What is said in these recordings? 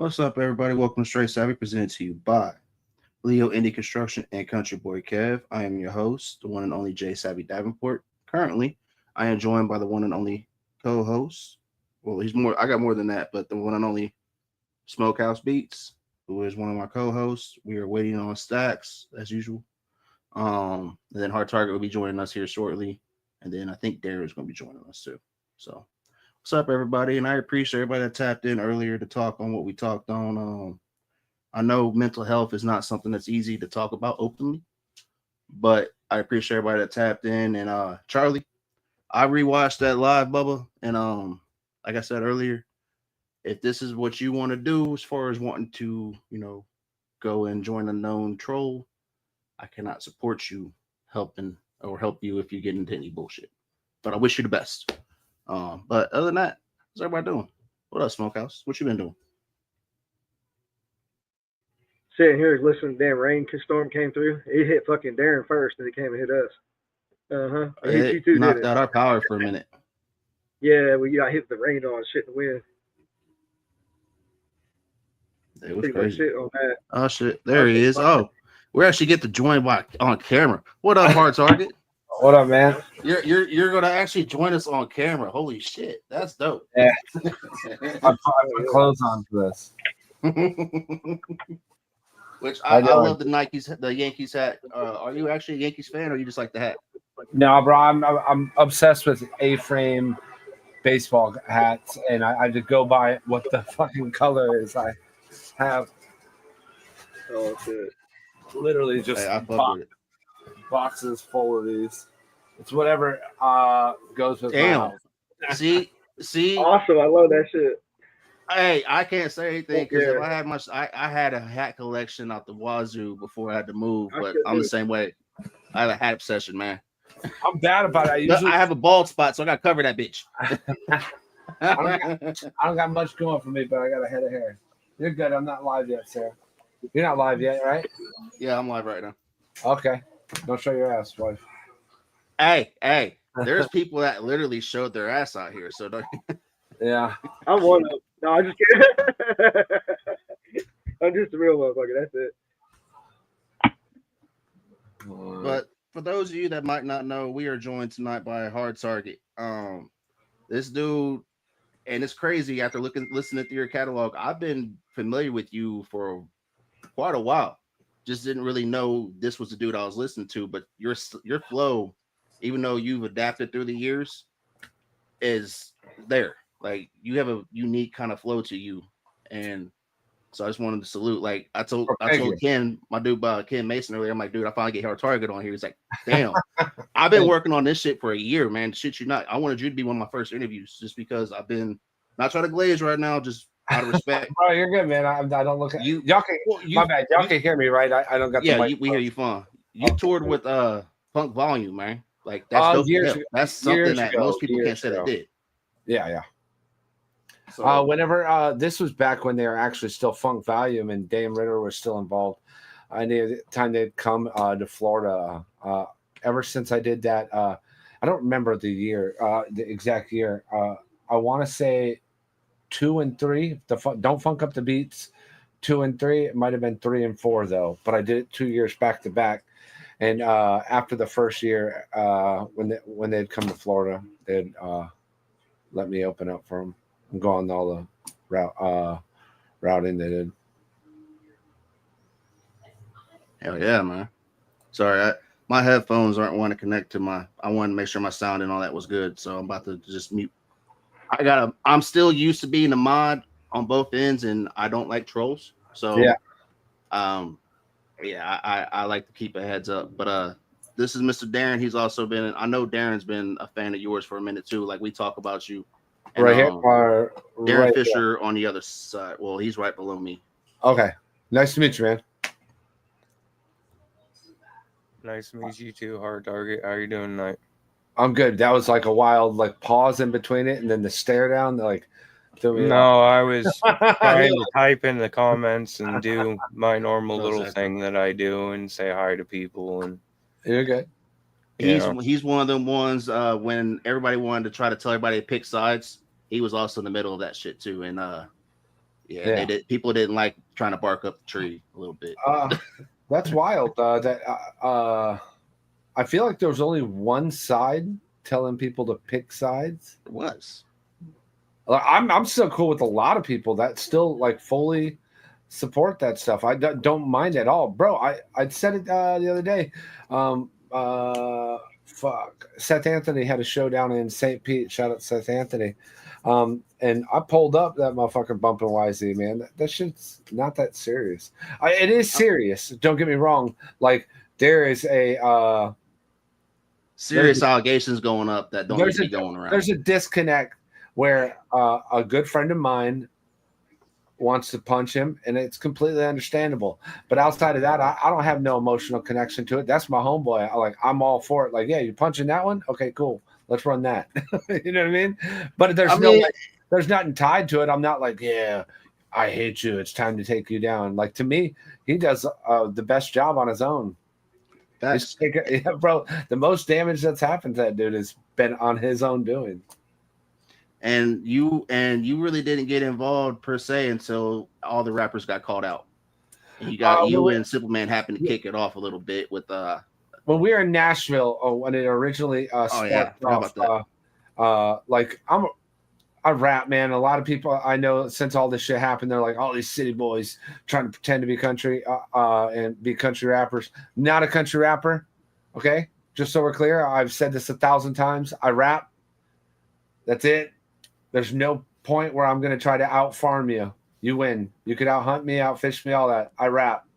What's up, everybody? Welcome to Straight Savvy, presented to you by Leo Indie Construction and Country Boy Kev. I am your host, the one and only J Savvy Davenport. Currently, I am joined by the one and only co-host. Well, he's more. I got more than that, but the one and only Smokehouse Beats, who is one of my co-hosts. We are waiting on Stacks as usual. And then Hard Target will be joining us here shortly, and then I think Darren is going to be joining us too. So. What's up, everybody? And I appreciate everybody that tapped in earlier to talk on what we talked on. I know mental health is not something that's easy to talk about openly, but I appreciate everybody that tapped in. And Charlie, I rewatched that live, Bubba, and like I said earlier, if this is what you want to do as far as wanting to, go and join a known troll, I cannot support you helping or help you if you get into any bullshit. But I wish you the best. But other than that, what's everybody doing? What up, Smokehouse? What you been doing? Sitting here listening to damn rain storm came through. It hit fucking Darren first, and it came and hit us. It hit you too, knocked out our power for a minute. Yeah, we got hit the rain on shit in the wind. It was crazy. Shit on that. Oh shit, there he is. Oh, we actually get to join on camera. What up, Hard Target? What up, man? You're gonna actually join us on camera. Holy shit, that's dope. Yeah, I put clothes on for this. Which I love the Yankees hat. Are you actually a Yankees fan, or you just like the hat? No, bro, I'm obsessed with A-frame baseball hats, and I just go by what the fucking color is. I have literally just boxes full of these. It's whatever goes with. Damn. See. Awesome, I love that shit. Hey, I can't say anything because if I had I had a hat collection out the wazoo before I had to move, but I'm the same way. I have a hat obsession, man. I'm bad about it. I have a bald spot, so I got to cover that bitch. I don't got much going for me, but I got a head of hair. You're good. I'm not live yet, Sarah. You're not live yet, right? Yeah, I'm live right now. Okay. Don't show your ass, wife. Hey, there's people that literally showed their ass out here, so don't. Yeah. I'm one of them. No, I'm just kidding. I'm just a real motherfucker. That's it. But for those of you that might not know, we are joined tonight by a Hard Target. This dude, and it's crazy after listening to your catalog. I've been familiar with you for quite a while. Just didn't really know this was the dude I was listening to. But your flow, even though you've adapted through the years, is there. Like you have a unique kind of flow to you, and so I just wanted to salute. Like I told Ken, my dude, Ken Mason earlier. I'm like, dude, I finally get Hard Target on here. He's like, damn, I've been working on this shit for a year, man. Shit, you not. I wanted you to be one of my first interviews, just because I've been not trying to glaze right now, just out of respect. Bro, you're good, man. I don't look at you. Y'all can. My bad. Y'all can hear me, right? I don't got. Yeah, we hear you fine. You toured with Punk Volume, man. Like that's dope. That's something that most people can't say they did. Yeah. So, whenever this was back when they were actually still Funk Volume and Dame Ritter was still involved. I knew the time they'd come to Florida. Ever since I did that, I don't remember the year, the exact year. I want to say 2 and 3. Don't Funk Up the Beats, 2 and 3. It might have been 3 and 4 though. But I did it 2 years back to back. And after the first year, when they'd come to Florida, they'd let me open up for them. I'm going all the routing they did. Hell yeah, man. Sorry, my headphones aren't wanting to connect to my. I wanted to make sure my sound and all that was good, so I'm about to just mute. I'm still used to being a mod on both ends, and I don't like trolls. So yeah, I like to keep a heads up. But this is Mr. Darren. He's also been. I know Darren's been a fan of yours for a minute too. Like we talk about you. And, right here, Darren right Fisher on the other side. Well, he's right below me. Okay, nice to meet you, man. Nice to meet you too, Hard Target. How are you doing tonight? I'm good. That was like a wild pause in between it, and then the stare down. No, I was trying to type in the comments and do my normal little thing that I do and say hi to people. And you're good. He's one of them ones when everybody wanted to try to tell everybody to pick sides. He was also in the middle of that shit too, and They did. People didn't like trying to bark up the tree a little bit. That's wild. I feel like there was only one side telling people to pick sides. It was. I'm still cool with a lot of people that still like fully support that stuff. I don't mind at all, bro. I said it the other day. Seth Anthony had a show down in St. Pete. Shout out to Seth Anthony. And I pulled up that motherfucking Bumpin' YZ, man. That shit's not that serious. It is serious. Don't get me wrong. Like there is a serious allegations going up that don't need to be going around. There's a disconnect where a good friend of mine wants to punch him, and it's completely understandable. But outside of that, I don't have no emotional connection to it. That's my homeboy. I'm all for it. Like, yeah, you're punching that one? Okay, cool. Let's run that. You know what I mean? But there's nothing tied to it. I'm not like, yeah, I hate you. It's time to take you down. Like, to me, he does the best job on his own. Bro, the most damage that's happened to that dude has been on his own doing. And you really didn't get involved per se until all the rappers got called out. And you and Simple Man happened to kick it off a little bit with when we were in Nashville, when it originally sparked off, like I rap, man. A lot of people I know since all this shit happened, they're like, all these city boys trying to pretend to be country and be country rappers. Not a country rapper, okay? Just so we're clear, I've said this 1,000 times. I rap. That's it. There's no point where I'm going to try to out-farm you. You win. You could out-hunt me, out-fish me, all that. I rap.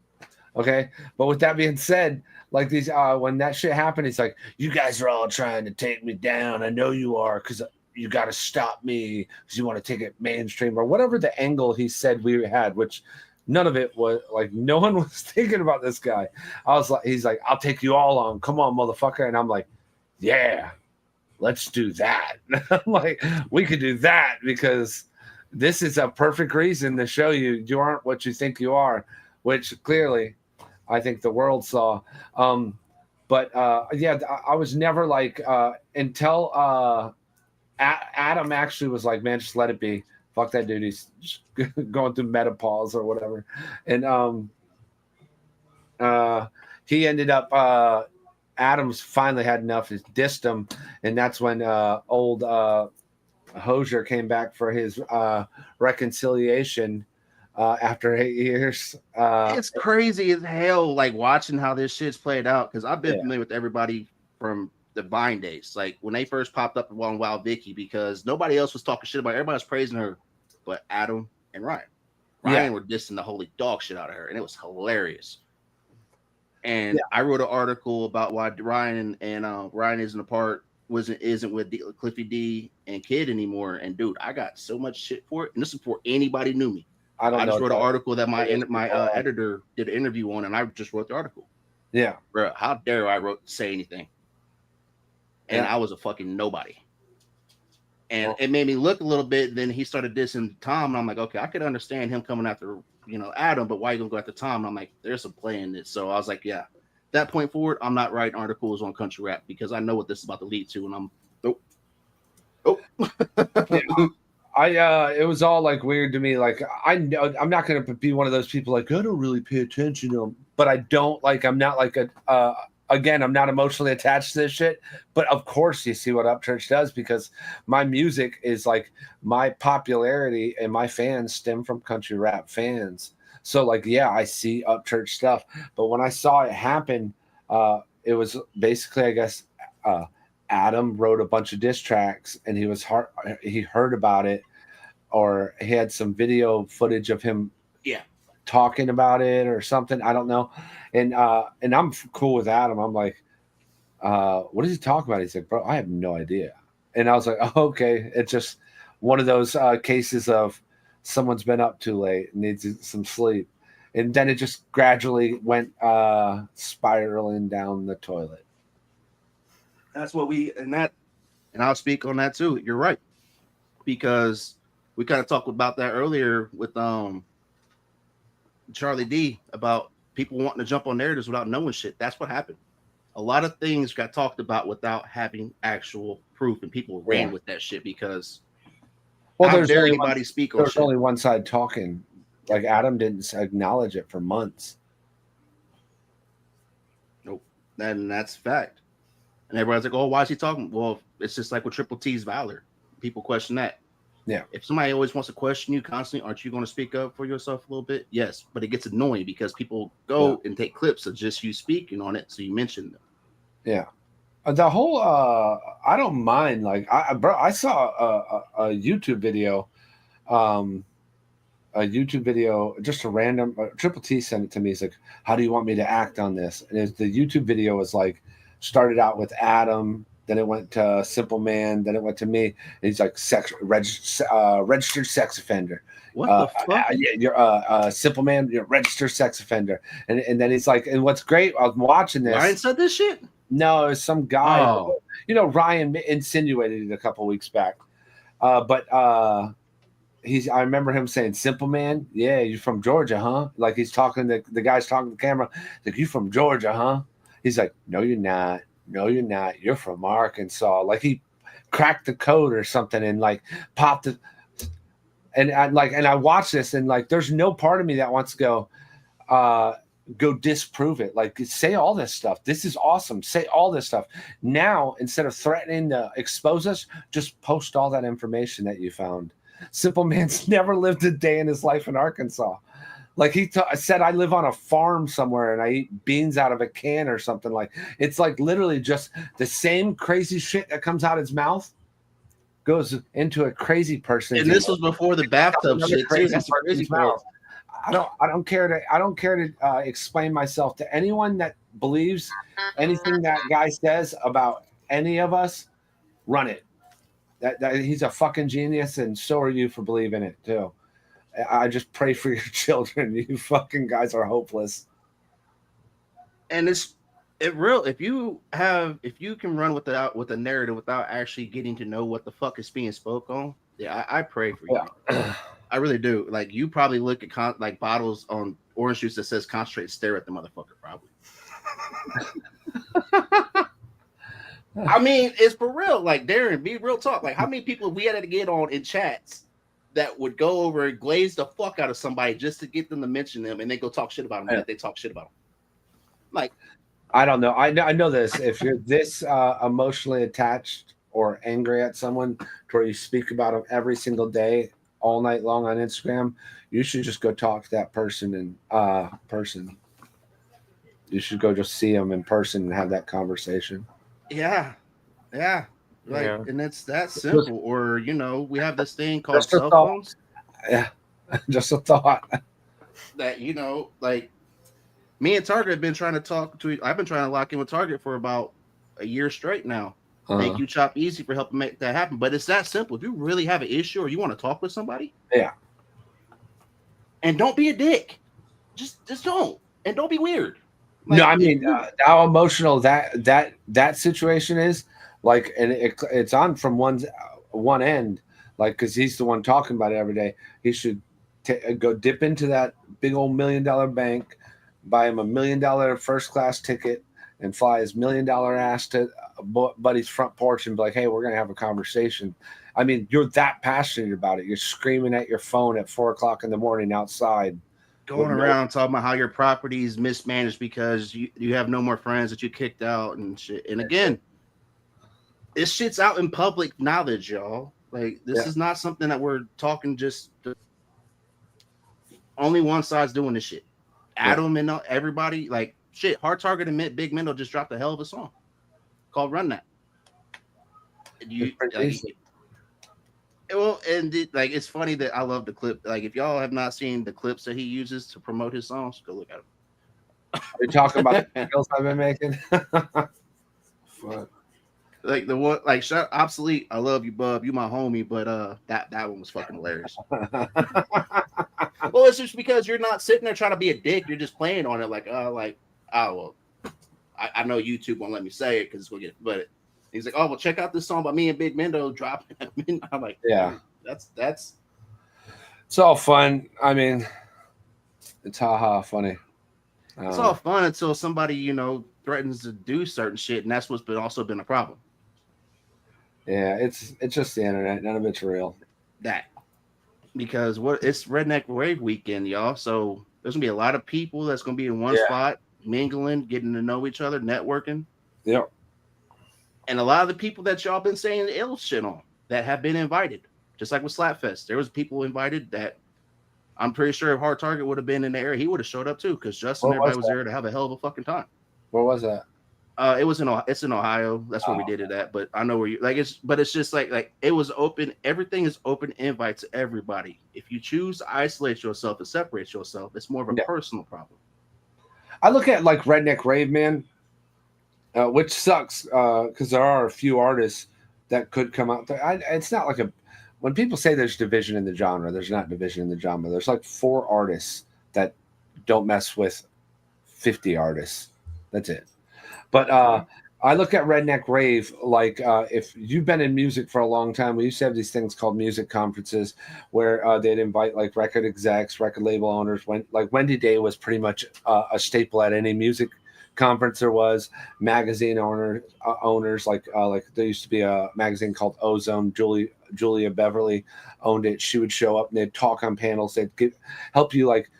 Okay? But with that being said, like these, when that shit happened, it's like, you guys are all trying to take me down. I know you are because you got to stop me because you want to take it mainstream or whatever the angle he said we had, which none of it was like, no one was thinking about this guy. He's like, I'll take you all on. Come on, motherfucker. And I'm like, yeah. Let's do that. I'm like, we could do that because this is a perfect reason to show you aren't what you think you are, which clearly I think the world saw. But I was never like until Adam actually was like, man, just let it be. Fuck that dude. He's just going through menopause or whatever. And he ended up Adams finally had enough. He dissed him, and that's when old Hosier came back for his reconciliation after 8 years. It's crazy as hell, like watching how this shit's played out, because I've been familiar with everybody from the Vine days, like when they first popped up on Wild Vicky, because nobody else was talking shit about her. Everybody was praising her, but Adam and Ryan were dissing the holy dog shit out of her, and it was hilarious. And I wrote an article about why Ryan and Ryan isn't with Cliffy D and Kid anymore. And dude, I got so much shit for it. And this is before anybody knew me. I just wrote an article that my editor did an interview on, and I just wrote the article. Yeah, bro, how dare I say anything? And I was a fucking nobody. And it made me look a little bit. Then he started dissing Tom, and I'm like, okay, I could understand him coming after Adam, but why you gonna go after Tom? And I'm like, there's some play in this. So I was like, yeah, that point forward, I'm not writing articles on country rap because I know what this is about to lead to, and I'm it was all like weird to me. Like I know I'm not gonna be one of those people like I don't really pay attention to them, but I don't like I'm not like again, I'm not emotionally attached to this shit, but of course you see what Upchurch does because my music is like my popularity and my fans stem from country rap fans. So like, yeah, I see Upchurch stuff, but when I saw it happen, it was basically, I guess, Adam wrote a bunch of diss tracks and he heard about it, or he had some video footage of him talking about it or something. I don't know. And I'm cool with Adam. I'm like, what is he talking about? He's like, bro, I have no idea. And I was like, oh, okay. It's just one of those cases of someone's been up too late and needs some sleep. And then it just gradually went spiraling down the toilet. That's what and I'll speak on that too. You're right. Because we kind of talked about that earlier with Charlie D about people wanting to jump on narratives without knowing shit. That's what happened. A lot of things got talked about without having actual proof, and people ran with that shit because Well, how there's dare only anybody speak on there's shit? only one side talking. Like Adam didn't acknowledge it for months. Nope. And that's fact. And everybody's like, oh, why is he talking? Well, it's just like with Triple T's Valor. People question that. Yeah. If somebody always wants to question you constantly, aren't you going to speak up for yourself a little bit? Yes, but it gets annoying because people go and take clips of just you speaking on it, so you mention them. Yeah. The whole I don't mind. Like I saw a YouTube video, just a random Triple T sent it to me. He's like, "How do you want me to act on this?" And the YouTube video was like, started out with Adam, then it went to Simple Man, then it went to me. And he's like, registered sex offender. What the fuck? You're Simple Man, you're a registered sex offender. And then he's like, and what's great, I was watching this. Ryan said this shit? No, it was some guy. Oh. Ryan insinuated it a couple weeks back. But I remember him saying, "Simple Man, yeah, you from Georgia, huh?" Like he's talking to the guy's talking to the camera. Like, "You from Georgia, huh?" He's like, "No, you're not. No, you're not. You're from Arkansas." Like he cracked the code or something and like popped it. And I watched this and like, there's no part of me that wants to go disprove it. Like, say all this stuff. This is awesome. Say all this stuff. Now, instead of threatening to expose us, just post all that information that you found. Simple Man's never lived a day in his life in Arkansas. Like he said, I live on a farm somewhere and I eat beans out of a can or something. Like, it's like literally just the same crazy shit that comes out his mouth goes into a crazy person. And this was before the bathtub shit too. That's the crazy part. I don't care to explain myself to anyone that believes anything that guy says about any of us. Run it. That he's a fucking genius, and so are you for believing it too. I just pray for your children. You fucking guys are hopeless. And if you can run with the narrative without actually getting to know what the fuck is being spoke on, yeah, I pray for you. Yeah. I really do. Like, you probably look at like bottles on orange juice that says concentrate, stare at the motherfucker probably. I mean, it's for real. Like, Darren, be real talk. Like, how many people we had to get on in chats that would go over and glaze the fuck out of somebody just to get them to mention them, and then go talk shit about them? That they talk shit about them. Like, I don't know. I know this. If you're this emotionally attached or angry at someone to where you speak about them every single day, all night long on Instagram, you should just go talk to that person in person. You should go just see them in person and have that conversation. Yeah. Like, Yeah. and it's that simple. Or, we have this thing called cell thought. phones. Yeah. Just a thought. That, like, me and Target have been trying to I've been trying to lock in with Target for about a year straight now. Thank you, Chop Easy, for helping make that happen. But it's that simple. If you really have an issue or you want to talk with somebody, yeah, and don't be a dick. Just don't, and don't be weird. Like, no, I mean how emotional that situation is. Like, and it's on from one end. Like, because he's the one talking about it every day. He should go dip into that big old $1 million bank, buy him $1 million first class ticket, and fly his $1 million ass to buddy's front porch and be like, "Hey, we're gonna have a conversation." I mean, you're that passionate about it. You're screaming at your phone at 4:00 in the morning outside, going around talking about how your property is mismanaged because you have no more friends that you kicked out and shit. And again, this shit's out in public knowledge, y'all. Like, this is not something that we're talking just only one side's doing this shit. Adam and everybody, like, shit. Hard Target and Big Mendo just dropped a hell of a song called "Run That." It's funny that I love the clip. Like, if y'all have not seen the clips that he uses to promote his songs, go look at them. Are you talking about the videos I've been making? Fuck. Like the one, like, shut obsolete. I love you, bub. You my homie, but that one was fucking hilarious. Well, it's just because you're not sitting there trying to be a dick. You're just playing on it, well, I know YouTube won't let me say it because it's gonna get. But he's like, oh well, check out this song by me and Big Mendo dropping. I'm like, yeah, that's. It's all fun. I mean, it's funny. It's all fun until somebody threatens to do certain shit, and that's what's also been a problem. Yeah, it's just the internet. None of it's real. that because it's Redneck Rave weekend, y'all. So there's gonna be a lot of people that's gonna be in one spot, mingling, getting to know each other, networking. Yeah. And a lot of the people that y'all been saying ill shit on that have been invited, just like with Slapfest, there was people invited that I'm pretty sure if Hard Target would have been in the area, he would have showed up too because Justin, everybody was there to have a hell of a fucking time. Where was that? It's in Ohio. That's where we did it at. But I know where you like it's just like it was open. Everything is open invite to everybody. If you choose to isolate yourself and separate yourself, it's more of a personal problem. I look at like Redneck Rave, man, which sucks because there are a few artists that could come out there. It's not like when people say there's division in the genre, there's not division in the genre. There's like 4 artists that don't mess with 50 artists. That's it. But I look at Redneck Rave like if you've been in music for a long time, we used to have these things called music conferences where they'd invite like record execs, record label owners. Like Wendy Day was pretty much a staple at any music conference there was. Magazine owners like there used to be a magazine called Ozone. Julia Beverly owned it. She would show up and they'd talk on panels. They'd help you like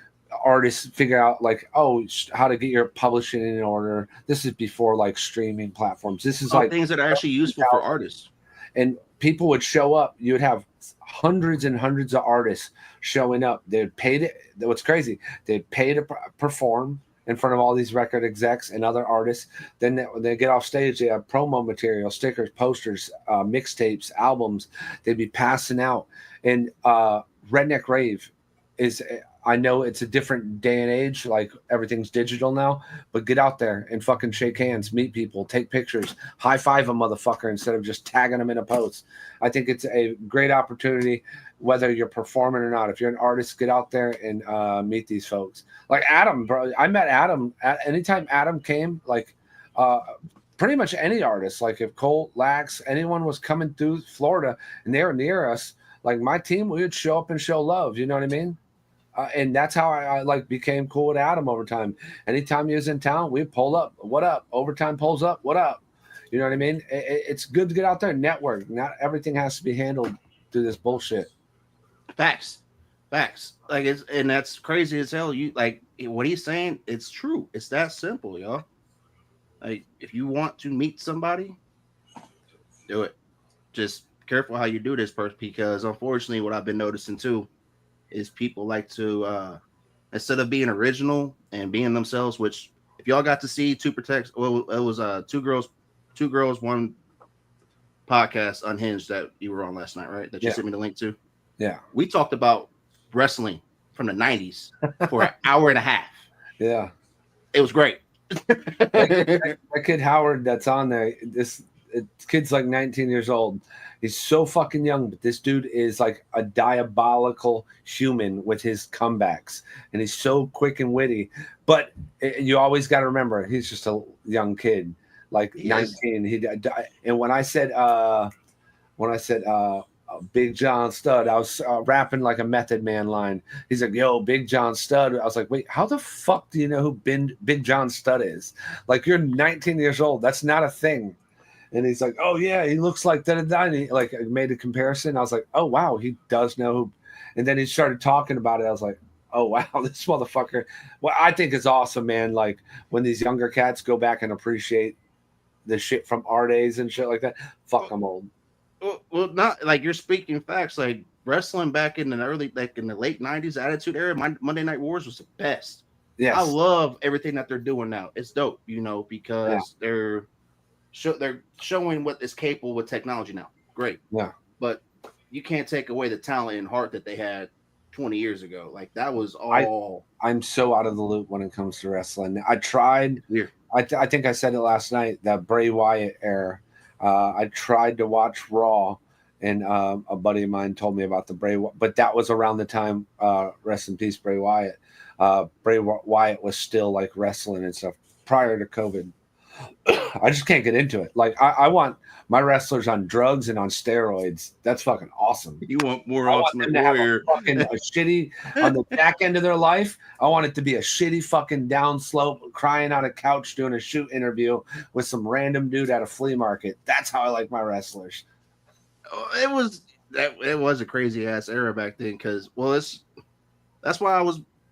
artists figure out like how to get your publishing in order. This is before like streaming platforms. This is like things that are actually useful for artists. And people would show up. You would have hundreds and hundreds of artists showing up. They'd pay to. What's crazy? They'd pay to perform in front of all these record execs and other artists. Then when they get off stage, they have promo material, stickers, posters, mixtapes, albums. They'd be passing out. And Redneck Rave is. I know it's a different day and age, like everything's digital now, but get out there and fucking shake hands, meet people, take pictures, high five a motherfucker instead of just tagging them in a post. I think it's a great opportunity, whether you're performing or not. If you're an artist, get out there and meet these folks. Like Adam, bro, I met Adam. Anytime Adam came, like pretty much any artist, like if Cole, Lax, anyone was coming through Florida and they were near us, like my team, we would show up and show love. You know what I mean? And that's how I like became cool with Adam over time. Anytime he was in town, we'd pull up. What up? Overtime pulls up. What up? You know what I mean? It's good to get out there and network. Not everything has to be handled through this bullshit. Facts. Like and that's crazy as hell. You like what he's saying. It's true. It's that simple, y'all. Like if you want to meet somebody, do it. Just careful how you do this, because unfortunately, what I've been noticing too is people like to instead of being original and being themselves, which if y'all got to see Two Protect, well, it was two girls one podcast Unhinged that you were on last night, right? That you sent me the link to. Yeah, we talked about wrestling from the 90s for an hour and a half. Yeah, it was great. that kid Howard that's on there, this kid's like 19 years old. He's so fucking young, but this dude is like a diabolical human with his comebacks, and he's so quick and witty. But you always got to remember, he's just a young kid, like 19. And when I said Big John Stud, I was rapping like a Method Man line. He's like, "Yo, Big John Stud." I was like, "Wait, how the fuck do you know who Big John Stud is? Like, you're 19 years old. That's not a thing." And he's like, "Oh yeah, he looks like that." And he like made a comparison. I was like, "Oh wow, he does know who." And then he started talking about it. I was like, "Oh wow, this motherfucker." Well, I think it's awesome, man. Like when these younger cats go back and appreciate the shit from our days and shit like that. Fuck, I'm old. Well, not like you're speaking facts. Like wrestling back in the late 90s Attitude Era, Monday Night Wars was the best. Yes. I love everything that they're doing now. It's dope, because they're showing what is capable with technology now. Great. Yeah. But you can't take away the talent and heart that they had 20 years ago. Like that was all. I'm so out of the loop when it comes to wrestling. I tried. Weird. I think I said it last night, that Bray Wyatt era. I tried to watch Raw, and a buddy of mine told me about the Bray, but that was around the time, rest in peace, Bray Wyatt. Bray Wyatt was still like wrestling and stuff prior to COVID. I just can't get into it. Like I want my wrestlers on drugs and on steroids. That's fucking awesome. You want more Ultimate Warrior? Fucking a shitty on the back end of their life. I want it to be a shitty fucking downslope, crying on a couch doing a shoot interview with some random dude at a flea market. That's how I like my wrestlers. It was that it was a crazy ass era back then. Because that's why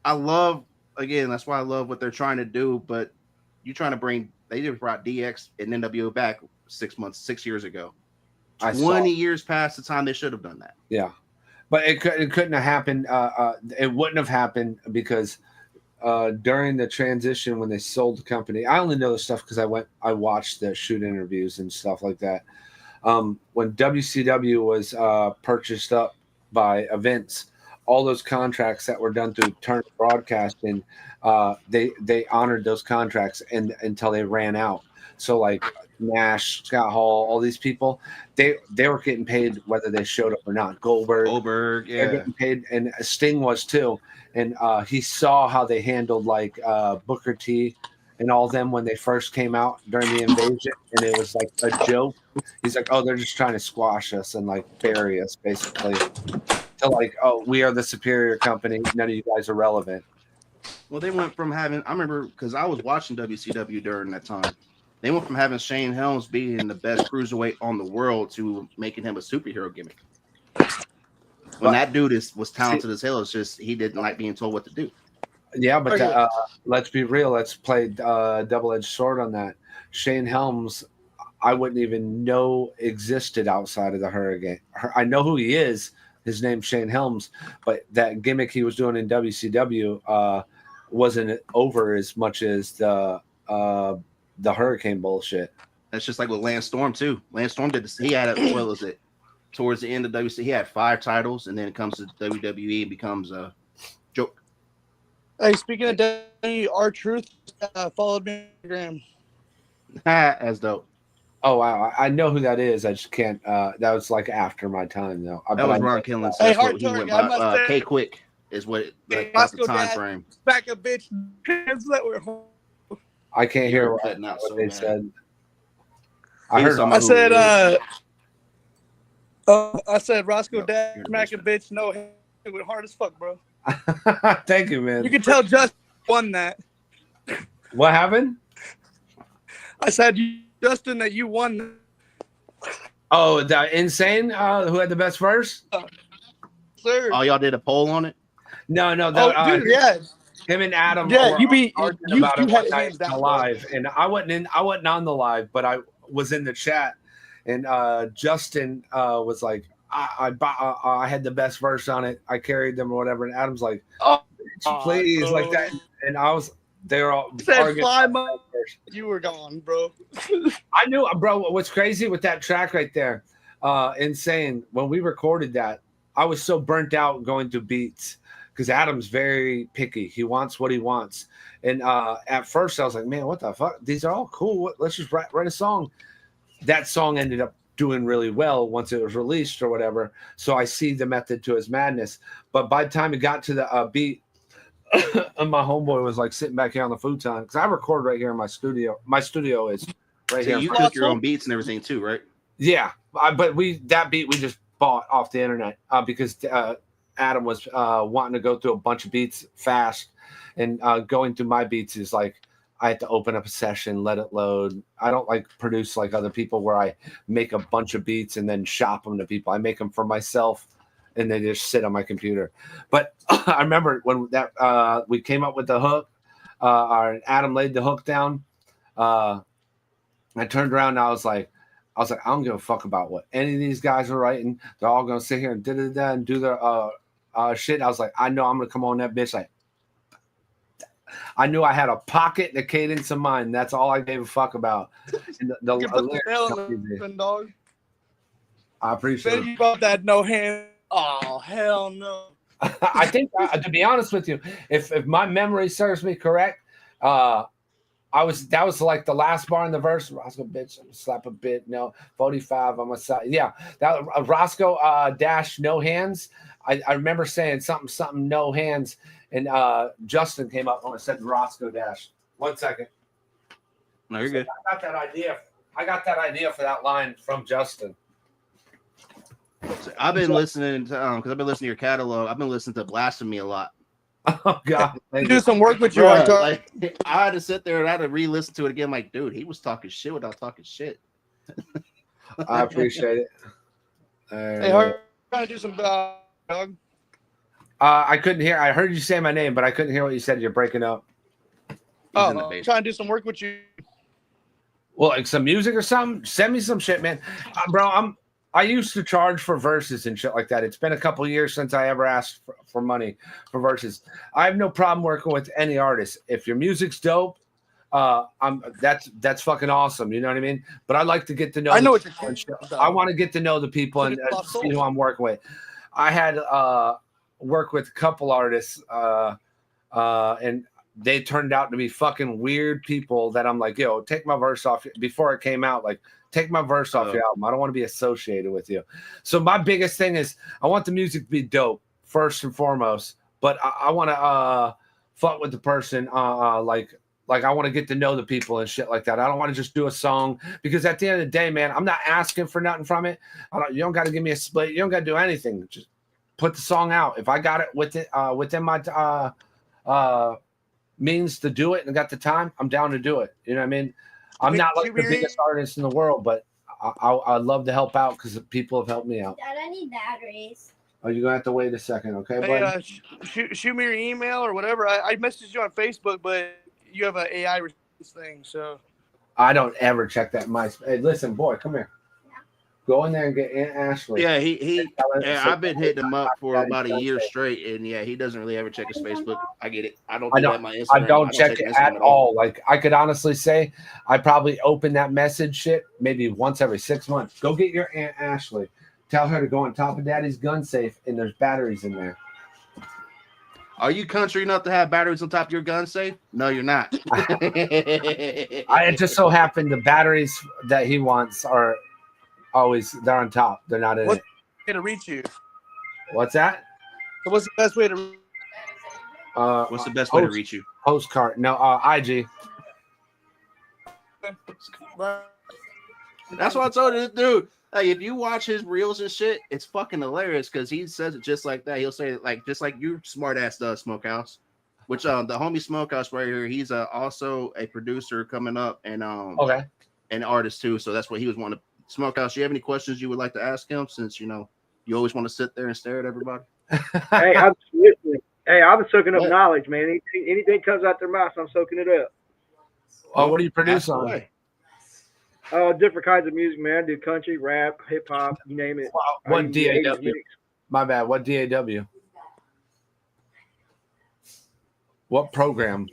I love that's why I love what they're trying to do. But they just brought DX and NWO back 6 years ago. 20 years past the time they should have done that. Yeah, but it couldn't have happened. It wouldn't have happened because during the transition when they sold the company, I only know this stuff because I watched the shoot interviews and stuff like that. When WCW was purchased up by Vince, all those contracts that were done through Turner Broadcasting, they honored those contracts until they ran out. So like Nash, Scott Hall, all these people, they were getting paid whether they showed up or not. Goldberg, yeah, getting paid, and Sting was too. And he saw how they handled like Booker T and all them when they first came out during the invasion, and it was like a joke. He's like, oh, they're just trying to squash us and like bury us, basically. To like, oh, we are the superior company. None of you guys are relevant. Well, they went from having, I remember because I was watching WCW during that time. They went from having Shane Helms being the best cruiserweight on the world to making him a superhero gimmick. When that dude was talented as hell, it's just he didn't like being told what to do. Yeah, but let's be real. Let's play double-edged sword on that. Shane Helms, I wouldn't even know existed outside of the Hurricane. I know who he is. His name's Shane Helms, but that gimmick he was doing in WCW wasn't over as much as the Hurricane bullshit. That's just like with Lance Storm too. Lance Storm did this. He had what was it? Towards the end of WCW, he had 5 titles, and then it comes to WWE and becomes a joke. Hey, speaking of WWE, R-Truth followed me on Instagram. As dope. Oh wow, I know who that is. I just can't. That was like after my time though. That was Ron Killen. Hey, he went by. K Quick is what that's the time frame. Back a bitch. I can't hear what they said. I said Roscoe Dash smack a bitch. No, it went hard as fuck, bro. Thank you, man. You can tell Justin won that. What happened? I said, Justin, that you won. Oh, the Insane, who had the best verse? Sir. Oh, y'all did a poll on it? No. Dude, yeah. Him and Adam. Yeah, you had it live, and I wasn't on the live, but I was in the chat, and Justin was like, I had the best verse on it. I carried them or whatever, and Adam's like, please, like that, and they were all arguing. You were gone, bro. I knew, bro. What's crazy with that track right there, Insane. When we recorded that, I was so burnt out going through beats. Because Adam's very picky. He wants what he wants. And at first I was like, man, what the fuck? These are all cool. Let's just write a song. That song ended up doing really well once it was released or whatever. So I see the method to his madness. But by the time it got to the beat, and my homeboy was like sitting back here on the futon. Because I record right here in my studio. My studio is right here. You cook your own beats and everything too, right? Yeah. But that beat we just bought off the internet because Adam was wanting to go through a bunch of beats fast, and going through my beats is like I had to open up a session, let it load. I don't like produce like other people where I make a bunch of beats and then shop them to people. I make them for myself, and they just sit on my computer. But I remember when that we came up with the hook, Adam laid the hook down. I turned around and I was like, I don't give a fuck about what any of these guys are writing. They're all gonna sit here and and do their shit. I was like, I know I'm gonna come on that bitch. Like, I knew I had a pocket, the cadence of mine. That's all I gave a fuck about. And dog. I appreciate it. You brought that no hand. Oh hell no. I think to be honest with you, if my memory serves me correct, that was like the last bar in the verse. Roscoe, bitch, I'm gonna slap a bit. No, 45 on my side. Yeah, that Roscoe dash no hands. I remember saying something no hands, and Justin came up when I said Roscoe dash. 1 second. No, you're good. I got that idea for that line from Justin. I've been listening to because I've been listening to your catalog. I've been listening to Blasphemy a lot. Oh God! Do some work with you. Like, I had to sit there and I had to re-listen to it again. Like, dude, he was talking shit without talking shit. I appreciate it. Hey, trying to do some dog. I couldn't hear. I heard you say my name, but I couldn't hear what you said. You're breaking up. I'm trying to do some work with you. Well, like some music or something. Send me some shit, man. Bro, I used to charge for verses and shit like that. It's been a couple years since I ever asked for money for verses. I have no problem working with any artist. If your music's dope, that's fucking awesome. You know what I mean? But I like to get to know. I know what you're saying. I want to get to know the people and see who I'm working with. I had worked with a couple artists, and they turned out to be fucking weird people that I'm like, yo, take my verse off before it came out. Like, take my verse off your album. I don't want to be associated with you. So my biggest thing is I want the music to be dope first and foremost, but I want to fuck with the person. Like I want to get to know the people and shit like that. I don't want to just do a song because at the end of the day, man, I'm not asking for nothing from it. You don't got to give me a split. You don't got to do anything. Just put the song out. If I got it within my means to do it and got the time, I'm down to do it. You know what I mean? I'm not like the biggest artist in the world, but I love to help out because people have helped me out. Dad, I need batteries. Oh, you're gonna have to wait a second, okay, buddy? Shoot me your email or whatever. I messaged you on Facebook, but you have an AI thing, so I don't ever check that. Hey, listen, boy, come here. Go in there and get Aunt Ashley. Yeah, I've been hitting him up for about a year straight, and yeah, he doesn't really ever check his Facebook. I get it. I don't have my Instagram. I don't check it at all. Like I could honestly say, I probably open that message shit maybe once every 6 months. Go get your Aunt Ashley. Tell her to go on top of Daddy's gun safe, and there's batteries in there. Are you country enough to have batteries on top of your gun safe? No, you're not. It just so happened the batteries that he wants are always they're on top. They're not in it. Way to reach you. What's that? So what's the best way to? What's the best way to reach you? Postcard. No, IG. That's what I told you, dude. Like, if you watch his reels and shit, it's fucking hilarious because he says it just like that. He'll say it like just like you smart ass does, Smokehouse. Which the homie Smokehouse right here, he's also a producer coming up and an artist too. So that's what he was wanting to. Smokehouse, do you have any questions you would like to ask him since you always want to sit there and stare at everybody? Hey, I'm listening. Hey, I'm soaking up knowledge, man. Anything comes out their mouth, I'm soaking it up. Oh, what do you produce on? Different kinds of music, man. I do country, rap, hip hop, you name it. What DAW? My bad. What DAW? What program?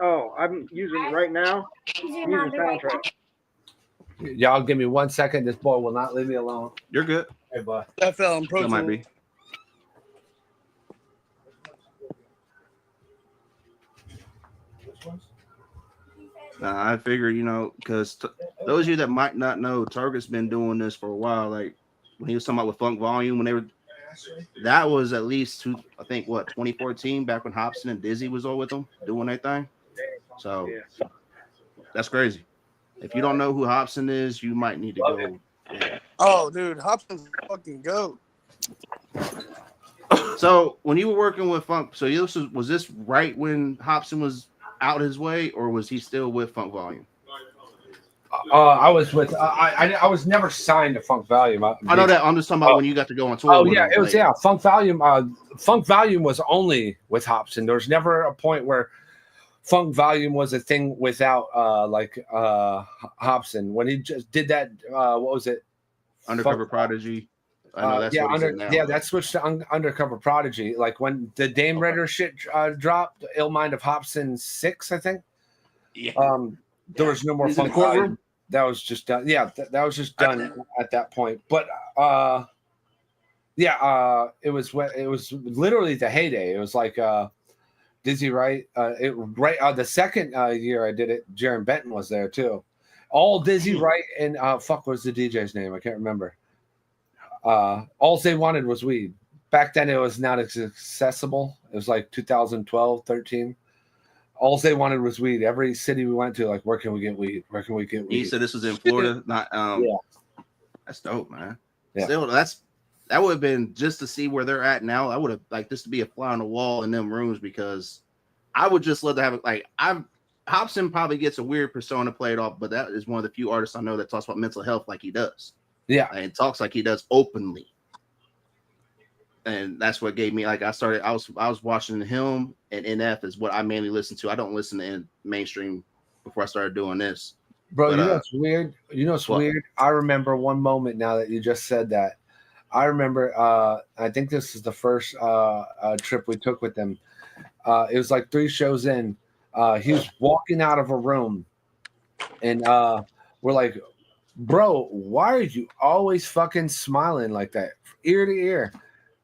Oh, I'm using right now. Using Soundtrack. Y'all give me 1 second. This boy will not leave me alone. You're good. Hey, bud. FL and Pro That might be. I figure, because those of you that might not know, Target's been doing this for a while. Like when he was talking about with Funk Volume, that was at least 2014, back when Hobson and Dizzy was all with them doing their thing. So that's crazy. If you don't know who Hobson is, you might need to go. Yeah. Oh, dude, Hobson's fucking goat. So when you were working with Funk, was this right when Hobson was out his way, or was he still with Funk Volume? I was with. I was never signed to Funk Volume. I know that. I'm just talking about when you got to go on tour. Oh yeah, it was Funk Volume. Funk Volume was only with Hobson. There was never a point where Funk Volume was a thing without Hobson. When he just did that, what was it? Undercover Prodigy. I know that's what he's in now. That switched to Undercover Prodigy. Like when the Dame Ritter shit dropped, Ill Mind of Hobson 6, I think. Yeah. There was no more Funk Volume. That was just done. Yeah, that was just done at that point. But it was literally the heyday. It was like Dizzy Wright. The second year I did it, Jaron Benton was there too. All Dizzy Wright and what was the DJ's name? I can't remember. All they wanted was weed. Back then it was not as accessible. It was like 2012, 13. All they wanted was weed. Every city we went to, like, where can we get weed? Where can we get weed? You said this was in Florida, not That's dope, man. Yeah. Still, that would have been just to see where they're at now. I would have liked this to be a fly on the wall in them rooms because I would just love to have it. Hobson probably gets a weird persona played off, but that is one of the few artists I know that talks about mental health like he does. Yeah, and talks like he does openly. and that's what gave me like I was watching him and NF is what I mainly listen to. I don't listen to mainstream before I started doing this. Bro, you know what's weird? You know what's weird? I remember one moment now that you just said that. I remember I think this is the first trip we took with him. It was like 3 shows in. He was walking out of a room and we're like, bro, why are you always fucking smiling like that? Ear to ear.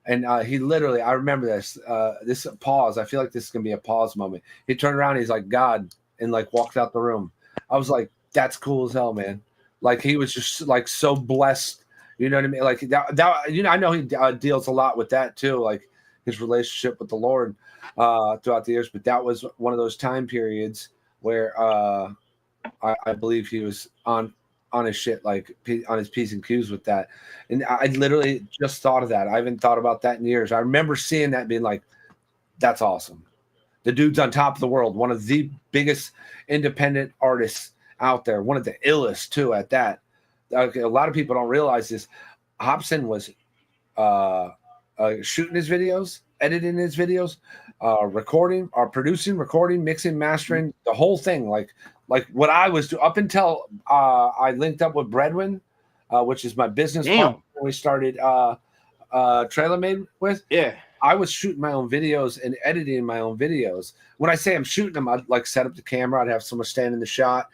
And he literally, I remember this pause. I feel like this is going to be a pause moment. He turned around, he's like, God, and like walked out the room. I was like, that's cool as hell, man. Like he was just like so blessed. You know what I mean? Like that you know, I know he deals a lot with that too, like his relationship with the Lord throughout the years. But that was one of those time periods where I believe he was on his shit, like on his P's and Q's with that. And I literally just thought of that. I haven't thought about that in years. I remember seeing that and being like, that's awesome. The dude's on top of the world, one of the biggest independent artists out there, one of the illest too at that. A lot of people don't realize this. Hobson was shooting his videos, editing his videos, recording or producing, recording, mixing, mastering, the whole thing. Like what I was doing up until I linked up with Bredwin, which is my business partner we started Trailer Made with. Yeah. I was shooting my own videos and editing my own videos. When I say I'm shooting them, I'd like set up the camera. I'd have someone stand in the shot,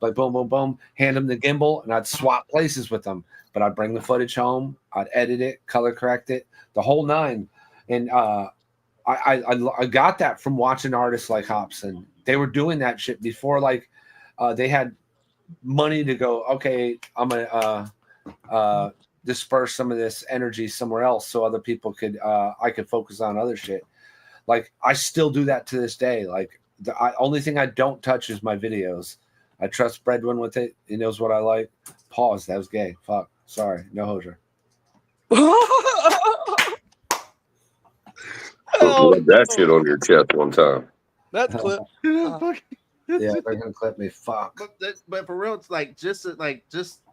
like boom, boom, boom, hand them the gimbal, and I'd swap places with them. But I'd bring the footage home. I'd edit it, color correct it, the whole 9. And I got that from watching artists like Hobson. They were doing that shit before, like they had money to go, okay, I'm gonna disperse some of this energy somewhere else so other people could I could focus on other shit. Like I still do that to this day. Like the only thing I don't touch is my videos. I trust Bredwin with it. He knows what I like. Pause. That was gay. Fuck. Sorry. No hosier. Put that shit on your chest one time. That's clip. Yeah, they're gonna clip me. Fuck. But for real, it's like just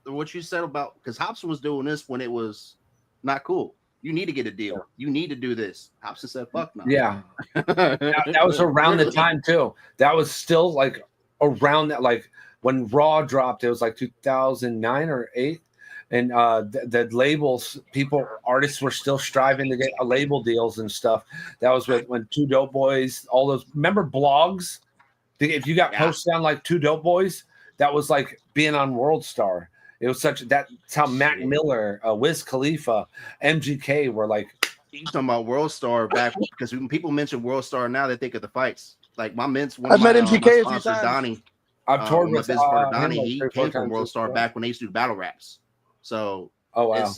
what you said about, because Hobson was doing this when it was not cool. You need to get a deal. Yeah. You need to do this. Hobson said, "Fuck no." Yeah, that was around the time too. That was still like around that, like when Raw dropped. It was like 2009 or 8, and the labels, artists were still striving to get label deals and stuff. That was when Two Dope Boys, all those. Remember blogs? If you got posted on like Two Dope Boys, that was like being on World Star. It was that's how Mac Miller, Wiz Khalifa, MGK were like. You talking about World Star back, because when people mention World Star now, they think of the fights. Like my met MGK my sponsor Donnie. I've toured with business partner Donnie. He came from World Star back when they used to do battle raps. So it's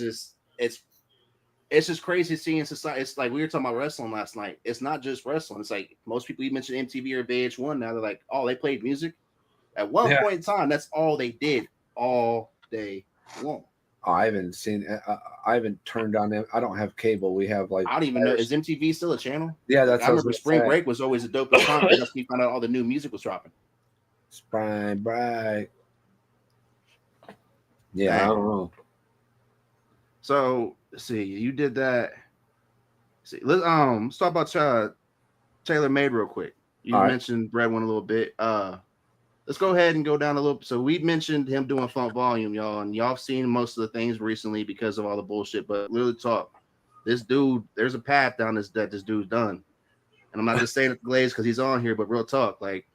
just crazy seeing society. It's like we were talking about wrestling last night. It's not just wrestling. It's like most people you mention MTV or VH1 now, they're like, oh, they played music. At one point in time, that's all they did all day long. I haven't seen. I haven't turned on them. I don't have cable. We have like. I don't even know. Is MTV still a channel? Yeah, that's. I remember Spring Break was always a dope time because we found out all the new music was dropping. Spring Break. Yeah, I don't know. So let's see. You did that. Let's talk about Taylor Made real quick. You mentioned Bredwin a little bit. Let's go ahead and go down a little. So we mentioned him doing Funk Volume, y'all, and y'all have seen most of the things recently because of all the bullshit. But literally talk, this dude, there's a path down this dude's done. And I'm not just saying it to Glaze because he's on here, but real talk, like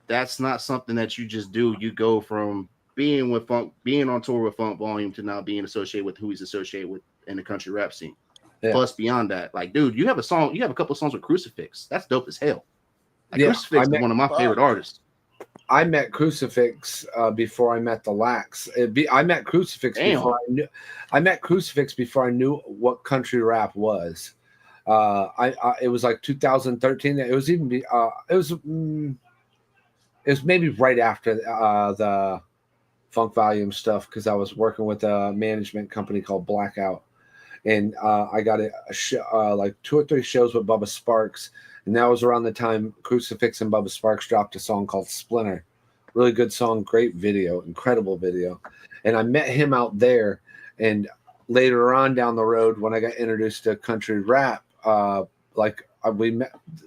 that's not something that you just do. You go from being on tour with Funk Volume to now being associated with who he's associated with in the country rap scene. Yeah. Plus, beyond that, like, dude, you have a couple of songs with Crucifix. That's dope as hell. Like, Crucifix is one of my favorite artists. I met Crucifix before I met the Lax. I met Crucifix before I knew. I met Crucifix before I knew what country rap was. It was like 2013. It was even. It was maybe right after the Funk Volume stuff because I was working with a management company called Blackout, and I got like 2 or 3 shows with Bubba Sparks. And that was around the time Crucifix and Bubba Sparks dropped a song called Splinter. Really good song, great video, incredible video. And I met him out there, and later on down the road when I got introduced to country rap,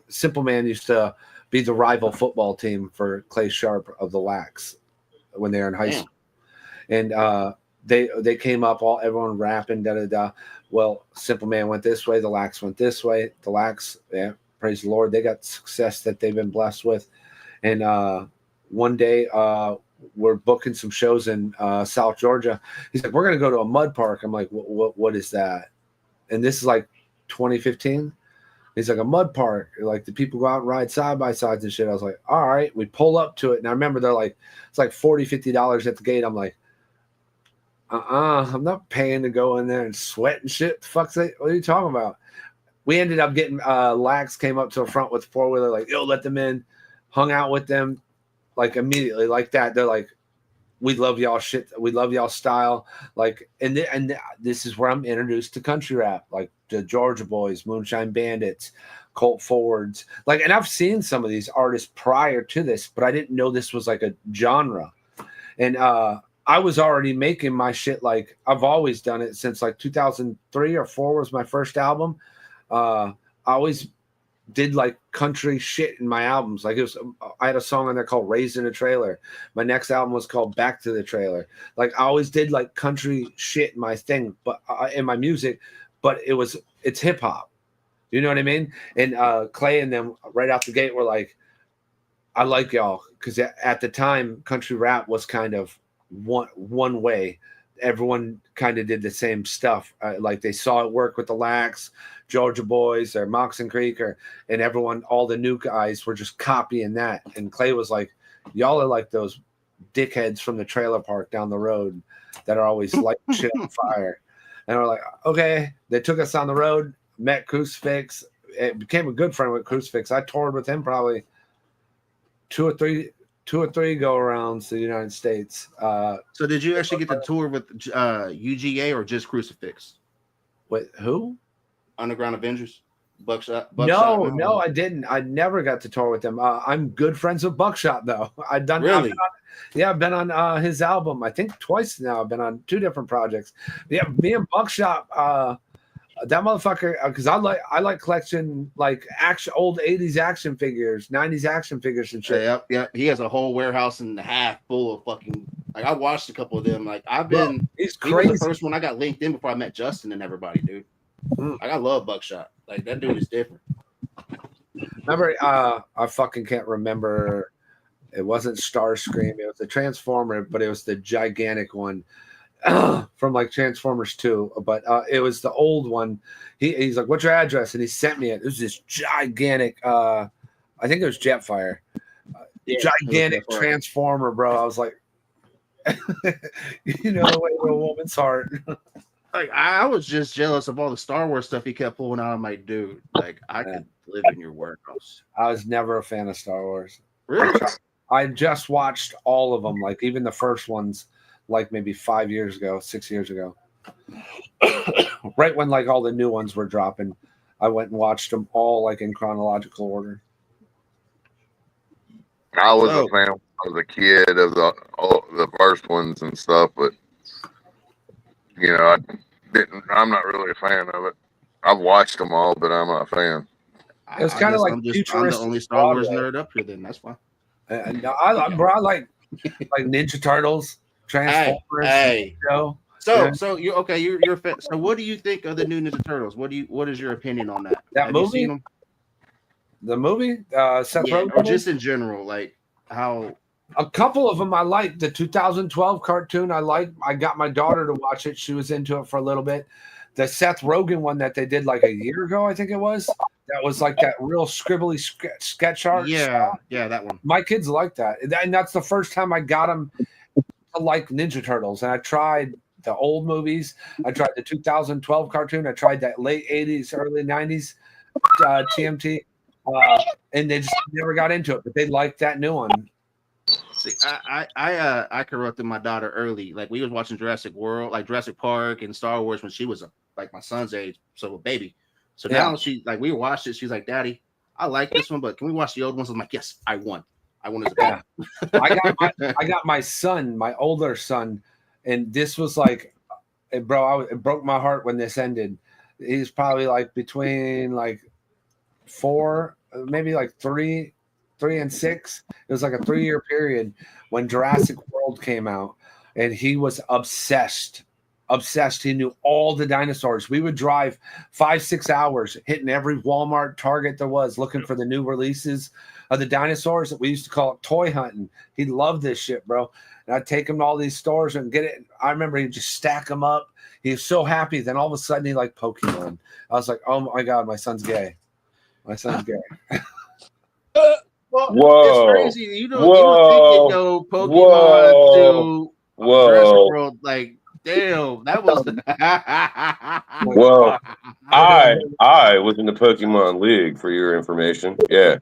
Simple Man used to be the rival football team for Clay Sharp of the Lax when they were in high school, and they came up everyone rapping da da da. Well, Simple Man went this way, the Lax went this way. The Lax, yeah, praise the Lord, they got success that they've been blessed with, and one day we're booking some shows in South Georgia. He's like, we're going to go to a mud park. I'm like, what is that? And this is like 2015. He's like, a mud park. Like, the people go out and ride side by sides and shit. I was like, all right. We pull up to it. And I remember they're like, it's like $40, $50 at the gate. I'm like, I'm not paying to go in there and sweat and shit. What are you talking about? We ended up getting Lax came up to the front with 4-wheeler, like, yo, let them in. Hung out with them. Like, immediately, like that, they're like, we love y'all shit. We love y'all style. Like, and this is where I'm introduced to country rap, like the Georgia Boys, Moonshine Bandits, Colt Forwards. Like, and I've seen some of these artists prior to this, but I didn't know this was like a genre. And I was already making my shit. Like, I've always done it since like 2003 or 4 was my first album. I always did like country shit in my albums. Like, I had a song on there called Raised in a Trailer. My next album was called Back to the Trailer. Like, I always did like country shit in my thing, but in my music, but it's hip hop. You know what I mean? And Clay and them right out the gate were like, I like y'all. Cause at the time, country rap was kind of one way. Everyone kind of did the same stuff. Like, they saw it work with the Lax, Georgia Boys, or Moxon Creek, and everyone, all the new guys were just copying that. And Clay was like, y'all are like those dickheads from the trailer park down the road that are always lighting shit on fire. And we're like, okay. They took us on the road, met Crucifix. It became a good friend with Crucifix. I toured with him probably two or three go arounds to the United States. So did you actually get the tour with UGA or just Crucifix? With who? Underground Avengers? Buckshot? No, I didn't. I never got to tour with them. I'm good friends with Buckshot, though. I've been on his album, I think twice now. I've been on 2 different projects. Yeah, me and Buckshot, that motherfucker, because I like collection, like old 80s action figures, 90s action figures and shit. Yeah. He has a whole warehouse and a half full of fucking, like, I watched a couple of them. Like, He's crazy. He was the first one I got linked in before I met Justin and everybody, dude. Like, I love Buckshot. Like, that dude is different. Remember, I fucking can't remember. It wasn't Starscream. It was a Transformer, but it was the gigantic one from like Transformers 2. But it was the old one. He's like, what's your address? And he sent me it. It was this gigantic, I think it was Jetfire. Gigantic Transformer, bro. I was like, you know, the way of a woman's heart. Like, I was just jealous of all the Star Wars stuff he kept pulling out. I'm like, dude, like, I could live in your warehouse. I was never a fan of Star Wars. Really? I just watched all of them, like even the first ones, like maybe 6 years ago. Right when like all the new ones were dropping, I went and watched them all like in chronological order. I was a fan as a kid of the first ones and stuff, but you know, I'm not really a fan of it. I've watched them all, but I'm not a fan. It's kind of like I'm the only Star Wars nerd up here. Then that's fine. I like Ninja Turtles, Transformers. Hey. So you're okay. You're a fan. So what do you think of the new Ninja Turtles? What is your opinion on that? That movie? The movie? Seth Rogen? Or just in general, like how. A couple of them I like. The 2012 cartoon I like. I got my daughter to watch it. She was into it for a little bit. The Seth Rogen one that they did like a year ago, I think it was. That was like that real scribbly sketch art. Yeah, that one. My kids like that. And that's the first time I got them to like Ninja Turtles. And I tried the old movies. I tried the 2012 cartoon. I tried that late 80s, early 90s TMT. And they just never got into it. But they liked that new one. See, I corrupted my daughter early. Like, we was watching Jurassic World, like Jurassic Park and Star Wars when she was like my son's age, so a baby. So now she like we watched it. She's like, Daddy, I like this one, but can we watch the old ones? I'm like, yes, I won as a parent. I got my son, my older son, and this was like bro, it broke my heart when this ended. He's probably like between like 4, maybe like 3 and 6. It was like a 3-year period when Jurassic World came out, and he was obsessed. He knew all the dinosaurs. We would drive 5-6 hours hitting every Walmart, Target there was, looking for the new releases of the dinosaurs. We used to call it toy hunting. He loved this shit, bro. And I'd take him to all these stores and get it. I remember he'd just stack them up. He was so happy. Then all of a sudden he liked Pokemon. I was like, oh my God, my son's gay. My son's gay. Well, Whoa. it's crazy. You don't think it though, Pokemon to Jurassic World. Like, damn, that was Well, I was in the Pokemon League, for your information. Yeah.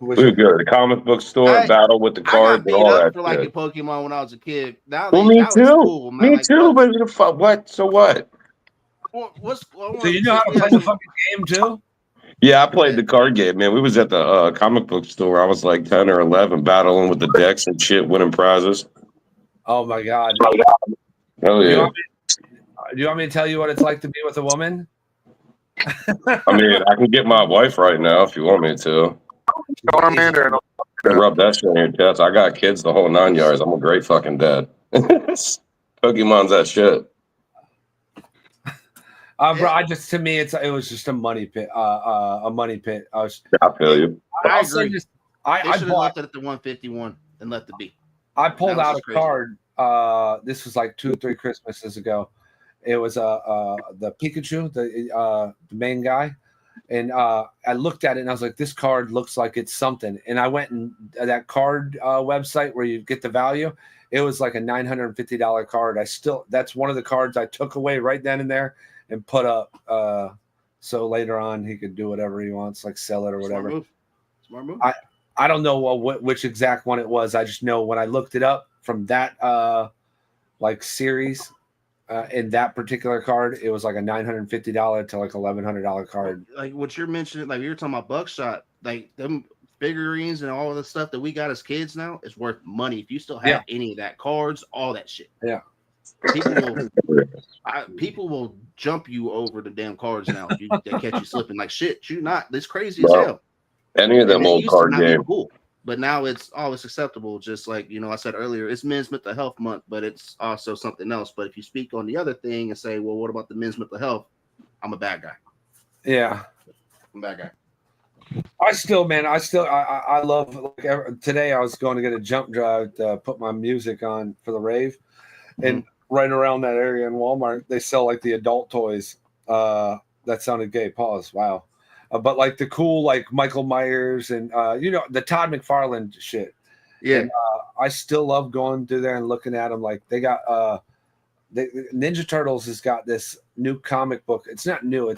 We would go to the comic book store, battle with the cards, and all that. For liking Pokemon when I was a kid. Now, me too. Cool, me like, too. But what? So what? So you know how to play the fucking game too? Yeah, I played the card game, man. We was at the comic book store. I was like 10 or 11, battling with the decks and shit, winning prizes. Oh my God! Oh yeah. Do you want me to tell you what it's like to be with a woman? I mean, I can get my wife right now if you want me to. Rub that shit on your chest. I got kids the whole 9 yards. I'm a great fucking dad. Pokemon's that shit. Bro, to me, it was just a money pit. A money pit. I feel you. I agree. I should have left it at the 151 and let it be. I pulled out a card. This was like 2 or 3 Christmases ago. It was the Pikachu, the main guy, and I looked at it and I was like, this card looks like it's something. And I went and that card website where you get the value. It was like a $950 card. That's one of the cards I took away right then and there and put up, so later on he could do whatever he wants, like sell it or whatever. Smart move. I don't know which exact one it was. I just know when I looked it up from that like series in that particular card, it was like a $950 to like $1,100 card. Like what you're mentioning, like you were talking about Buckshot, like them figurines and all of the stuff that we got as kids now is worth money. If you still have any of that, cards, all that shit. Yeah. People will jump you over the damn cards now if they catch you slipping. Like shit, you not this crazy as hell. Any of them old card games. Cool. But now it's always acceptable. Just like I said earlier, it's Men's Mental Health Month, but it's also something else. But if you speak on the other thing and say, well, what about the men's mental health? I'm a bad guy. Yeah. I'm a bad guy. I love, like, today I was going to get a jump drive to put my music on for the rave. And right around that area in Walmart, they sell like the adult toys. That sounded gay. Pause. Wow. But like the cool, like Michael Myers and the Todd McFarlane shit. Yeah. And, I still love going through there and looking at them. Like they got Ninja Turtles has got this new comic book. It's not new.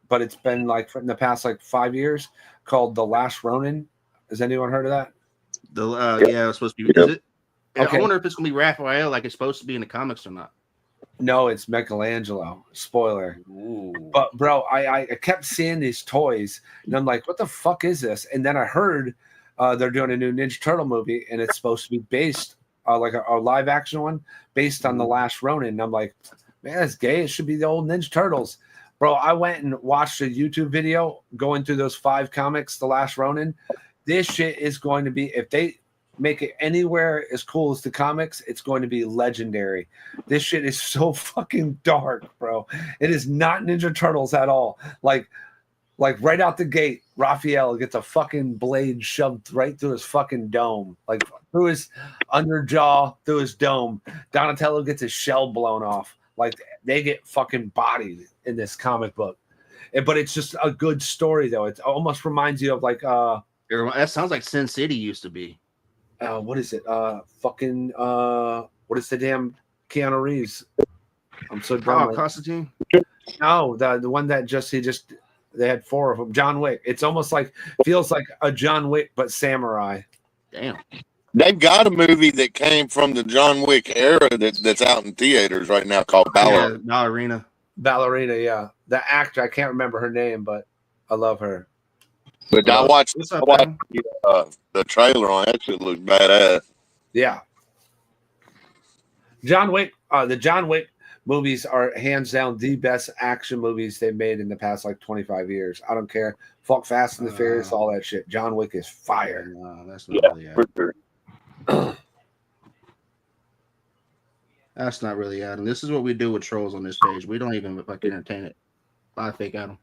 But it's been like in the past like 5 years called The Last Ronin. Has anyone heard of that? It's supposed to be. Is it? Okay. I wonder if it's gonna be Raphael like it's supposed to be in the comics or not. No, it's Michelangelo. Spoiler. Ooh. But bro, I kept seeing these toys and I'm like, what the fuck is this? And then I heard they're doing a new Ninja Turtle movie and it's supposed to be based like a live action one based on The Last Ronin. And I'm like, man, that's gay. It should be the old Ninja Turtles. Bro, I went and watched a YouTube video going through those 5 comics, The Last Ronin. This shit is going to be, if they make it anywhere as cool as the comics, it's going to be legendary. This shit is so fucking dark, bro. It is not Ninja Turtles at all. Like right out the gate, Raphael gets a fucking blade shoved right through his fucking dome, like through his underjaw, through his dome. Donatello gets his shell blown off. Like they get fucking bodied in this comic book. But it's just a good story though. It almost reminds you of like that sounds like Sin City used to be. What is it? What is the damn Keanu Reeves? I'm so dumb. Constantine? No, the one that they had 4 of them. John Wick. It's almost like feels like a John Wick but samurai. Damn. They've got a movie that came from the John Wick era that's out in theaters right now called Ballerina. Ballerina, yeah. The actor, I can't remember her name, but I love her. But I watched the trailer on that. Shit looks badass. Yeah. John Wick, the John Wick movies are hands down the best action movies they've made in the past like 25 years. I don't care. Fuck Fast and the Furious, all that shit. John Wick is fire. No, that's not really for sure. That's not really Adam. This is what we do with trolls on this page. We don't even fucking entertain it. Bye, fake Adam.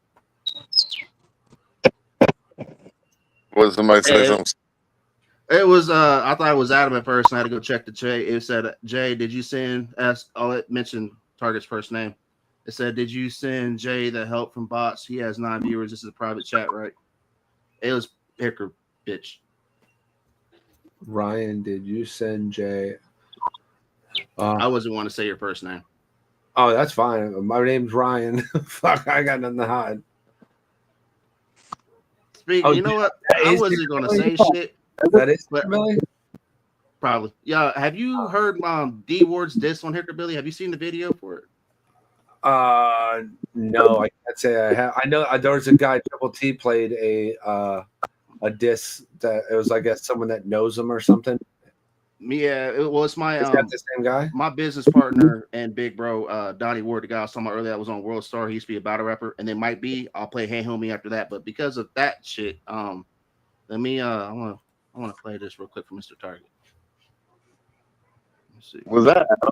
Was somebody say something? It was I thought it was Adam at first, and I had to go check the chat. It said, Jay, did you send it mentioned Target's first name. It said, did you send Jay the help from bots? He has 9 viewers. This is a private chat, right? It was Picker, bitch. Ryan, did you send Jay? I wasn't want to say your first name. Oh, that's fine. My name's Ryan. Fuck, I got nothing to hide. You know what? I wasn't going to say shit. That is Billy? Probably. Yeah. Have you heard D Ward's diss on Hickory? Have you seen the video for it? No, I can't say I have. I know there was a guy, Triple T, played a diss that it was, I guess, someone that knows him or something. Yeah, it was my Is that the same guy? My business partner and big bro, Donnie Ward, the guy I was talking about earlier that was on World Star. He used to be a battle rapper, and then might be. I'll play Hey Homie after that. But because of that shit, let me I want to play this real quick for Mr. Target. Let's see. Was that Adam?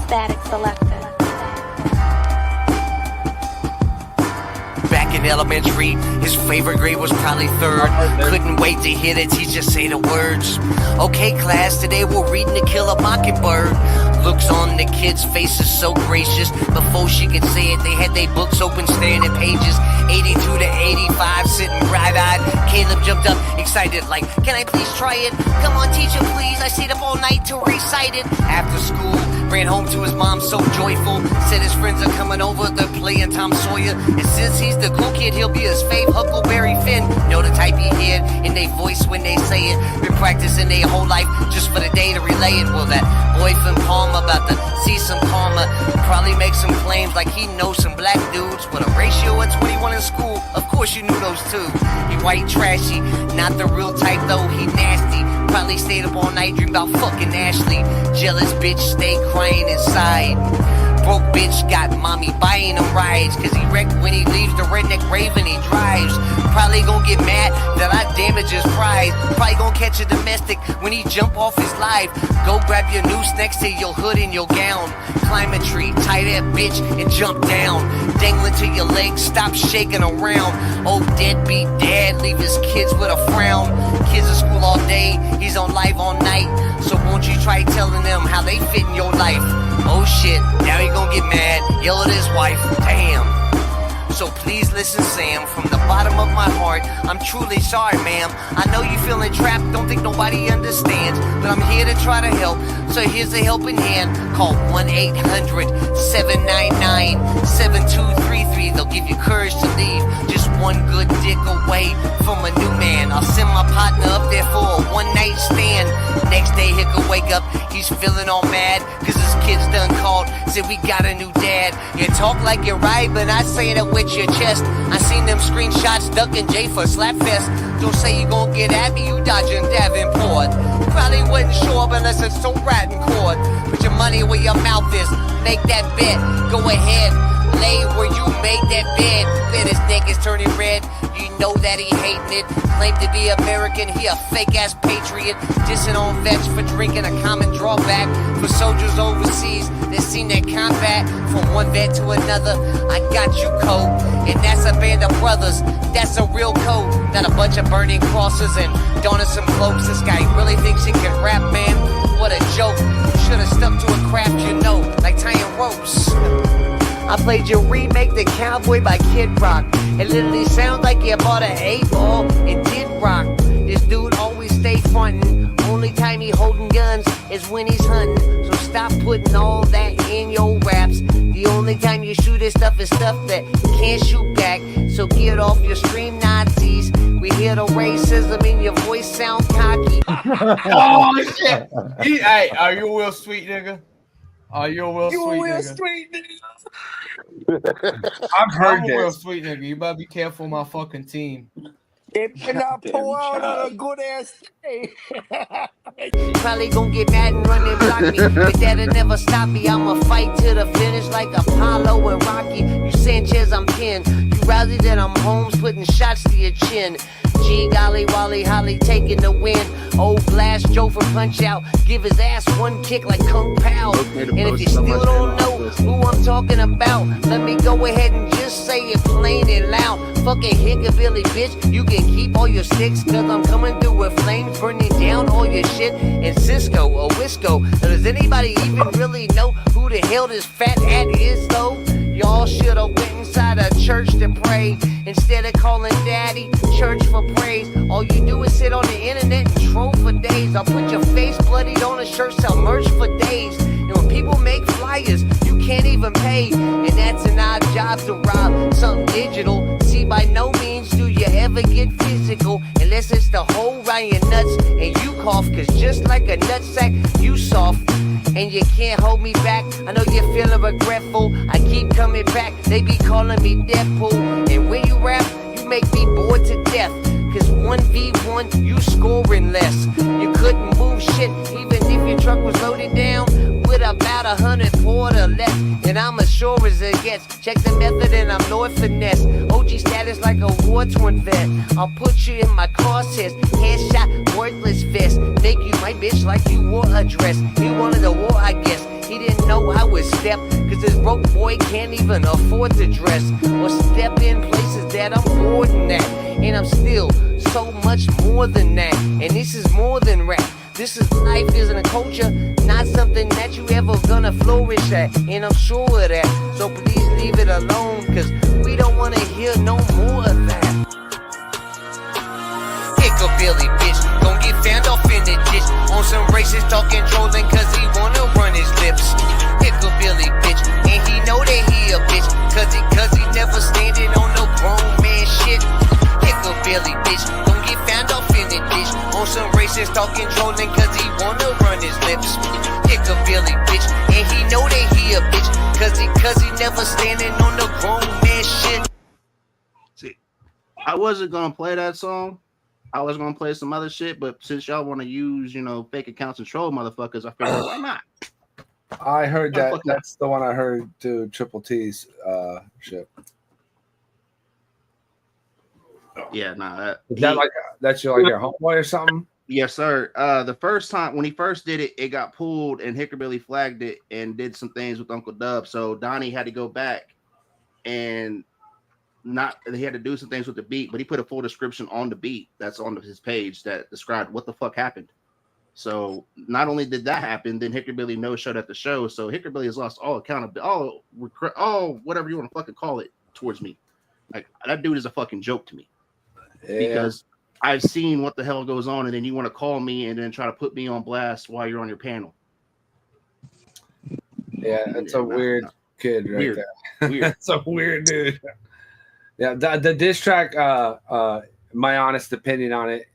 Static selected. Back in elementary, his favorite grade was probably 3rd. Couldn't wait to hear the teacher say the words. Okay, class, today we're reading To Kill a Mockingbird. Looks on the kids' faces so gracious. Before she could say it, they had their books open, staring at pages 82 to 85, sitting bright-eyed. Caleb jumped up, excited, like, can I please try it? Come on, teacher, please. I stayed up all night to recite it. After school, ran home to his mom so joyful. Said his friends are coming over, they're playing Tom Sawyer. And since he's the cool kid, he'll be his fave Huckleberry Finn. Know the type you hear in their voice when they say it. Been practicing their whole life just for the day to relay it. Well, that boy from Palmer about to see some karma. Probably make some claims like he knows some black dudes with a ratio of 21 in school. Of course you knew those too. He white trashy, not the real type though, he nasty. Probably stayed up all night, dreamed about fucking Ashley. Jealous bitch, stay crying inside. Broke bitch got mommy buying him rides, cause he wrecked when he leaves the redneck Raven he drives. Probably gonna get mad that I damage his pride. Probably gonna catch a domestic when he jump off his live. Go grab your noose next to your hood and your gown. Climb a tree, tie that bitch and jump down. Dangling to your legs, stop shaking around. Oh, deadbeat dad, leave his kids with a frown. Kids in school all day, he's on live all night. So won't you try telling them how they fit in your life? Oh shit, now he gon' get mad, yell at his wife, damn. So please listen, Sam, from the bottom of my heart, I'm truly sorry, ma'am. I know you feeling trapped, don't think nobody understands, but I'm here to try to help, so here's a helping hand. Call 1-800-799-7233. They'll give you courage to leave, just one good dick away from a new man. I'll send my partner up there for a one-night stand. Next day he could wake up, he's feeling all mad, cause his kids done called, said we got a new dad. You talk like you're right, but not saying it with your chest. I seen them screenshots ducking Jay for Slapfest. Don't say you gon' get at me, you dodging Davenport. Probably wouldn't show up unless it's so rat in court. Put your money where your mouth is, make that bet. Go ahead, lay where you made that bed. Bet his neck is turning red, you know that he hating it. Claimed to be American, he a fake ass patriot. Dissing on vets for drinking, a common drawback. For soldiers overseas that seen that combat. From one vet to another, I got you code. And that's a band of brothers, that's a real code. Not a bunch of burning crosses and donning some cloaks. This guy really thinks he can rap, man. What a joke. Should've stuck to a craft you know, like tying ropes. I played your remake, The Cowboy by Kid Rock. It literally sounds like you bought an 8-ball and did rock. This dude always stay frontin'. Only time he holding guns is when he's hunting. So stop putting all that in your raps. The only time you shoot his stuff is stuff that can't shoot back. So get off your stream, Nazis. We hear the racism in your voice sound cocky. Oh shit! Hey, are you a real sweet nigga? Are you a real sweet nigga? I've heard I'm a real sweet nigga. You better be careful of my fucking team. And not pour out on a good ass day. Probably gonna get mad and run and block me, but that'll never stop me. I'ma fight to the finish like Apollo and Rocky. You Sanchez, I'm Ken. You Riley, then I'm Holmes, putting shots to your chin. G golly, Wally, Holly, taking the win. Old Blast Joe for Punch Out, give his ass one kick like Kung Pao. And if you still don't know who I'm talking about, let me go ahead and just say it plain and loud. Fucking hickabilly bitch, you can keep all your sticks, cause I'm coming through with flames, burning down all your shit. And Cisco or Wisco, does anybody even really know who the hell this fat hat is though? Y'all should've went inside a church to pray instead of calling daddy church for praise. All you do is sit on the internet and troll for days. I'll put your face bloodied on a shirt, sell merch for days. And when people make flyers, you can't even pay. And that's an odd job to rob something digital. See, by no means do you ever get physical, unless it's the whole Ryan nuts and you cough. Cause just like a nutsack, you soft. And you can't hold me back. I know you're feeling regretful. I keep coming back. They be calling me Deadpool. And when you rap, you make me bored to death. Cause 1v1, you scoring less. You couldn't move shit, even if your truck was loaded down with about 100 poured or less. And I'm as sure as it gets. Check the method and I'm Lord Finesse. OG status like a war-torn vet. I'll put you in my crosshairs. Headshot, worthless vest. Make you my bitch like you wore a dress. He wanted a war, I guess. He didn't know I would step, cause this broke boy can't even afford to dress or step in places that I'm more than that. And I'm still so much more than that. And this is more than rap. This is life, isn't a culture, not something that you ever gonna flourish at. And I'm sure of that. So please leave it alone, cause we don't wanna hear no more of that. Hickabilly bitch, gon' get found off in the ditch on some racist talking trolling cause he wanna run his lips. Hickabilly bitch, and he know that he a bitch cause he never standing on no grown man shit. Hickabilly bitch, gon' get found off in the ditch on some racist talking trolling cause he wanna run his lips. Hickabilly bitch, and he know that he a bitch cause he never standing on no grown man shit. See, I wasn't gonna play that song. I was gonna play some other shit, but since y'all want to use, fake accounts and troll motherfuckers, I figured why not? I heard that. That's the one I heard to Triple T's shit. Yeah, nah. That's your homeboy or something? Yes, sir. The first time when he first did it, it got pulled, and Hickabilly flagged it and did some things with Uncle Dub. So Donnie had to go back and he had to do some things with the beat, but he put a full description on the beat that's on his page that described what the fuck happened. So not only did that happen, then Hickabilly no-showed at the show. So Hickabilly has lost all accountability, all whatever you want to fucking call it towards me. Like that dude is a fucking joke to me. Yeah. Because I've seen what the hell goes on, and then you want to call me and then try to put me on blast while you're on your panel. Yeah, that's a weird kid right weird. there. Weird. That's a weird dude. Yeah, the diss track, my honest opinion on it,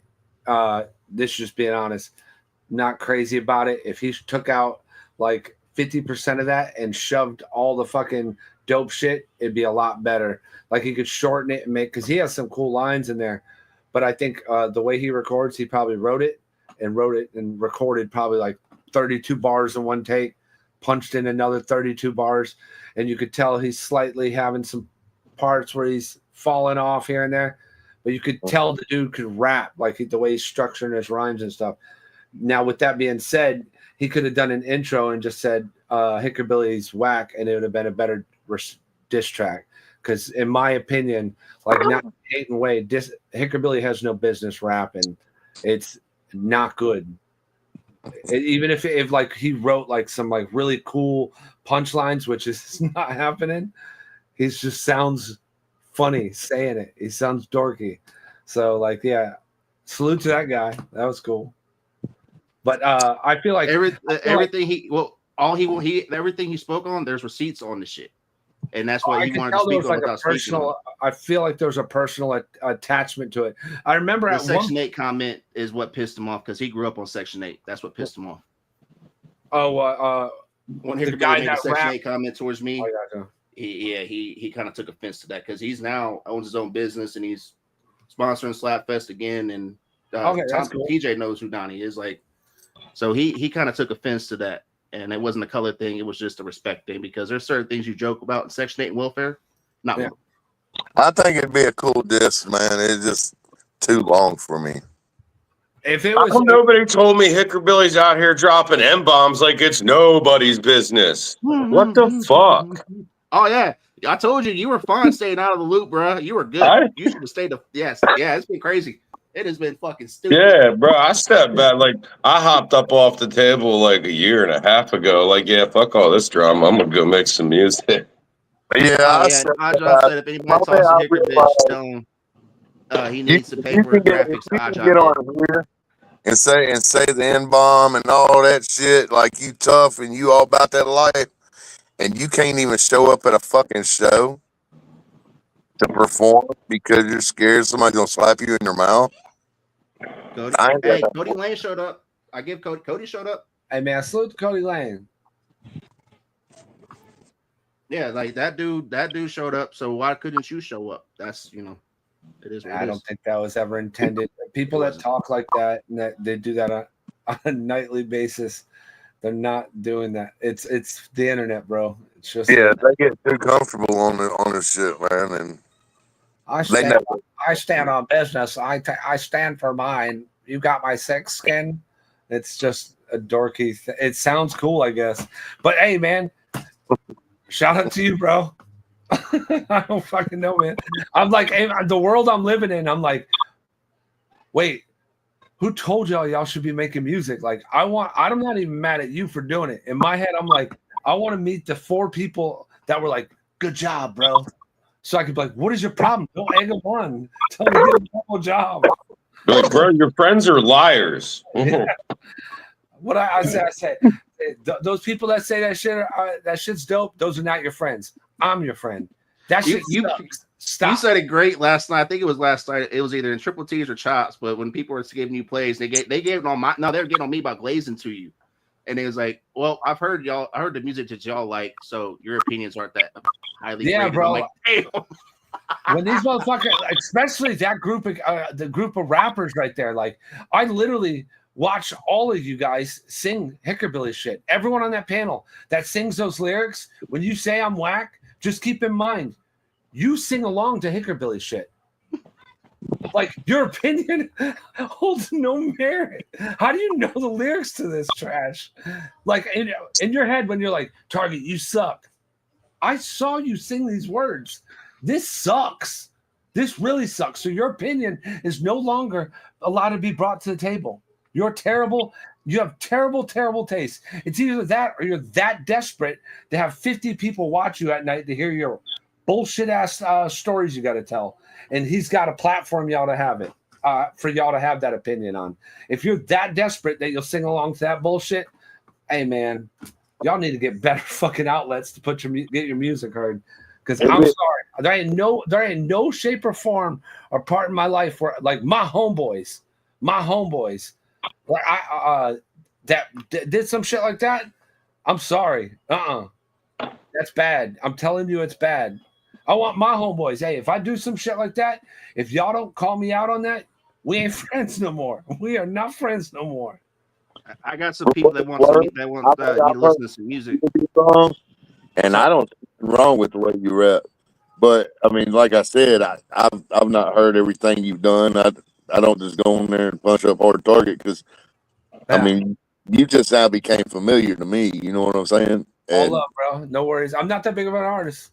this just being honest, not crazy about it. If he took out like 50% of that and shoved all the fucking dope shit, it'd be a lot better. Like he could shorten it and because he has some cool lines in there. But I think the way he records, he probably wrote it and recorded probably like 32 bars in one take, punched in another 32 bars. And you could tell he's slightly having some parts where he's falling off here and there, but you could tell the dude could rap, like the way he's structuring his rhymes and stuff. Now, with that being said, he could have done an intro and just said Hickabilly's whack, and it would have been a better diss track. Because in my opinion, like not hating way, Hickabilly has no business rapping. It's not good. Even if like he wrote like some like really cool punchlines, which is not happening. He just sounds funny saying it. He sounds dorky. So like, yeah, salute to that guy. That was cool. But I feel like everything he spoke on, there's receipts on the shit. And that's why he wanted to speak on without speaking. I feel like there's a personal attachment to it. I remember the Section 8 comment is what pissed him off because he grew up on Section 8. That's what pissed him off. Oh, when the guy made a Section 8 comment towards me, he kind of took offense to that because he's now owns his own business and he's sponsoring Slapfest again, and Okay, that's Tom cool. TJ knows who Donnie is. Like, so he kind of took offense to that, and it wasn't a color thing; it was just a respect thing because there's certain things you joke about in Section 8 and welfare. Not Yeah. I think it'd be a cool diss, man. It's just too long for me. If it How was, come nobody told me Hickerbilly's out here dropping M-bombs like it's nobody's business? What the fuck? Oh yeah, I told you were fine staying out of the loop, bro. You were good. You should have stayed. Yes, yeah, it's been crazy. It has been fucking stupid. Yeah, bro. I stepped back. Like, I hopped up off the table like a year and a half ago. Like, yeah, fuck all this drama. I'm gonna go make some music. Yeah, I said if anybody talks to Hicker, bitch, tell him he needs to pay for his graphics. Get on here and say the N-bomb and all that shit, like you tough and you all about that life, and you can't even show up at a fucking show to perform because you're scared somebody's gonna slap you in your mouth. Cody Lane showed up. I give Cody showed up. Hey man, salute Cody Lane. Yeah, like that dude showed up. So why couldn't you show up? That's it is. I don't think that was ever intended. People that talk like that and that they do that on a nightly basis, they're not doing that. It's the internet, bro. It's just they get too comfortable on this shit, man. And I stand on business. I stand for mine. You got my sex skin. It's just a dorky thing. It sounds cool, I guess. But hey, man, shout out to you, bro. I don't fucking know, man. I'm like, the world I'm living in, I'm like, wait, who told y'all should be making music? Like, I'm not even mad at you for doing it. In my head, I'm like, I want to meet the 4 people that were like, good job, bro. So I could be like, what is your problem? Don't egg them on. Tell them to get a normal job. Like, bro, your friends are liars. Yeah. What I say, those people that say that shit's dope, those are not your friends. I'm your friend. That shit sucks. Stop. You said it great last night. I think it was last night. It was either in Triple T's or Chops. But when people were giving you plays, they gave it on my. No, they were getting on me about glazing to you, and it was like, well, I heard the music that y'all like, so your opinions aren't that highly. Yeah, rated. bro. I'm like, damn. When these motherfuckers, especially that group, the group of rappers right there, like I literally watch all of you guys sing Hickerbilly shit. Everyone on that panel that sings those lyrics, when you say I'm whack, just keep in mind, you sing along to Hickerbilly shit. Like, your opinion holds no merit. How do you know the lyrics to this trash? Like, in your head, when you're like, Target, you suck. I saw you sing these words. This sucks. This really sucks. So your opinion is no longer allowed to be brought to the table. You're terrible. You have terrible, terrible taste. It's either that or you're that desperate to have 50 people watch you at night to hear your bullshit ass stories you got to tell. And he's got a platform y'all to have it, for y'all to have that opinion on. If you're that desperate that you'll sing along to that bullshit, hey man, y'all need to get better fucking outlets to get your music heard. Because I'm sorry, there ain't no shape or form or part in my life where, like, my homeboys, like that did some shit like that. I'm sorry, that's bad. I'm telling you, it's bad. I want my homeboys. Hey, if I do some shit like that, if y'all don't call me out on that, we ain't friends no more. We are not friends no more. I got some people that want you to listen to some music. And I don't see anything wrong with the way you rap. But I mean, like I said, I've not heard everything you've done. I don't just go in there and punch up Hard Target because I mean, you just now became familiar to me. You know what I'm saying? All up, bro. No worries. I'm not that big of an artist.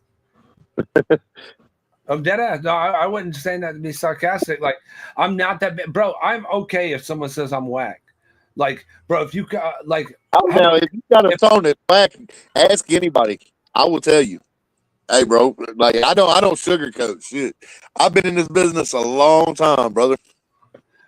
I'm dead ass. No, I wasn't saying that to be sarcastic. Like, I'm not that big, bro. I'm okay if someone says I'm whack. Like, bro, if you like, now if you got a song that's whack, ask anybody. I will tell you. Hey, bro, like I don't sugarcoat shit. I've been in this business a long time, brother.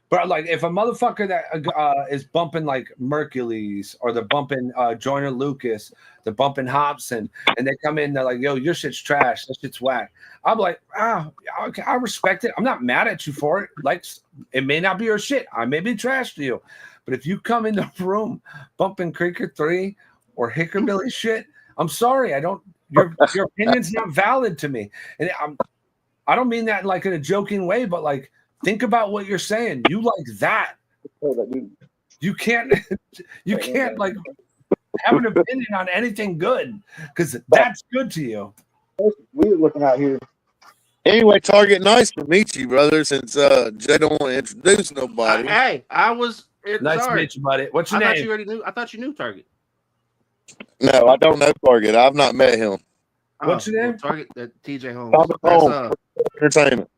But like, if a motherfucker that is bumping like Mercules or they're bumping Joyner Lucas, they're bumping Hobson, and they come in, they're like, "Yo, your shit's trash. That shit's whack." I'm like, okay, I respect it. I'm not mad at you for it. Like, it may not be your shit. I may be trash to you, but if you come in the room bumping Creaker 3 or Hickerbilly shit, I'm sorry. I don't. Your opinion's not valid to me, and I don't mean that like in a joking way, but like, Think about what you're saying. You like that. You can't like have an opinion on anything good because that's good to you. We're looking out here. Anyway, Target, nice to meet you, brother. Since Jay don't want to introduce nobody. I was nice sorry. to meet you, buddy. What's your name? You already knew. I thought you knew Target. No, I don't know Target. I've not met him. What's your name? Target. TJ Holmes. Entertainment.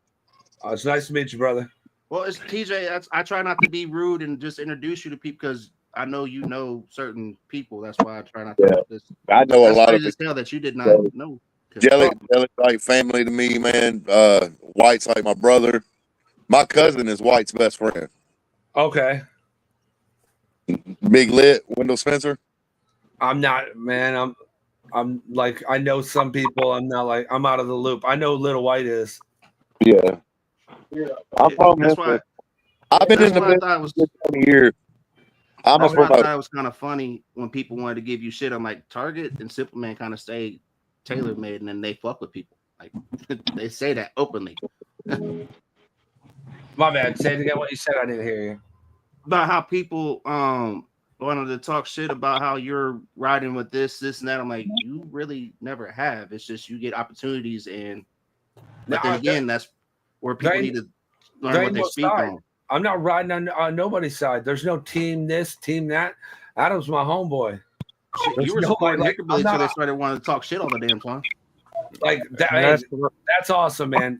Oh, it's nice to meet you, brother. Well, it's TJ. I try not to be rude and just introduce you to people because I know you know certain people. That's why I try not to. I know a lot of people that you did not know. Jelly's like family to me, man. White's like my brother. My cousin is White's best friend. Okay. Big Lit, Wendell Spencer. I'm not, man. I'm like, I know some people. I'm not like, I'm out of the loop. I know Little White is. Yeah. I'm from That's why. I've been in the business for 20 years. I thought it was kind of funny when people wanted to give you shit. I'm like, Target and Simple Man kind of stayed tailor-made, and then they fuck with people. Like they say that openly. My bad. Say it again. What you said, I didn't hear you. About how people wanted to talk shit about how you're riding with this, and that. I'm like, you really never have. It's just you get opportunities, and but then again, that's where people need to learn what they speak on. I'm not riding on nobody's side. There's no team this, team that. Adam's my homeboy. You were supporting Hickory until they started wanting to talk shit all the damn time. Like that, that's awesome, man.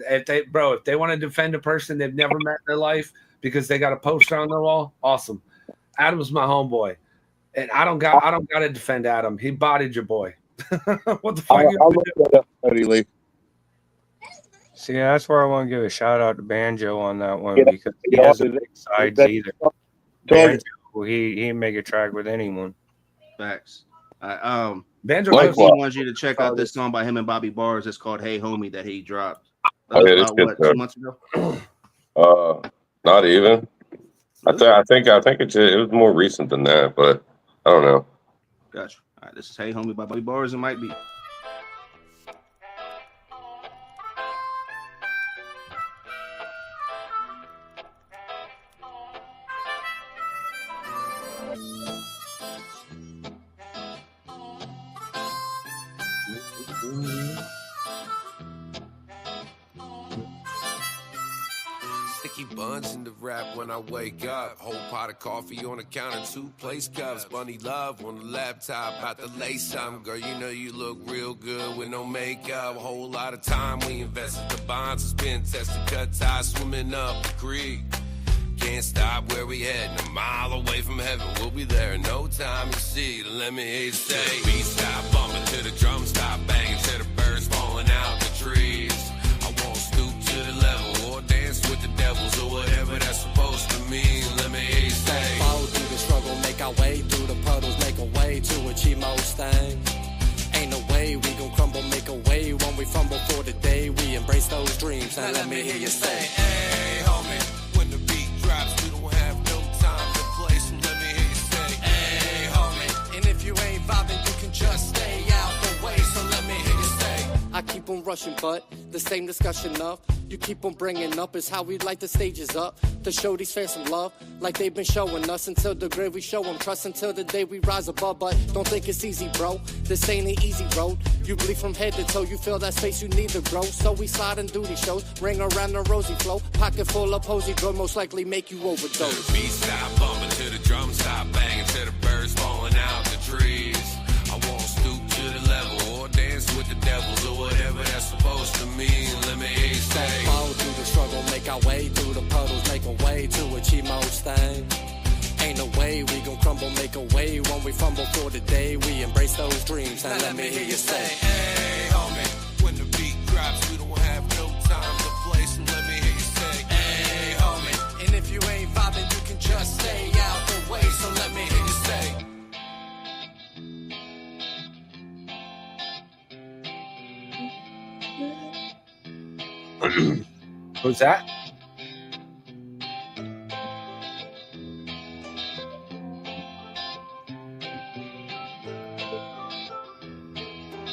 If they want to defend a person they've never met in their life because they got a poster on their wall, awesome. Adam's my homeboy, and I don't got to defend Adam. He bodied your boy. What the fuck? See, that's where I want to give a shout out to Banjo on that one because he doesn't take sides either. Banjo, he make a track with anyone. Facts. Banjo wants you to check out this song by him and Bobby Bars. It's called "Hey Homie" that he dropped. About, 2 months ago? Not even. I think it was more recent than that, but I don't know. Gotcha. All right, this is "Hey Homie" by Bobby Bars. It might be. Sticky buns in the wrap when I wake up. Whole pot of coffee on the counter, 2 place cups. Bunny love on the laptop, about to lace something. Girl, you know you look real good with no makeup. Whole lot of time we invested. The bonds has been tested. Cut ties swimming up the creek. Can't stop where we heading. A mile away from heaven, we'll be there in no time. You see, let me hear you say. Beat stop bumping to the drum, stop banging to the birds falling out the trees. I won't stoop to the level or dance with the devils or whatever that's supposed to mean. Let me hear you say. Fall through the struggle, make our way through the puddles, make a way to achieve most things. Ain't no way we gon' crumble, make a way when we fumble for the day. We embrace those dreams. Now let me hear you say, hey, homie. We don't have no time to play, so let me hear you say, hey, homie. And if you ain't vibing, you can just stay out the way, so let me hear you say. I keep on rushing, but the same discussion of you keep on bringing up is how we light the stages up to show these fans some love, like they've been showing us until the grave we show them trust until the day we rise above. But don't think it's easy, bro. This ain't an easy road. You bleed from head to toe. You feel that space you need to grow. So we slide and do these shows, ring around the rosy flow, pocket full of posy drug, most likely make you overdose. To the beat stop bumping, to the drum stop banging, to the birds falling out the trees. I won't stoop to the level or dance with the devils or whatever that's supposed to mean. Let me hear you say. Fall through the struggle, make our way through the puddles, make a way to achieve most things. Ain't no way we gon' crumble, make a way when we fumble for the day. We embrace those dreams. Now let me hear you say, hey, homie. When the beat drops, we don't have no time to play, so let me hear you say, hey, homie. And if you ain't vibing, you can just stay out the way, so let me hear you say. Who's that?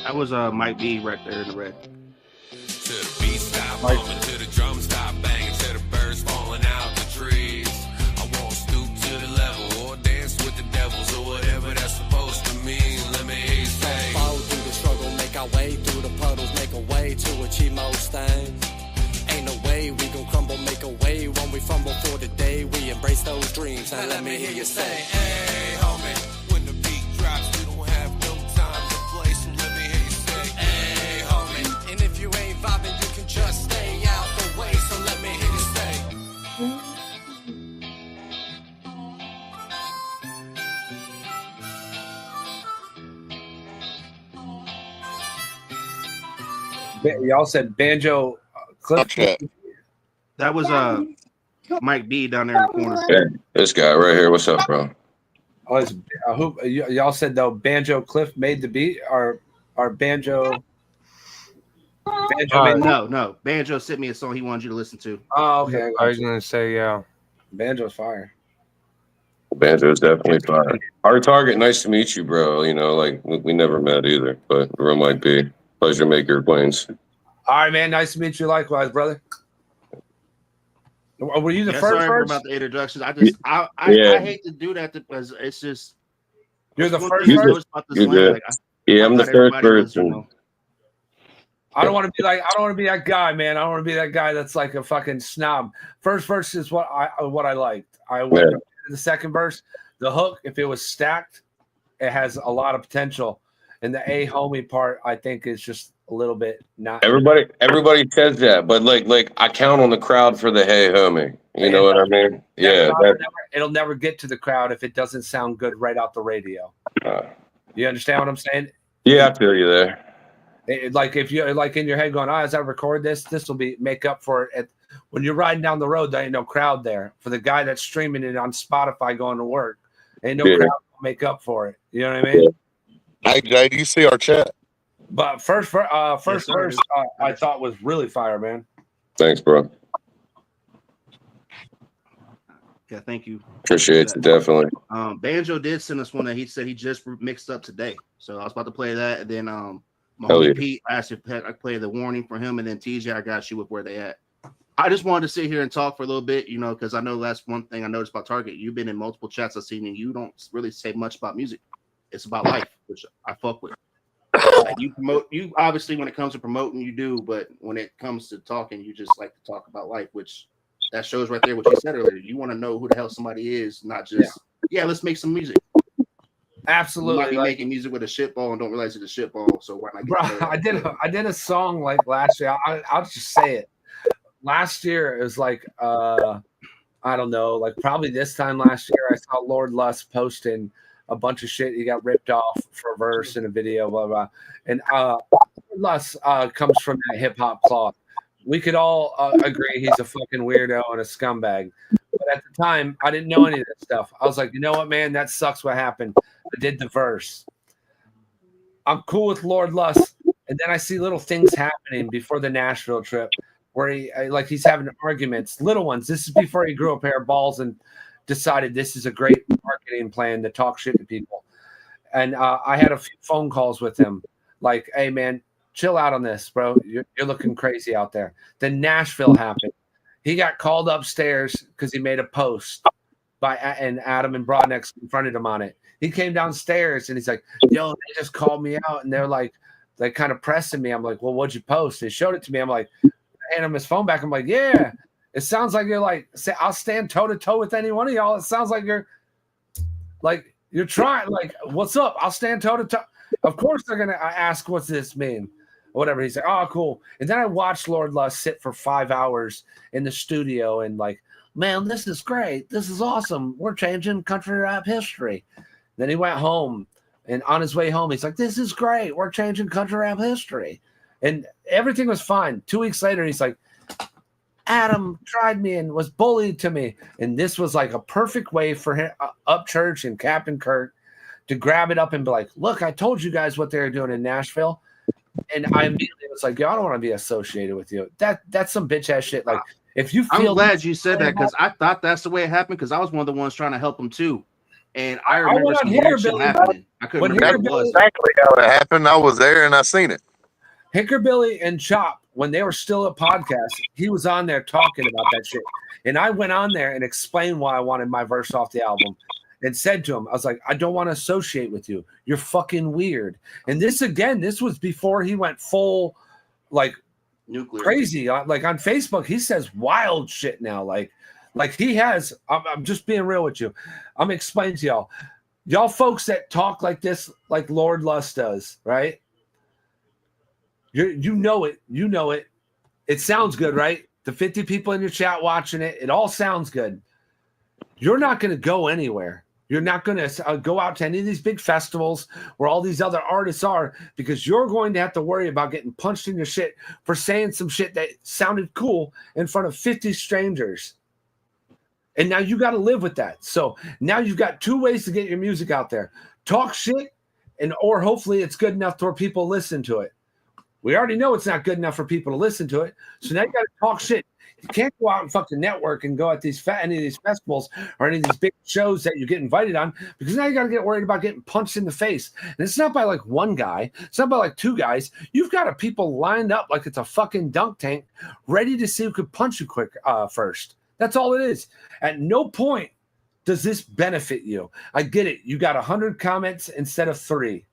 That was Mike B right there in the red. To the beat stop bumping, to the drum stop banging, to the bird Now let me hear you say, hey, homie. When the beat drops, we don't have no time to play, so let me hear you say, hey, homie. And if you ain't vibing, you can just stay out the way, so let me hear you say. Y'all said banjo Cliff. That was Mike B down there in the corner. Hey, this guy right here. What's up, bro? Oh, it's, y'all said though Banjo Cliff made the beat, or Banjo. No. Banjo sent me a song he wanted you to listen to. Oh, okay. I was gonna say, yeah. Banjo's fire. Banjo is definitely fire. Our target, nice to meet you, bro. You know, like we never met either, but real might be. Pleasure to make your acquaintance. All right, man. Nice to meet you likewise, brother. Were you the first? Sorry about the introductions. I hate to do that because it's just you're the first. I'm the first person. I don't want to be like, I don't want to be that guy, man. I don't want to be that guy that's like a fucking snob. First verse is what I liked. I went to the second verse. The hook, if it was stacked, it has a lot of potential. And the A homie part, I think, is just a little bit not. Everybody says that, but like I count on the crowd for the hey homie. You know what I mean? Yeah. It'll never get to the crowd if it doesn't sound good right out the radio. You understand what I'm saying? Yeah, I feel you there. Like if you're like in your head going, as I record this will be make up for it. When you're riding down the road, there ain't no crowd there. For the guy that's streaming it on Spotify going to work, ain't no crowd to make up for it. You know what I mean? Yeah. Hey Jay, do you see our chat? But first verse I thought was really fire, man. Thanks, bro. Yeah, thank you. Appreciate it, definitely. Banjo did send us one that he said he just mixed up today. So I was about to play that, and then my homie Pete asked if I play the warning for him, and then TJ, I got you with where they at. I just wanted to sit here and talk for a little bit, you know, because I know that's one thing I noticed about Target. You've been in multiple chats I've seen, and you don't really say much about music. It's about life, which I fuck with. Like you obviously when it comes to promoting, you do, but when it comes to talking, you just like to talk about life, which that shows right there what you said earlier. You want to know who the hell somebody is, not just let's make some music. Absolutely, you might be making music with a shitball and don't realize it's a shitball. So why not? Bro, I did a song like last year. I'll just say it. Last year it was like I don't know, like probably this time last year I saw Lord Lust posting a bunch of shit. He got ripped off for a verse in a video, blah blah. And Lust comes from that hip hop cloth. We could all agree he's a fucking weirdo and a scumbag. But at the time, I didn't know any of that stuff. I was like, you know what, man, that sucks. What happened? I did the verse. I'm cool with Lord Lust, and then I see little things happening before the Nashville trip where he's having arguments, little ones. This is before he grew a pair of balls and decided this is a great marketing plan to talk shit to people. And I had a few phone calls with him, like, "Hey, man, chill out on this, bro. You're looking crazy out there." Then Nashville happened. He got called upstairs because he made a post and Adam and Broadneck confronted him on it. He came downstairs and he's like, "Yo, they just called me out," and they're like kind of pressing me. I'm like, "Well, what'd you post?" They showed it to me. I'm like, hand him his phone back. I'm like, "Yeah, it sounds like you're like, I'll stand toe to toe with any one of y'all. It sounds like you're trying, like, what's up? I'll stand toe to toe." Of course they're gonna ask, "What's this mean?" Or whatever. He's like, "Oh, cool." And then I watched Lord Lust sit for 5 hours in the studio and like, "Man, this is great. This is awesome. We're changing country rap history." Then he went home, and on his way home, he's like, "This is great. We're changing country rap history." And everything was fine. 2 weeks later, he's like, "Adam tried me and was bullied to me." And this was like a perfect way for him, Upchurch and Captain Kirk, to grab it up and be like, "Look, I told you guys what they were doing in Nashville." And I immediately was like, "Yo, I don't want to be associated with you. That's some bitch ass shit." Like, if you feel, I'm glad you said that because I thought that's the way it happened because I was one of the ones trying to help him too. And I remember some weird shit happening. I couldn't remember what it was. Exactly how it happened. I was there and I seen it. Hickerbilly and Chop, when they were still a podcast, he was on there talking about that shit. And I went on there and explained why I wanted my verse off the album and said to him, I was like, "I don't want to associate with you. You're fucking weird." And this was before he went full, like, nuclear crazy. Like on Facebook, he says wild shit now. Like Like he has. I'm just being real with you. I'm explaining to y'all. Y'all folks that talk like this, like Lord Lust does, right? You know it. You know it. It sounds good, right? The 50 people in your chat watching it, it all sounds good. You're not going to go anywhere. You're not going to go out to any of these big festivals where all these other artists are, because you're going to have to worry about getting punched in your shit for saying some shit that sounded cool in front of 50 strangers. And now you got to live with that. So now you've got two ways to get your music out there. Talk shit, or hopefully it's good enough where people listen to it. We already know it's not good enough for people to listen to it. So now you got to talk shit. You can't go out and fucking network and go at any of these festivals or any of these big shows that you get invited on, because now you got to get worried about getting punched in the face. And it's not by like one guy. It's not by like two guys. You've got people lined up like it's a fucking dunk tank, ready to see who could punch you quick first. That's all it is. At no point does this benefit you. I get it. You got 100 comments instead of 3.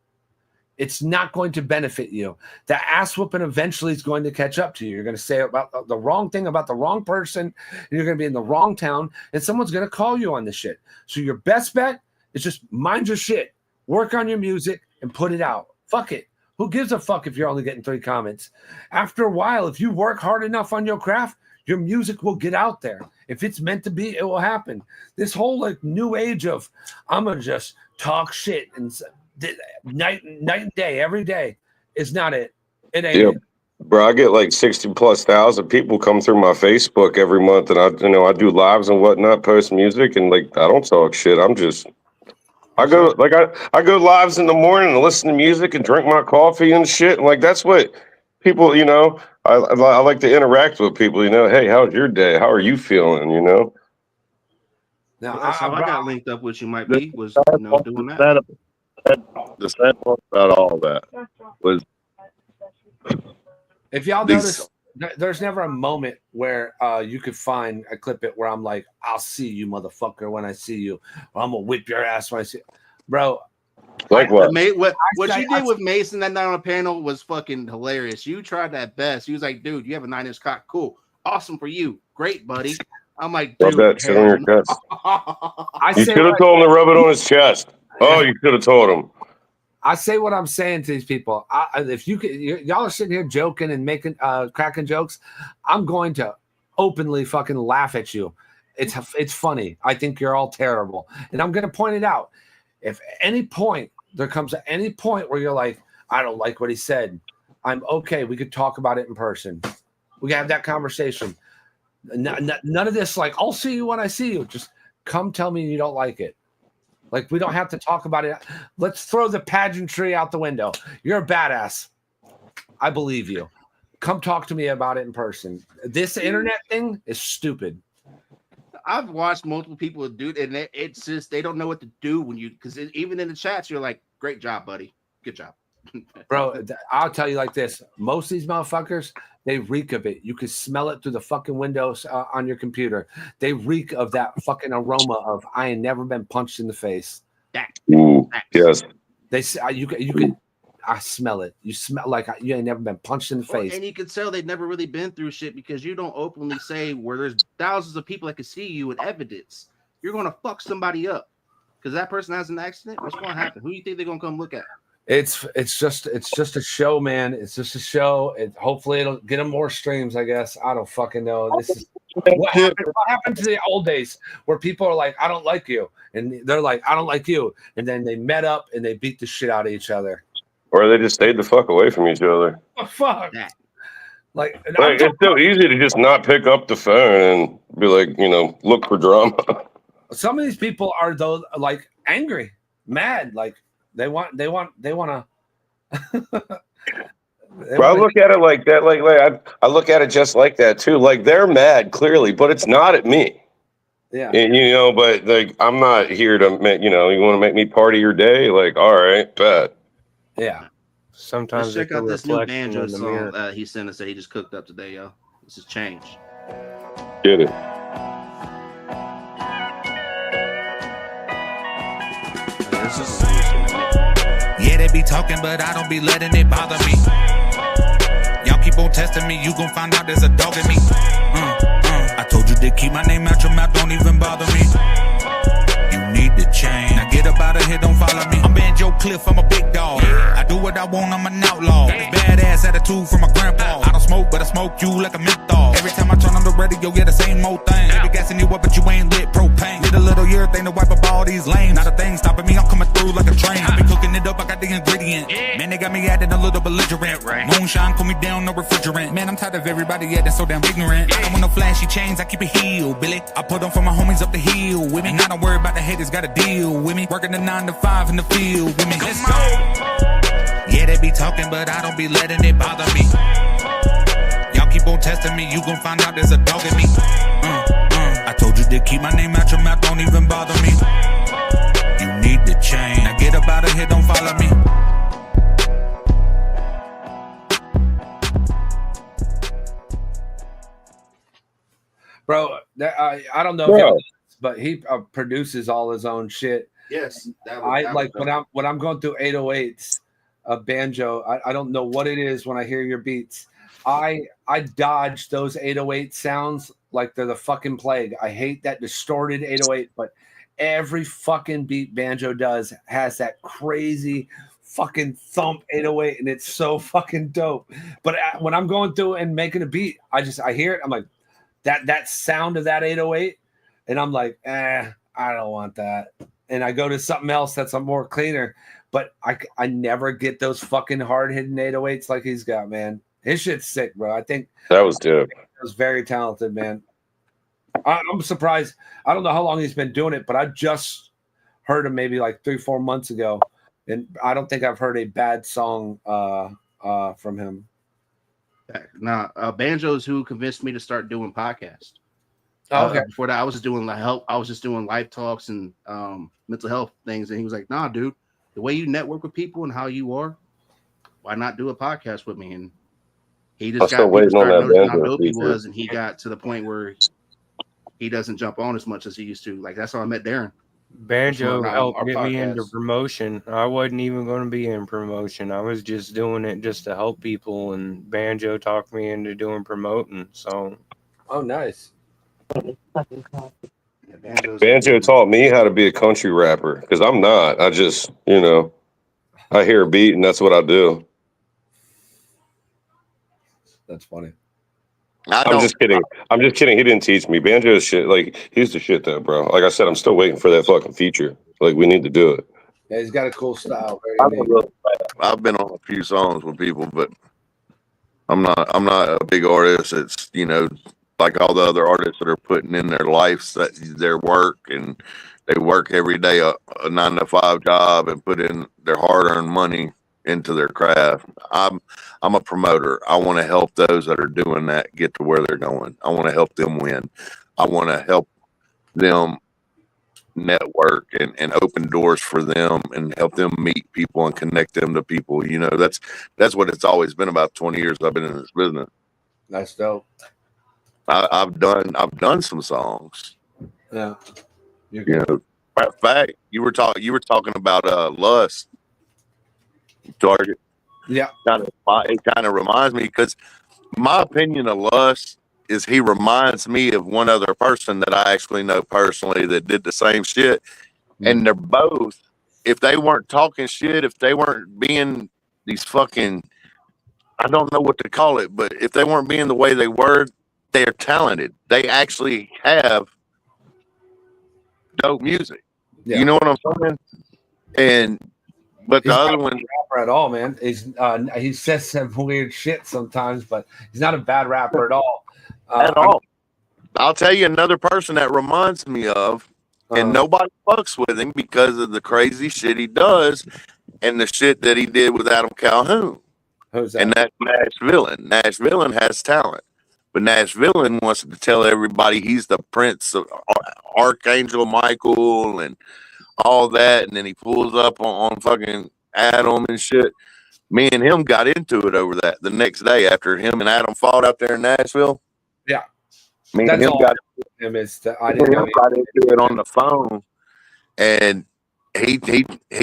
It's not going to benefit you. The ass whooping eventually is going to catch up to you. You're going to say about the wrong thing about the wrong person, and you're going to be in the wrong town, and someone's going to call you on this shit. So your best bet is just mind your shit, work on your music, and put it out. Fuck it. Who gives a fuck if you're only getting 3 comments? After a while, if you work hard enough on your craft, your music will get out there. If it's meant to be, it will happen. This whole like new age of I'm going to just talk shit and night and day every day is not it. It ain't it. Bro, I get like 60,000+ people come through my Facebook every month, and I do lives and whatnot, post music, and like I don't talk shit. I go lives in the morning and listen to music and drink my coffee and shit, and like that's what people, I like to interact with people. Hey, how's your day? How are you feeling? Now, that's how I got linked up with you. Might be was doing that. The sad part about all that was, if y'all notice, there's never a moment where you could find a clip it where I'm like, I'll see you, motherfucker, when I see you, or I'm gonna whip your ass when I see you. Bro. Like what? What you did with Mason that night on the panel was fucking hilarious. You tried that best. He was like, dude, you have a 9-inch cock. Cool. Awesome for you. Great, buddy. I'm like, dude. Sit on your chest. You should have told him to rub it on his chest. Oh, you could have told him. I say what I'm saying to these people. If y'all are sitting here joking and making cracking jokes, I'm going to openly fucking laugh at you. It's funny. I think you're all terrible, and I'm going to point it out. If there comes at any point where you're like, I don't like what he said, I'm okay. We could talk about it in person. We can have that conversation. None of this like, I'll see you when I see you. Just come tell me you don't like it. Like, we don't have to talk about it. Let's throw the pageantry out the window. You're a badass. I believe you. Come talk to me about it in person. This internet thing is stupid. I've watched multiple people do it, and it's just they don't know what to do because even in the chats, you're like, great job, buddy. Good job. Bro, I'll tell you like this. Most of these motherfuckers, they reek of it. You can smell it through the fucking windows on your computer. They reek of that fucking aroma of I ain't never been punched in the face. Yes. They say you can. I smell it. You smell like you ain't never been punched in the face. And you can tell they've never really been through shit because you don't openly say where there's thousands of people that can see you with evidence. You're gonna fuck somebody up because that person has an accident. What's gonna happen? Who do you think they're gonna come look at? It's just a show, man. It's just a show. Hopefully it'll get them more streams, I guess. I don't fucking know. This is what happened to the old days where people are like, I don't like you, and they're like, I don't like you, and then they met up and they beat the shit out of each other, or they just stayed the fuck away from each other. Oh, fuck. Like it's so easy to just not pick up the phone and be like, look for drama. Some of these people are though like angry, mad, like. They want to. Bro, I look at it like that. Like I look at it just like that too. Like they're mad clearly, but it's not at me. Yeah. And, but like I'm not here to make. You want to make me part of your day? Like, all right, bet. Yeah. Sometimes let's check out this new banjo song he sent us that he just cooked up today, yo. This is Change. Get it. Yeah, they be talking, but I don't be letting it bother me. Y'all keep on testing me, you gon' find out there's a dog in me. I told you you to keep my name out your mouth, don't even bother me. You need to change. Now get up out of here, don't follow me. I'm Banjo Cliff, I'm a big dog. I do what I want, I'm an outlaw. Badass attitude from my grandpa. I don't smoke, but I smoke you like a menthol. Every time I turn on the radio, yeah, the same old thing. Baby gassing you up, but you ain't lit propane. Did a little urethane to wipe up all these lanes. Not a thing stopping me, I'm coming through like a train. I be cooking it up, I got the ingredient. Man, they got me acting a little belligerent. Moonshine, cool me down, no refrigerant. Man, I'm tired of everybody acting so damn ignorant. I don't want no flashy chains, I keep it heel, Billy. I put them for my homies up the hill with me. And I don't worry about the haters, gotta deal with me. Working the 9 to 5 in the field with me. Let's go. Yeah, they be talking, but I don't be letting it bother me. Y'all keep on testing me, you gon' find out there's a dog in me. I told you to keep my name out your mouth, don't even bother me. You need to change. Now get up out of here, don't follow me. Bro, I don't know if y'all, but he produces all his own shit. Yes, when I'm going through 808s, banjo. I don't know what it is when I hear your beats. I dodge those 808 sounds like they're the fucking plague. I hate that distorted 808, but every fucking beat banjo does has that crazy fucking thump 808, and it's so fucking dope. But when I'm going through and making a beat, I hear it. I'm like, that sound of that 808, and I'm like, I don't want that. And I go to something else that's a more cleaner. But I never get those fucking hard hitting 808s like he's got, man. His shit's sick, bro. I think that was dope. He was very talented, man. I'm surprised. I don't know how long he's been doing it, but I just heard him maybe like 3-4 months ago, and I don't think I've heard a bad song from him. Nah, Banjo's who convinced me to start doing podcasts. Oh, okay. Before that, I was just doing life talks and mental health things, and he was like, "Nah, dude, the way you network with people and how you are, why not do a podcast with me?" And he just got me to start noticing how dope he was, and he got to the point where he doesn't jump on as much as he used to. Like, that's how I met Darren. Banjo helped get me into promotion. I wasn't even going to be in promotion. I was just doing it just to help people, and Banjo talked me into doing promoting. So, oh, nice. Banjo taught me how to be a country rapper because I'm not. I just, I hear a beat and that's what I do. That's funny. I'm just kidding. He didn't teach me. Banjo is shit. Like, he's the shit though, bro. Like I said, I'm still waiting for that fucking feature. Like, we need to do it. Yeah, he's got a cool style. I've been on a few songs with people, but I'm not a big artist. It's like all the other artists that are putting in their lives, their work, and they work every day a 9 to 5 job and put in their hard-earned money into their craft. I'm a promoter. I want to help those that are doing that get to where they're going. I want to help them win. I want to help them network and open doors for them and help them meet people and connect them to people. That's what it's always been about. 20 years I've been in this business. That's dope. I've done some songs. Yeah. In fact, you were talking about Lust Target. Yeah. It kind of reminds me, because my opinion of Lust is he reminds me of one other person that I actually know personally that did the same shit. Mm-hmm. And they're both, if they weren't talking shit, if they weren't being these fucking, I don't know what to call it, but if they weren't being the way they were, they're talented. They actually have dope music. Yeah. You know what I'm saying? But the other one, rapper at all, man. He says some weird shit sometimes, but he's not a bad rapper at all. At all. I'll tell you another person that reminds me of, and nobody fucks with him because of the crazy shit he does and the shit that he did with Adam Calhoun. Who's that? And that's Nash Villain. Nash Villain has talent. But Nash Villain wants to tell everybody he's the prince of Archangel Michael and all that, and then he pulls up on fucking Adam and shit. Me and him got into it over that the next day after him and Adam fought out there in Nashville. Yeah. Me and him got into it on the phone, and he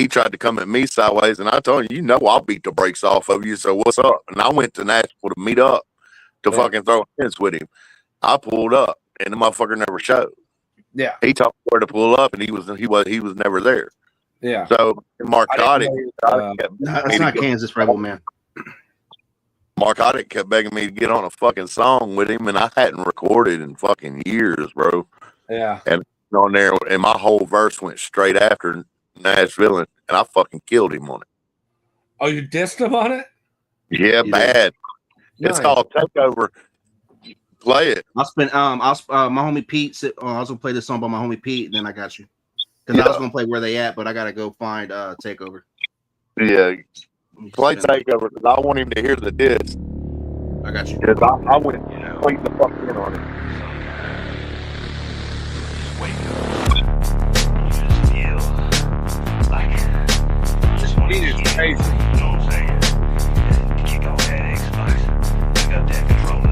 tried to come at me sideways, and I told him, I'll beat the brakes off of you, so what's up? And I went to Nashville to meet up to fucking throw hands with him. I pulled up, and the motherfucker never showed. Yeah, he told me where to pull up, and he was never there. Yeah. So Marcotti, it's not Kansas Rebel, man. Marcotti kept begging me to get on a fucking song with him, and I hadn't recorded in fucking years, bro. Yeah. And on there, and my whole verse went straight after Nashville, and I fucking killed him on it. Oh, you dissed him on it? Yeah, bad. It's called Takeover. Play it. I'll spend my homie Pete I was gonna play this song by my homie Pete, and then I got you. Because I was gonna play Where They At, but I gotta go find Takeover. Yeah. Play Takeover because I want him to hear the diss. I got you. Because I went straight the fuck in on it. He is crazy.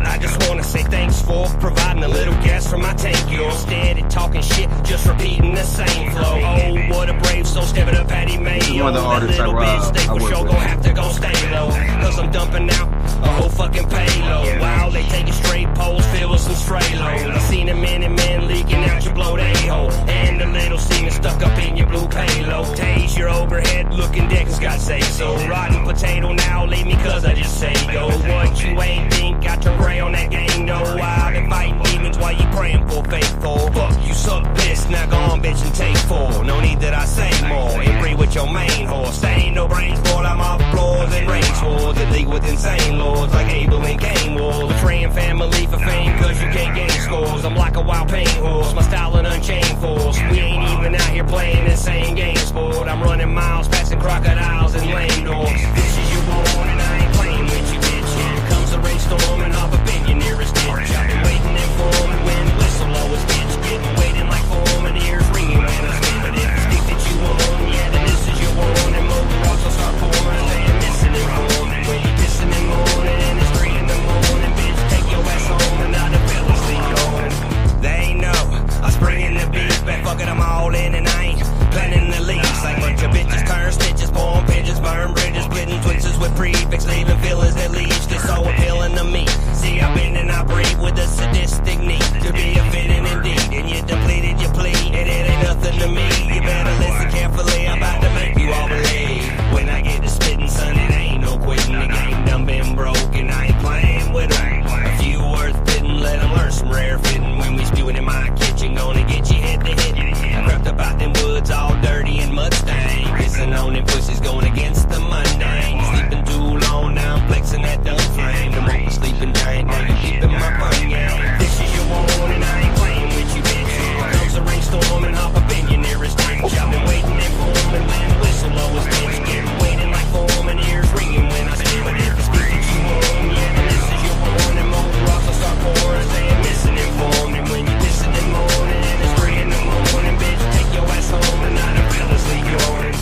I just wanna say thanks for providing a little gas from my tank. You're steady talking shit, just repeating the same flow. Oh, what a brave soul stepping up Patty Mayo. One of the artists that little bitch, they for sure gon' have to go stay low. Cause I'm dumping out a whole fucking payload. Wow, they taking straight poles filled with some stray loads. I seen a man leaking out your blowed a-hole. And a little semen stuck up in your blue payload. Tase your overhead looking dick has got say so. Rotten potato now, leave me cause I just say go. What you ain't think, got to gray on that game, no. I've been fighting demons while you praying for faithful. Fuck, you suck piss, now go on bitch and take four. No need that I say more, and breathe with your main horse. There ain't no brains, boy, I'm off floors and race wars. That league with insane lords like Abel and Cain wars. Betraying family for fame cause you can't gain scores. I'm like a wild pain horse, my style an unchained force. We ain't even out here playing insane game sport. I'm running miles, passing crocodiles and lame doors. This is your born and I ain't playing with you, bitch. Here comes a rainstorm and I'll be your nearest ditch. I've been waiting and forming when the whistle always bitch. Getting waiting like foam and ears ringing when I spit. But if the stick that you want, yeah, then this is your one. And more rocks will start pouring. They ain't missing and forming. When you pissing in the morning and it's 3 in the morning, bitch, take your ass home and I done fell asleep yawning. They ain't know I spring in the beat, but fuck it, I'm all in and I ain't planning the leaks. Like bunch of bitches turn stitches, born pigeons, burn bridges, splitting twitches with prefix, leaving feelings that leaves just so appealing to me. See, I bend and I breathe with a sadistic need to be a fitting indeed, and you depleted your plea, and it ain't nothing to me. You better listen carefully, I'm about to make you all believe. When I get to spitting, son, it ain't no quitting. The game done been broke, and I ain't playing with them. A few words bitten, let them learn some rare fitting. When we spewing in my kitchen, gonna get you head to hit. I crept up out them woods all dirty and mud stained, kissing on them pussies going against the mundane. Sleeping too long, now I'm flexing that dumb flame. The moment sleeping giant, now you keeping my fun game. This is your one and I ain't playing with you, bitch. Here comes a rainstorm and hop up in your nearest ditch. I've been waiting and forming when the whistle always bitch. Getting waiting like foam and ears ringing when I spit. But if the stick that you want, yeah, then this is your one. And more rocks will start pouring, they ain't missing and formed. And when you pissing in the morning and it's 3 in the morning, bitch, take your ass home and I done fell asleep yawning.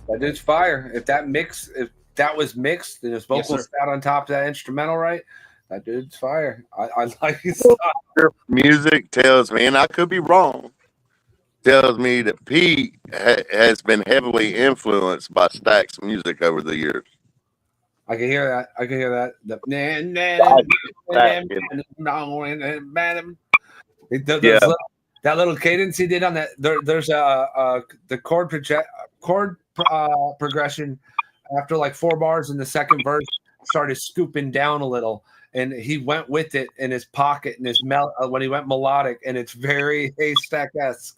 That dude's fire. If that was mixed and his vocals sat on top of that instrumental right, that dude's fire. I like his stuff. Music tells me, and I could be wrong, tells me that Pete has been heavily influenced by Stack's music over the years. I can hear that. I can hear that. That little cadence he did on that. There's the chord progression after like 4 bars in the second verse started scooping down a little, and he went with it in his pocket and his when he went melodic, and it's very Haystack-esque.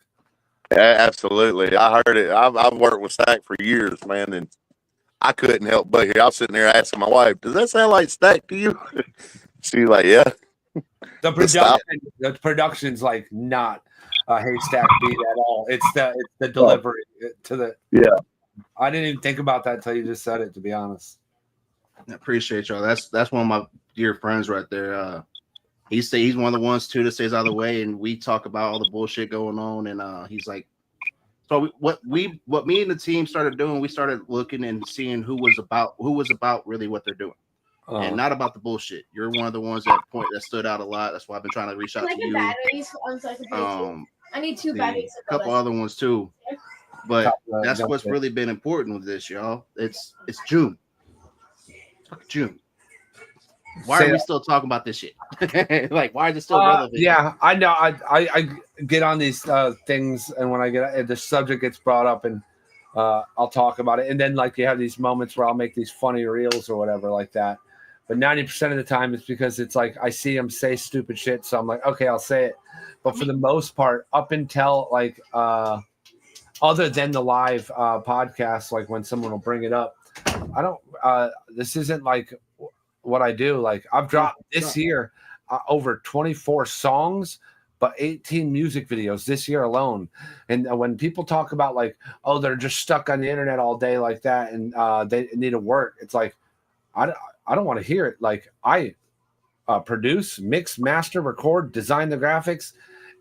Absolutely, I heard it. I've worked with Stack for years, man, and I couldn't help but hear. I was sitting there asking my wife, "Does that sound like Stack to you?" She's like, "Yeah." The production's like not a Haystack beat at all. It's the delivery to the I didn't even think about that until you just said it, to be honest. I appreciate y'all. That's one of my dear friends right there. He's one of the ones too that stays out of the way, and we talk about all the bullshit going on. And he's like, so what me and the team started doing, we started looking and seeing who was about really what they're doing, and not about the bullshit. You're one of the ones that stood out a lot. That's why I've been trying to reach out to you. Batteries I need 2 batteries. A couple other ones too. But that's what's really been important with this, y'all. It's June. Fuck June. Why are we still talking about this shit? Like, why is it still relevant? Yeah, I know. I get on these things, and when I get the subject gets brought up, and I'll talk about it, and then like you have these moments where I'll make these funny reels or whatever like that. But 90% of the time, it's because it's like I see them say stupid shit, so I'm like, okay, I'll say it. But for the most part, up until like other than the live podcast, like when someone will bring it up, I don't. This isn't like what I do. Like I've dropped this year over 24 songs, but 18 music videos this year alone. And when people talk about like, oh, they're just stuck on the internet all day like that, and they need to work, it's like I don't want to hear it. Like I produce, mix, master, record, design the graphics,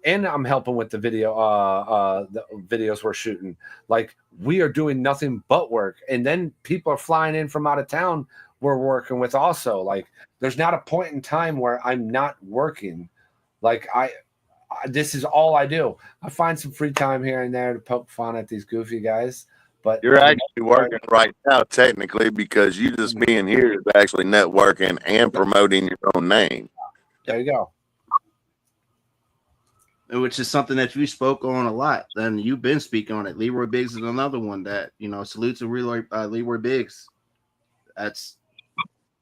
and I'm helping with the videos we're shooting. Like we are doing nothing but work, and then people are flying in from out of town we're working with also. Like there's not a point in time where I'm not working. Like this is all I do. I find some free time here and there to poke fun at these goofy guys. But you're actually working right now, technically, because you just being here is actually networking and promoting your own name. There you go. Which is something that you spoke on a lot, and you've been speaking on it. Leroy Biggs is another one that, salute to Leroy Biggs.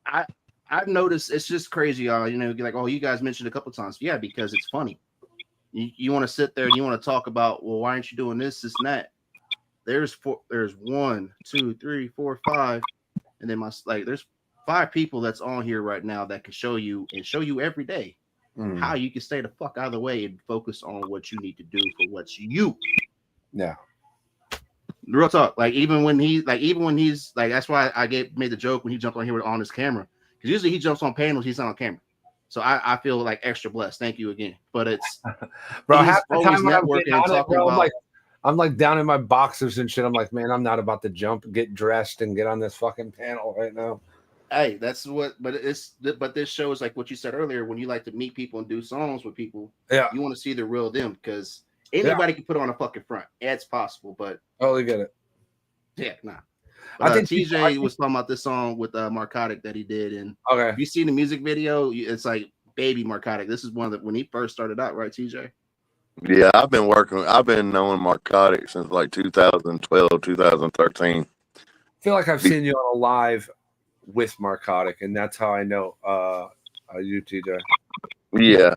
I've noticed it's just crazy. Like, oh, you guys mentioned a couple times. Yeah, because it's funny. You want to sit there and you want to talk about, well, why aren't you doing this and that? There's 1, 2, 3, 4, 5, and then there's 5 people that's on here right now that can show you every day how you can stay the fuck out of the way and focus on what you need to do for what's you. Yeah. Real talk. Even when he's that's why I made the joke when he jumped on here on his camera, because usually he jumps on panels, he's not on camera. So I feel like extra blessed. Thank you again. But it's bro, half the time when I'm getting on it, bro, I'm like down in my boxers and shit. I'm like, man, I'm not about to jump, get dressed, and get on this fucking panel right now. Hey, that's what. But this shows like what you said earlier. When you like to meet people and do songs with people, you want to see the real them, because anybody can put on a fucking front. It's possible, but totally get it. Yeah, nah. But, I think TJ was talking about this song with Marcotic that he did, and if you see the music video, it's like baby Marcotic. This is one that when he first started out, right, TJ? Yeah, I've been knowing Marcotic since like 2012, 2013. I feel like I've seen you on a live with Marcotic, and that's how I know you, TJ. Yeah.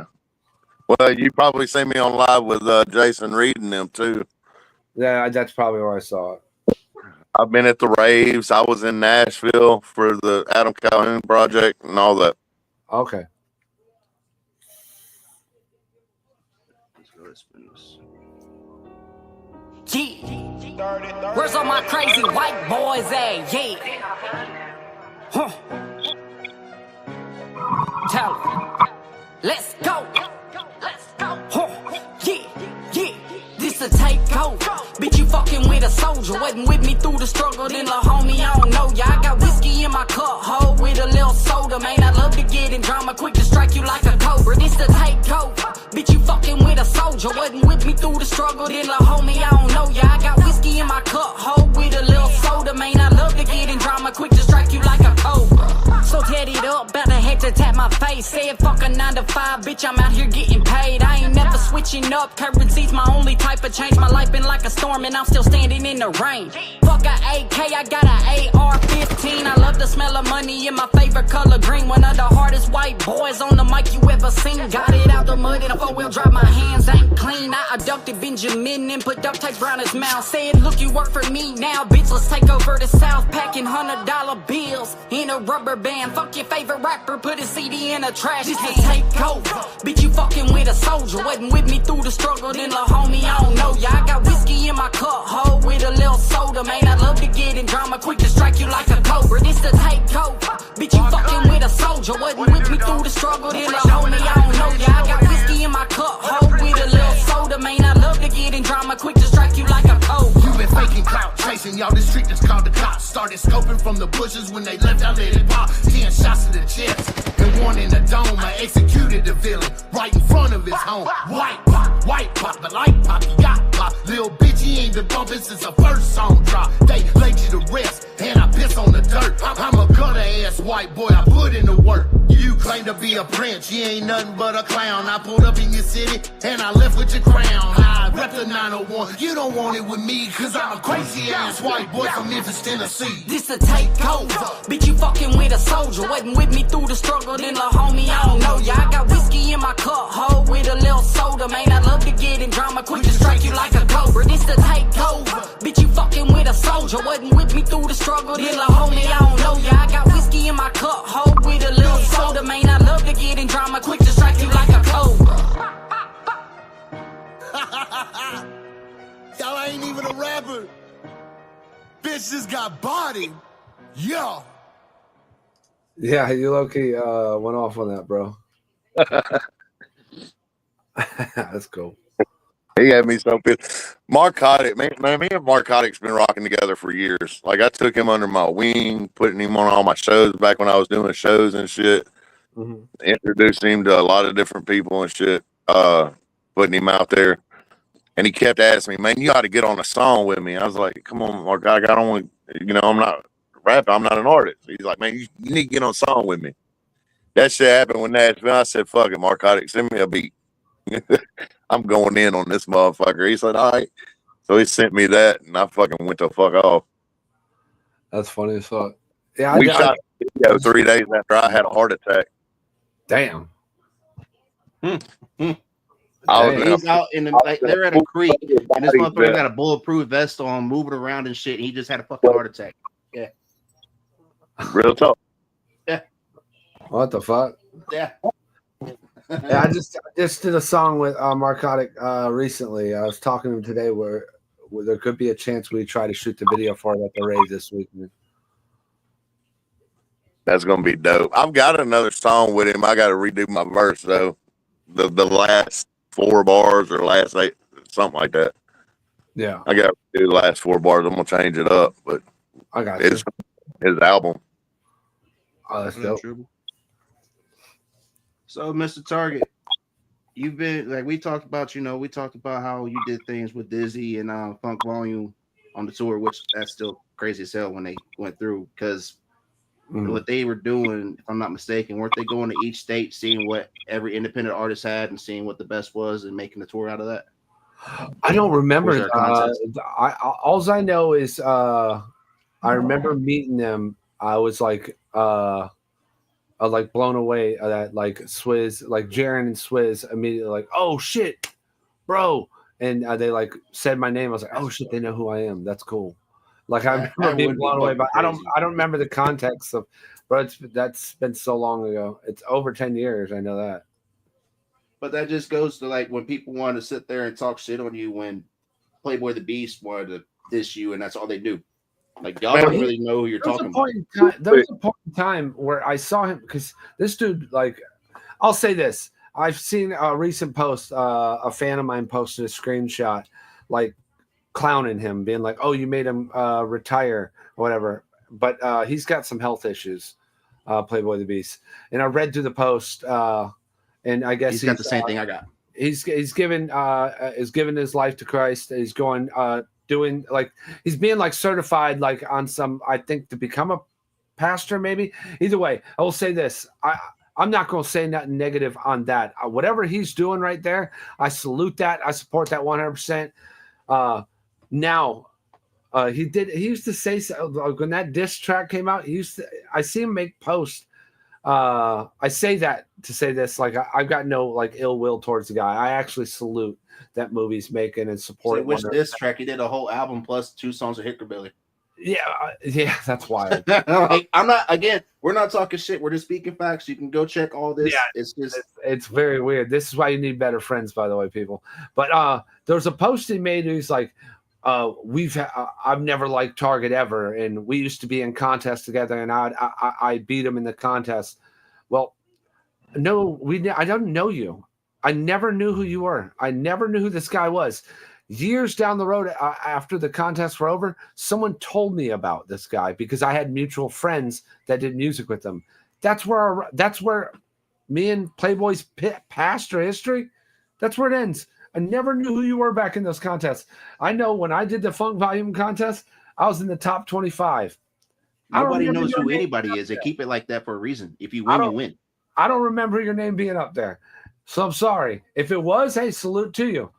Well, you probably see me on live with Jason Reed and them too. Yeah, that's probably where I saw it. I've been at the raves. I was in Nashville for the Adam Calhoun project and all that. Okay. Where's all my crazy white boys at? Yeah. Huh. Tell them. Let's go. Huh. Yeah. This a takeover. Bitch, you fucking with a soldier. Wasn't with me through the struggle, then la homie, I don't know ya. I got whiskey in my cup, hole with a little soda. Man, I love to get in drama, quick to strike you like a cobra. This the takeover. Bitch, you fucking with a soldier. Wasn't with me through the struggle, then la homie, I don't know ya. I got whiskey in my cup, hole with a little soda. Man, I love to get in drama, quick to strike you like a cobra. So tatted up, bout to head to tap my face. Said fuck a 9 to 5, bitch, I'm out here getting paid. I ain't never switching up, currency's my only type of change. My life been like a storm and I'm still standing in the rain. Fuck a AK, I got a AR-15. I love the smell of money in my favorite color green. One of the hardest white boys on the mic you ever seen. Got it out the mud in a 4-wheel drive, my hands ain't clean. I abducted Benjamin and put duct tape around his mouth. Said, look, you work for me now, bitch, let's take over the South. Packing $100 bills in a rubber band. Fuck your favorite rapper, put his CD in a trash can. This a takeover. Bitch, you fucking with a soldier. Wasn't with me through the struggle, then la homie, I don't know ya. I got whiskey in my cup, hole with a little soda. Man, I love to get in drama, quick to strike you like a cobra. This the takeover. Bitch, you fucking with a soldier. Wasn't with me through the struggle, then la homie, I don't know ya. I got whiskey in my cup, hole with a little soda. Man, I love to get in drama, quick to strike you like a cobra. You been faking clout, chasing y'all, the street just called the cops. Started scoping from the bushes when they left, I let it pop. 10 shots to the chest, and 1 in the dome. I executed the villain right in front of his home. White pop, the light pop, he got pop. Little bitch, She ain't been bumping since the first song drop. They laid you to rest, and I piss on the dirt. I'm a gutter ass white boy, I put in the work. You claim to be a prince, you ain't nothing but a clown. I pulled up in your city, and I left with your crown. I rep the 901, you don't want it with me, cause I'm a crazy ass white boy from Memphis, Tennessee. This a takeover, bitch, you fucking with a soldier. Wasn't with me through the struggle, then la homie, I don't know ya. I got whiskey in my cup, ho, with a little soda, man. I love to get in drama, quick to strike you like a cobra. This the takeover, bitch, you fucking with a soldier. Wasn't with me through the struggle, then la homie, I don't know ya. I got whiskey in my cup, ho, with a little soda, man. I love to get in drama, quick to strike you like a cobra. Y'all ain't even a rapper. Bitch just got body. Yo. Yeah, you low-key went off on that, bro. That's cool. He had me so pissed. Marcotic, man, me and Marcotic's been rocking together for years. Like, I took him under my wing, putting him on all my shows back when I was doing shows and shit. Mm-hmm. Introduced him to a lot of different people and shit, putting him out there. And he kept asking me, man, you ought to get on a song with me. I was like, come on, Marcotic, I don't want, I'm not rapping. I'm not an artist. He's like, man, you need to get on a song with me. That shit happened with Nashville. I said, fuck it, Marcotic, send me a beat. I'm going in on this motherfucker. He said, all right. So he sent me that, and I fucking went the fuck off. That's funny as fuck. Yeah, we shot a video 3 days after I had a heart attack. Damn. He's out in the they're at a creek, and this motherfucker got a bulletproof vest on, moving around and shit. And he just had a fucking heart attack. Yeah, real talk. Yeah. What the fuck? Yeah. Yeah, I just did a song with Marcotic recently. I was talking to him today where there could be a chance we try to shoot the video for it at the rave this week. That's gonna be dope. I've got another song with him. I got to redo my verse though. The last 4 bars or last 8, something like that. Yeah, I got to do the last 4 bars. I'm gonna change it up, but I got his album. Oh, that's dope. So, Mr. Target, you've been like we talked about how you did things with Dizzy and Funk Volume on the tour, which that's still crazy as hell when they went through, because what they were doing, if I'm not mistaken, weren't they going to each state, seeing what every independent artist had and seeing what the best was and making the tour out of that? I don't remember. All I know is I remember meeting them. I was like blown away that like Swizz, like Jaren and Swizz immediately like, oh shit, bro. And they like said my name. I was like, oh shit, they know who I am. That's cool. Like I remember being blown away, but I don't remember the context of, bro. That's been so long ago. It's over 10 years. I know that. But that just goes to like when people want to sit there and talk shit on you when Playboy the Beast wanted to diss you, and that's all they do. Like y'all don't really know who you're talking about. There was a point in time where I saw him because this dude, like, I'll say this: I've seen a recent post. A fan of mine posted a screenshot, like clowning him, being like, "Oh, you made him retire, or whatever." But he's got some health issues, Playboy the Beast. And I read through the post, and I guess he's got the same thing I got. He's given his life to Christ. He's going doing like he's being like certified like on some, I think, to become a pastor maybe. Either way, I will say this: I'm not going to say nothing negative on that. Whatever he's doing right there, I salute that. I support that 100%. Now, he used to say, like, when that diss track came out, I see him make posts. I say that to say this, like, I've got no like ill will towards the guy. I actually salute that movie he's making and support it. Which diss track? He did a whole album plus 2 songs of Hickorybilly. Yeah, that's wild. Like, we're not talking shit. We're just speaking facts. You can go check all this. Yeah, it's very weird. This is why you need better friends, by the way, people. But there's a post he made who's like, I've never liked Target ever, and we used to be in contests together, and I beat him in the contest. Well, no, I don't know you. I never knew who you were. I never knew who this guy was. Years down the road, after the contests were over, someone told me about this guy because I had mutual friends that did music with him. That's where me and Playboy's pastor history. That's where it ends. I never knew who you were back in those contests. I know when I did the Funk Volume contest, I was in the top 25. Nobody knows who anybody is. They keep it like that for a reason. If you win, you win. I don't remember your name being up there. So I'm sorry. If it was, hey, salute to you.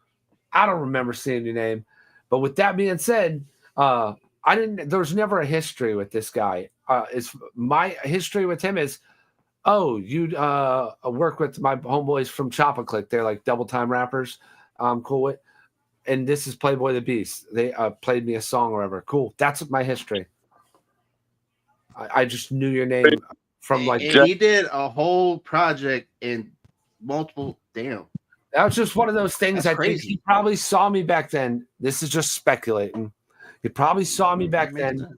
I don't remember seeing your name. But with that being said, there was never a history with this guy. My history with him is, you work with my homeboys from Choppa Click. They're like double time rappers. I'm cool with. And this is Playboy the Beast. They played me a song or whatever. Cool. That's my history. I just knew your name from like. And he did a whole project in multiple. Damn. That was just one of those things. That's I think he probably saw me back then. This is just speculating. He probably saw me back then.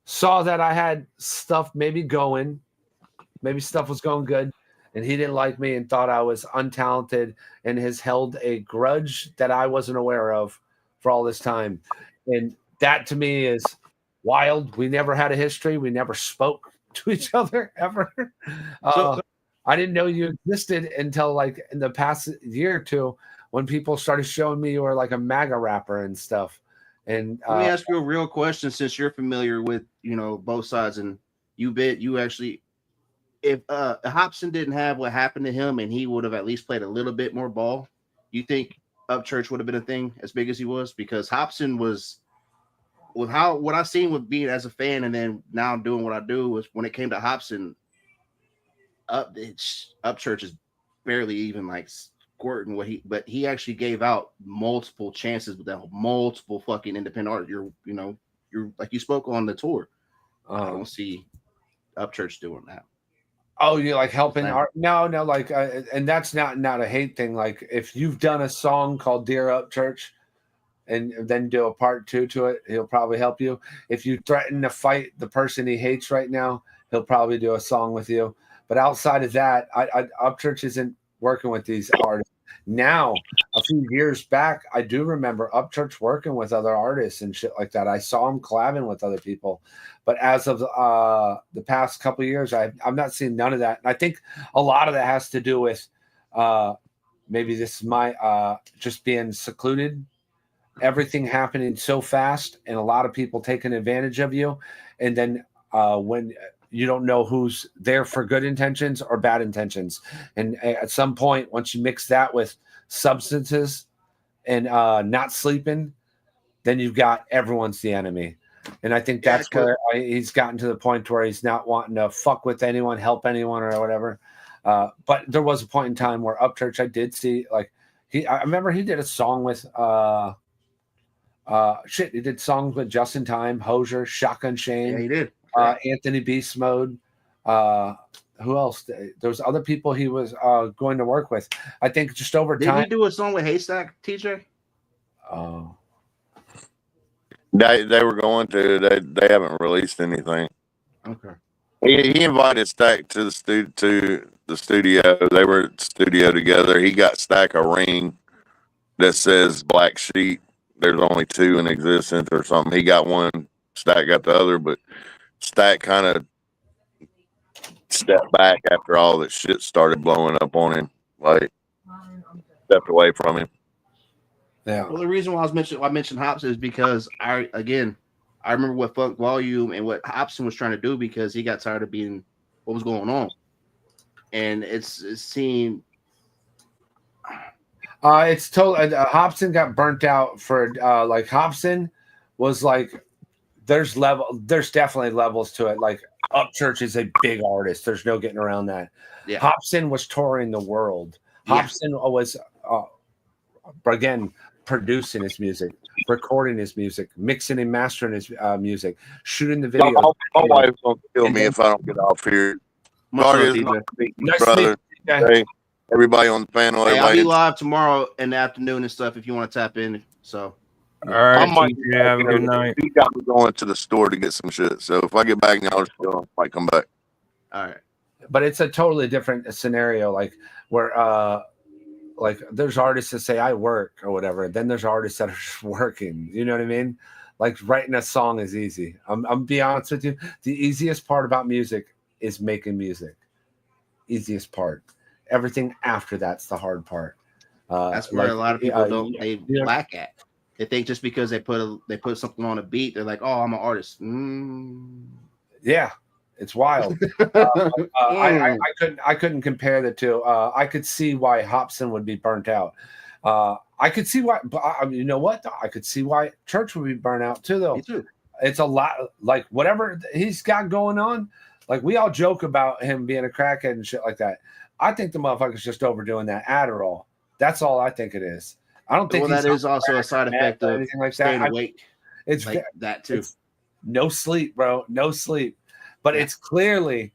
Saw that I had stuff maybe going. Maybe stuff was going good. And he didn't like me and thought I was untalented and has held a grudge that I wasn't aware of for all this time. And that to me is wild. We never had a history. We never spoke to each other ever. I didn't know you existed until like in the past year or two when people started showing me you were like a MAGA rapper and stuff. And let me ask you a real question since you're familiar with, both sides and you actually, if Hobson didn't have what happened to him and he would have at least played a little bit more ball, you think Upchurch would have been a thing as big as he was? Because Hobson was, with what I've seen with being as a fan and then now doing what I do, was when it came to Hobson, Upchurch is barely even like squirting but he actually gave out multiple chances with that multiple fucking independent art. You're like you spoke on the tour. I don't see Upchurch doing that. Oh, you like helping art? No, like, and that's not a hate thing. Like, if you've done a song called "Dear Upchurch," and then do a part 2 to it, he'll probably help you. If you threaten to fight the person he hates right now, he'll probably do a song with you. But outside of that, Upchurch isn't working with these artists. Now, a few years back, I do remember Upchurch working with other artists and shit like that. I saw him collabing with other people. But as of the past couple of years, I'm not seeing none of that. And I think a lot of that has to do with maybe this is my just being secluded, everything happening so fast, and a lot of people taking advantage of you. And then when you don't know who's there for good intentions or bad intentions. And at some point, once you mix that with substances and not sleeping, then you've got everyone's the enemy. And I think that's where he's gotten to the point where he's not wanting to fuck with anyone, help anyone or whatever. But there was a point in time where Upchurch, I did see, like, I remember he did a song with, he did songs with Just in Time, Hosier, Shotgun Shane. Yeah, he did. Anthony Beast Mode. Who else? There's other people he was going to work with. I think just over time. Did he do a song with Haystack, TJ? Oh. They were going to. They haven't released anything. Okay. He invited Stack to the studio. They were at the studio together. He got Stack a ring that says Black Sheep. There's only 2 in existence or something. He got one. Stack got the other, but Stack kind of stepped back after all that shit started blowing up on him. Like, stepped away from him. Yeah. Well, the reason why I mentioned Hobson is because I remember what Funk Volume and what Hobson was trying to do because he got tired of being what was going on, and it seemed. It's totally. Hobson got burnt out for like Hobson was like. There's definitely levels to it. Like Upchurch is a big artist. There's no getting around that. Yeah. Hobson was touring the world. Hobson was again producing his music, recording his music, mixing and mastering his music, shooting the video. My wife's gonna kill me if I don't get off here. Nice to meet you, brother. Hey, everybody on the panel. Hey, I'll be live tomorrow in the afternoon and stuff if you want to tap in. So. All right, have a good night. He got me going to the store to get some shit. So if I get back now, I might come back. All right. But it's a totally different scenario, like where like there's artists that say I work or whatever. Then there's artists that are just working. You know what I mean? Like writing a song is easy. I'm be honest with you. The easiest part about music is making music. Easiest part. Everything after that's the hard part. That's where a lot of people they lack at. They think just because they put something on a beat, they're like, "Oh, I'm an artist." Yeah, it's wild. I couldn't compare the two. I could see why Hobson would be burnt out. I could see why, but you know what? I could see why Church would be burnt out too, though. Me too. It's a lot, like whatever he's got going on. Like we all joke about him being a crackhead and shit like that. I think the motherfucker's just overdoing that Adderall. That's all I think it is. I don't think that is also a side effect of anything like staying that. awake. It's like that too. No sleep, bro. No sleep. But it's clearly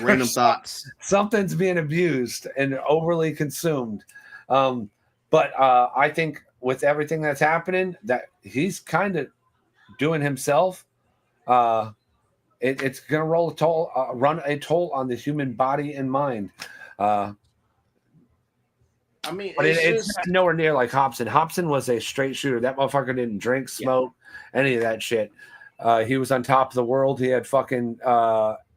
random thoughts. Something's being abused and overly consumed. But I think with everything that's happening, that he's kind of doing himself. It's going to run a toll on the human body and mind. I mean, but it's nowhere near like Hobson. Hobson was a straight shooter. That motherfucker didn't drink, smoke, any of that shit. He was on top of the world. He had fucking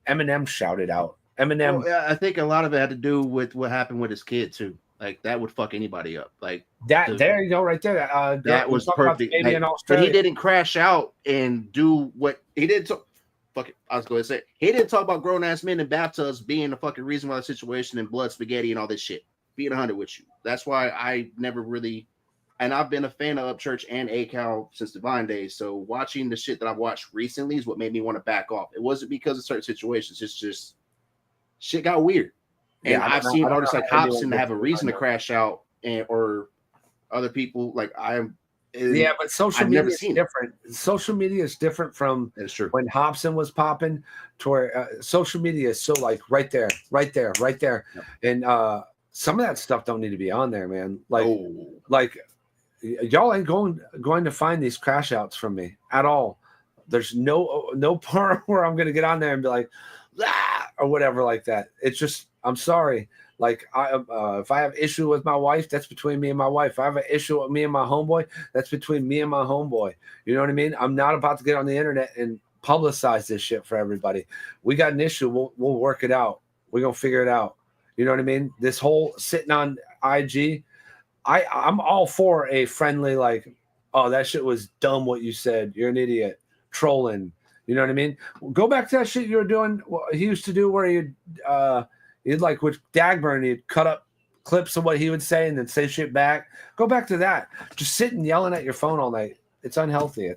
Eminem shouted out. Eminem. Well, I think a lot of it had to do with what happened with his kid too. Like that would fuck anybody up. Like that. There you go, right there. That was perfect. Like, but he didn't crash out and do what he did. Fuck it. I was going to say he didn't talk about grown ass men in bathtubs being the fucking reason why the situation and blood spaghetti and all this shit. Being 100 with you. That's why I never really, and I've been a fan of Upchurch and ACAL since Divine days. So watching the shit that I've watched recently is what made me want to back off. It wasn't because of certain situations. It's just shit got weird. And I've seen artists like Hobson have a reason to crash out, or other people like but social media is different. Social media is different from when Hobson was popping to where social media is so like right there. Yep. And some of that stuff don't need to be on there, man. Like y'all ain't going to find these crash outs from me at all. There's no part where I'm going to get on there and be like, or whatever like that. It's just, I'm sorry. Like if I have issue with my wife, that's between me and my wife. If I have an issue with me and my homeboy, that's between me and my homeboy. You know what I mean? I'm not about to get on the internet and publicize this shit for everybody. We got an issue. We'll work it out. We're going to figure it out. You know what I mean? This whole sitting on IG, I'm all for a friendly, like, oh, that shit was dumb what you said. You're an idiot. Trolling. You know what I mean? Go back to that shit you were doing. He used to do where he'd like with Dagburn, he'd cut up clips of what he would say and then say shit back. Go back to that. Just sitting yelling at your phone all night. It's unhealthy.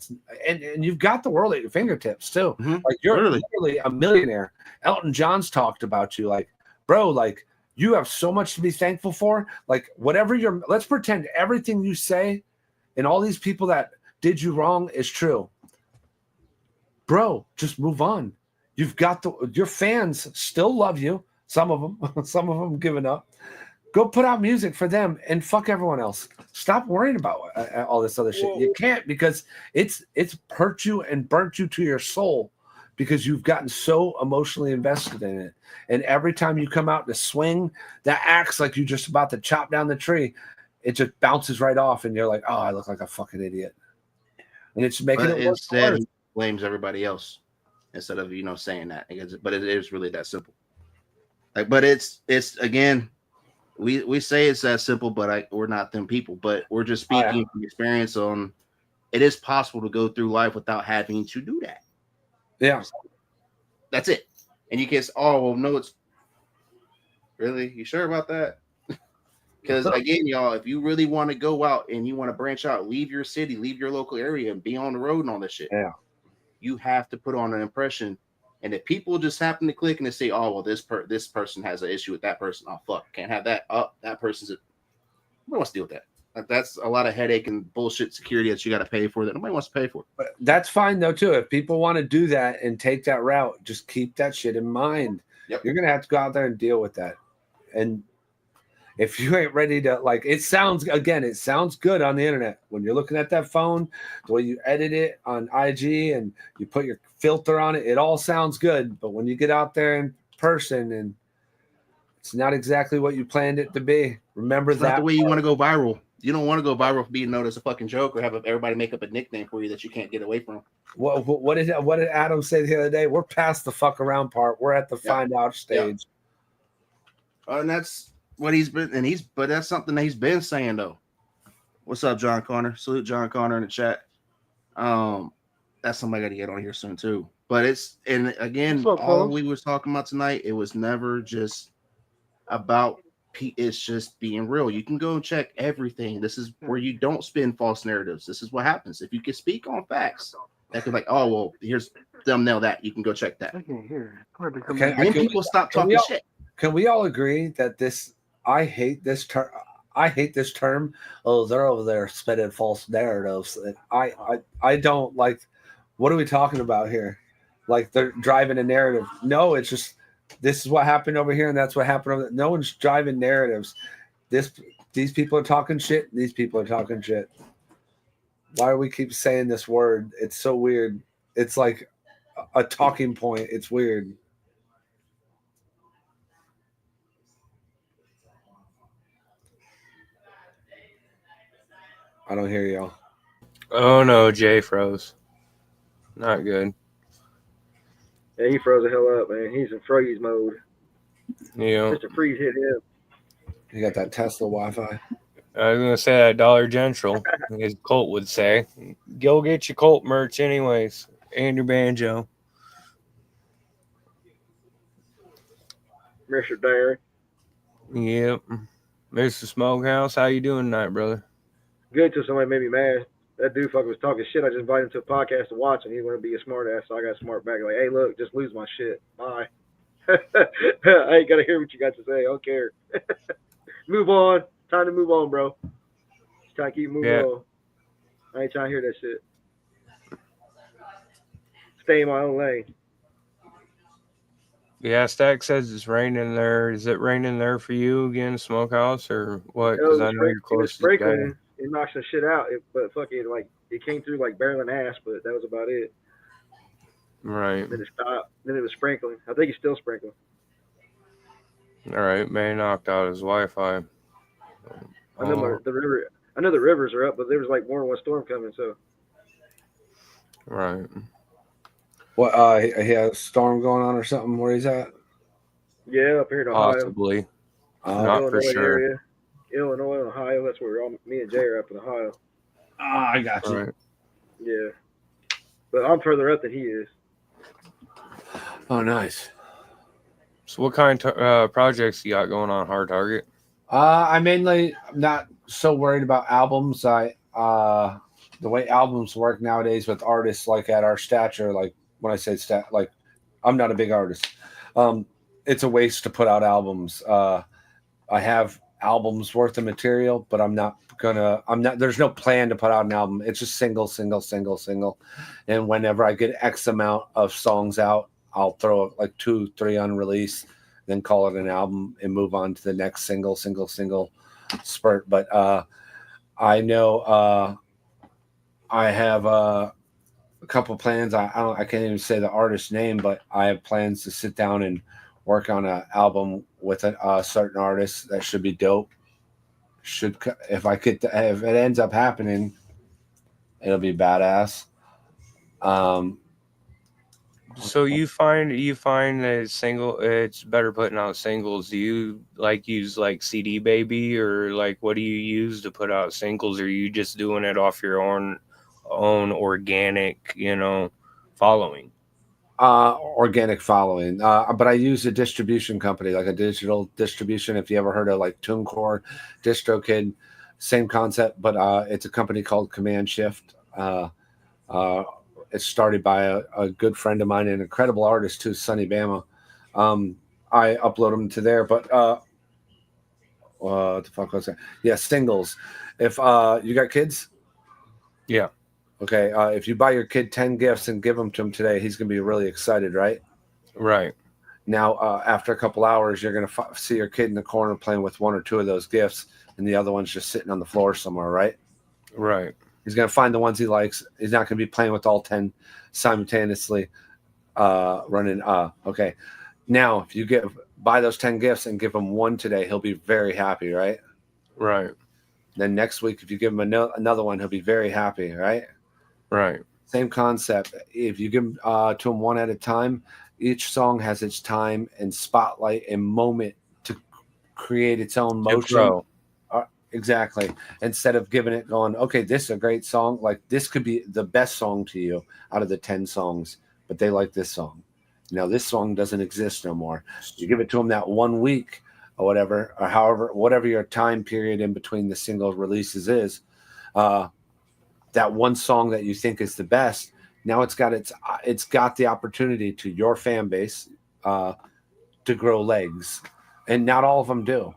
And you've got the world at your fingertips too. Mm-hmm. Like you're literally a millionaire. Elton John's talked about you. Like, bro, like you have so much to be thankful for. Like whatever let's pretend everything you say and all these people that did you wrong is true. Bro, just move on. You've got your fans still love you. Some of them giving up. Go put out music for them and fuck everyone else. Stop worrying about all this other shit. You can't, because it's hurt you and burnt you to your soul because you've gotten so emotionally invested in it. And every time you come out to swing, that acts like you're just about to chop down the tree. It just bounces right off, and you're like, "Oh, I look like a fucking idiot." And it's making it worse. Instead, blames everybody else instead of saying that. But it is really that simple. Like, but it's again, we say it's that simple, but we're not them people. But we're just speaking from experience on. It is possible to go through life without having to do that. Yeah, that's it. And you can't say, "Oh, well, no, it's really, you sure about that?" Because again, y'all, if you really want to go out and you want to branch out, leave your city, leave your local area, and be on the road and all this shit. Yeah, you have to put on an impression. And if people just happen to click and they say, "Oh, well, this person has an issue with that person. Oh, fuck, can't have that. Oh, that person's nobody wants to deal with that. That's a lot of headache and bullshit security that you got to pay for that nobody wants to pay for. But that's fine though too. If people want to do that and take that route, just keep that shit in mind. Yep. You're gonna have to go out there and deal with that. And if you ain't ready to, like, it sounds good on the internet when you're looking at that phone, the way you edit it on IG and you put your filter on it, it all sounds good. But when you get out there in person and it's not exactly what you planned it to be, remember it's that. Not the way you want to go viral. You don't want to go viral for being known as a fucking joke or have everybody make up a nickname for you that you can't get away from. What did Adam say the other day? We're past the fuck around part. We're at the find out stage. And that's what he's been, but that's something that he's been saying though. What's up, John Connor? Salute John Connor in the chat. That's somebody I got to get on here soon too. But and again, all we was talking about tonight, it was never just about. It's just being real. You can go and check everything. This is where you don't spin false narratives. This is what happens if you can speak on facts. That could like, oh well, here's thumbnail that you can go check that. I can't hear. Okay, then people stop talking shit. Can we all agree that this? I hate this term. I hate this term. Oh, they're over there spinning false narratives. I don't like. What are we talking about here? Like they're driving a narrative. No, it's just this is what happened over here, and that's what happened over there. No one's driving narratives. These people are talking shit. These people are talking shit. Why do we keep saying this word? It's so weird. It's like a talking point. It's weird. I don't hear y'all. Oh no, Jay froze. Not good. Yeah, he froze the hell up, man. He's in freeze mode. Yeah. Mr. Freeze hit him. You got that Tesla Wi-Fi. I was gonna say that Dollar General, as Colt would say. Go get your Colt merch anyways. And your banjo. Mr. Darren. Yep. Mr. Smokehouse, how you doing tonight, brother? Good till somebody made me mad. That dude fucking was talking shit. I just invited him to a podcast to watch, and he wanted to be a smart ass, so I got smart back. Like, hey, look, just lose my shit. Bye. I ain't got to hear what you got to say. I don't care. Move on. Time to move on, bro. Just trying to keep moving on. I ain't trying to hear that shit. Stay in my own lane. Yeah, Stack says it's raining there. Is it raining there for you again, Smokehouse, or what? Because I know you're close to the guy. It knocked some shit out, but fucking like it came through like barreling ass, but that was about it. Right. Then it stopped. Then it was sprinkling. I think it's still sprinkling. All right, man knocked out his Wi-Fi. I know the river. I know the rivers are up, but there was like more than one storm coming. So. Right. What? He has a storm going on or something where he's at? Yeah, up here in Ohio. Possibly. Not Illinois for sure. Area. Illinois, Ohio. That's where me and Jay are up in Ohio. Ah, I got you. Right. Yeah, but I'm further up than he is. Oh, nice. So, what kind of projects you got going on, Hard Target? I'm not so worried about albums. The way albums work nowadays with artists like at our stature, like when I say like I'm not a big artist. It's a waste to put out albums. I have albums worth of material, but there's no plan to put out an album. It's just single. And whenever I get X amount of songs out, I'll throw like 2-3 on release, then call it an album and move on to the next single spurt. But I know I have a couple plans. I can't even say the artist's name, but I have plans to sit down and work on an album with a certain artist that should be dope. If it ends up happening, it'll be badass. So you find that it's better putting out singles. Do you use like CD Baby, or like what do you use to put out singles? Or are you just doing it off your own organic, following? Organic following, but I use a distribution company, like a digital distribution. If you ever heard of like TuneCore, DistroKid, same concept, but it's a company called Command Shift. It's started by a good friend of mine, an incredible artist too, Sonny Bama. I upload them to there, but what the fuck was that? Yeah, singles. If you got kids, yeah. Okay, if you buy your kid 10 gifts and give them to him today, he's going to be really excited, right? Right. Now, after a couple hours, you're going to see your kid in the corner playing with 1 or 2 of those gifts, and the other one's just sitting on the floor somewhere, right? Right. He's going to find the ones he likes. He's not going to be playing with all 10 simultaneously running. Okay. Now, if you buy those 10 gifts and give him 1 today, he'll be very happy, right? Right. Then next week, if you give him another one, he'll be very happy, right? Right. Same concept. If you give to him 1 at a time, each song has its time and spotlight and moment to create its own motion. Exactly. Instead of giving it going, okay, this is a great song. Like this could be the best song to you out of the 10 songs, but they like this song. This song doesn't exist no more. You give it to them that 1 week or whatever, or however, whatever your time period in between the single releases is, that one song that you think is the best. Now it's got the opportunity to your fan base to grow legs, and not all of them do.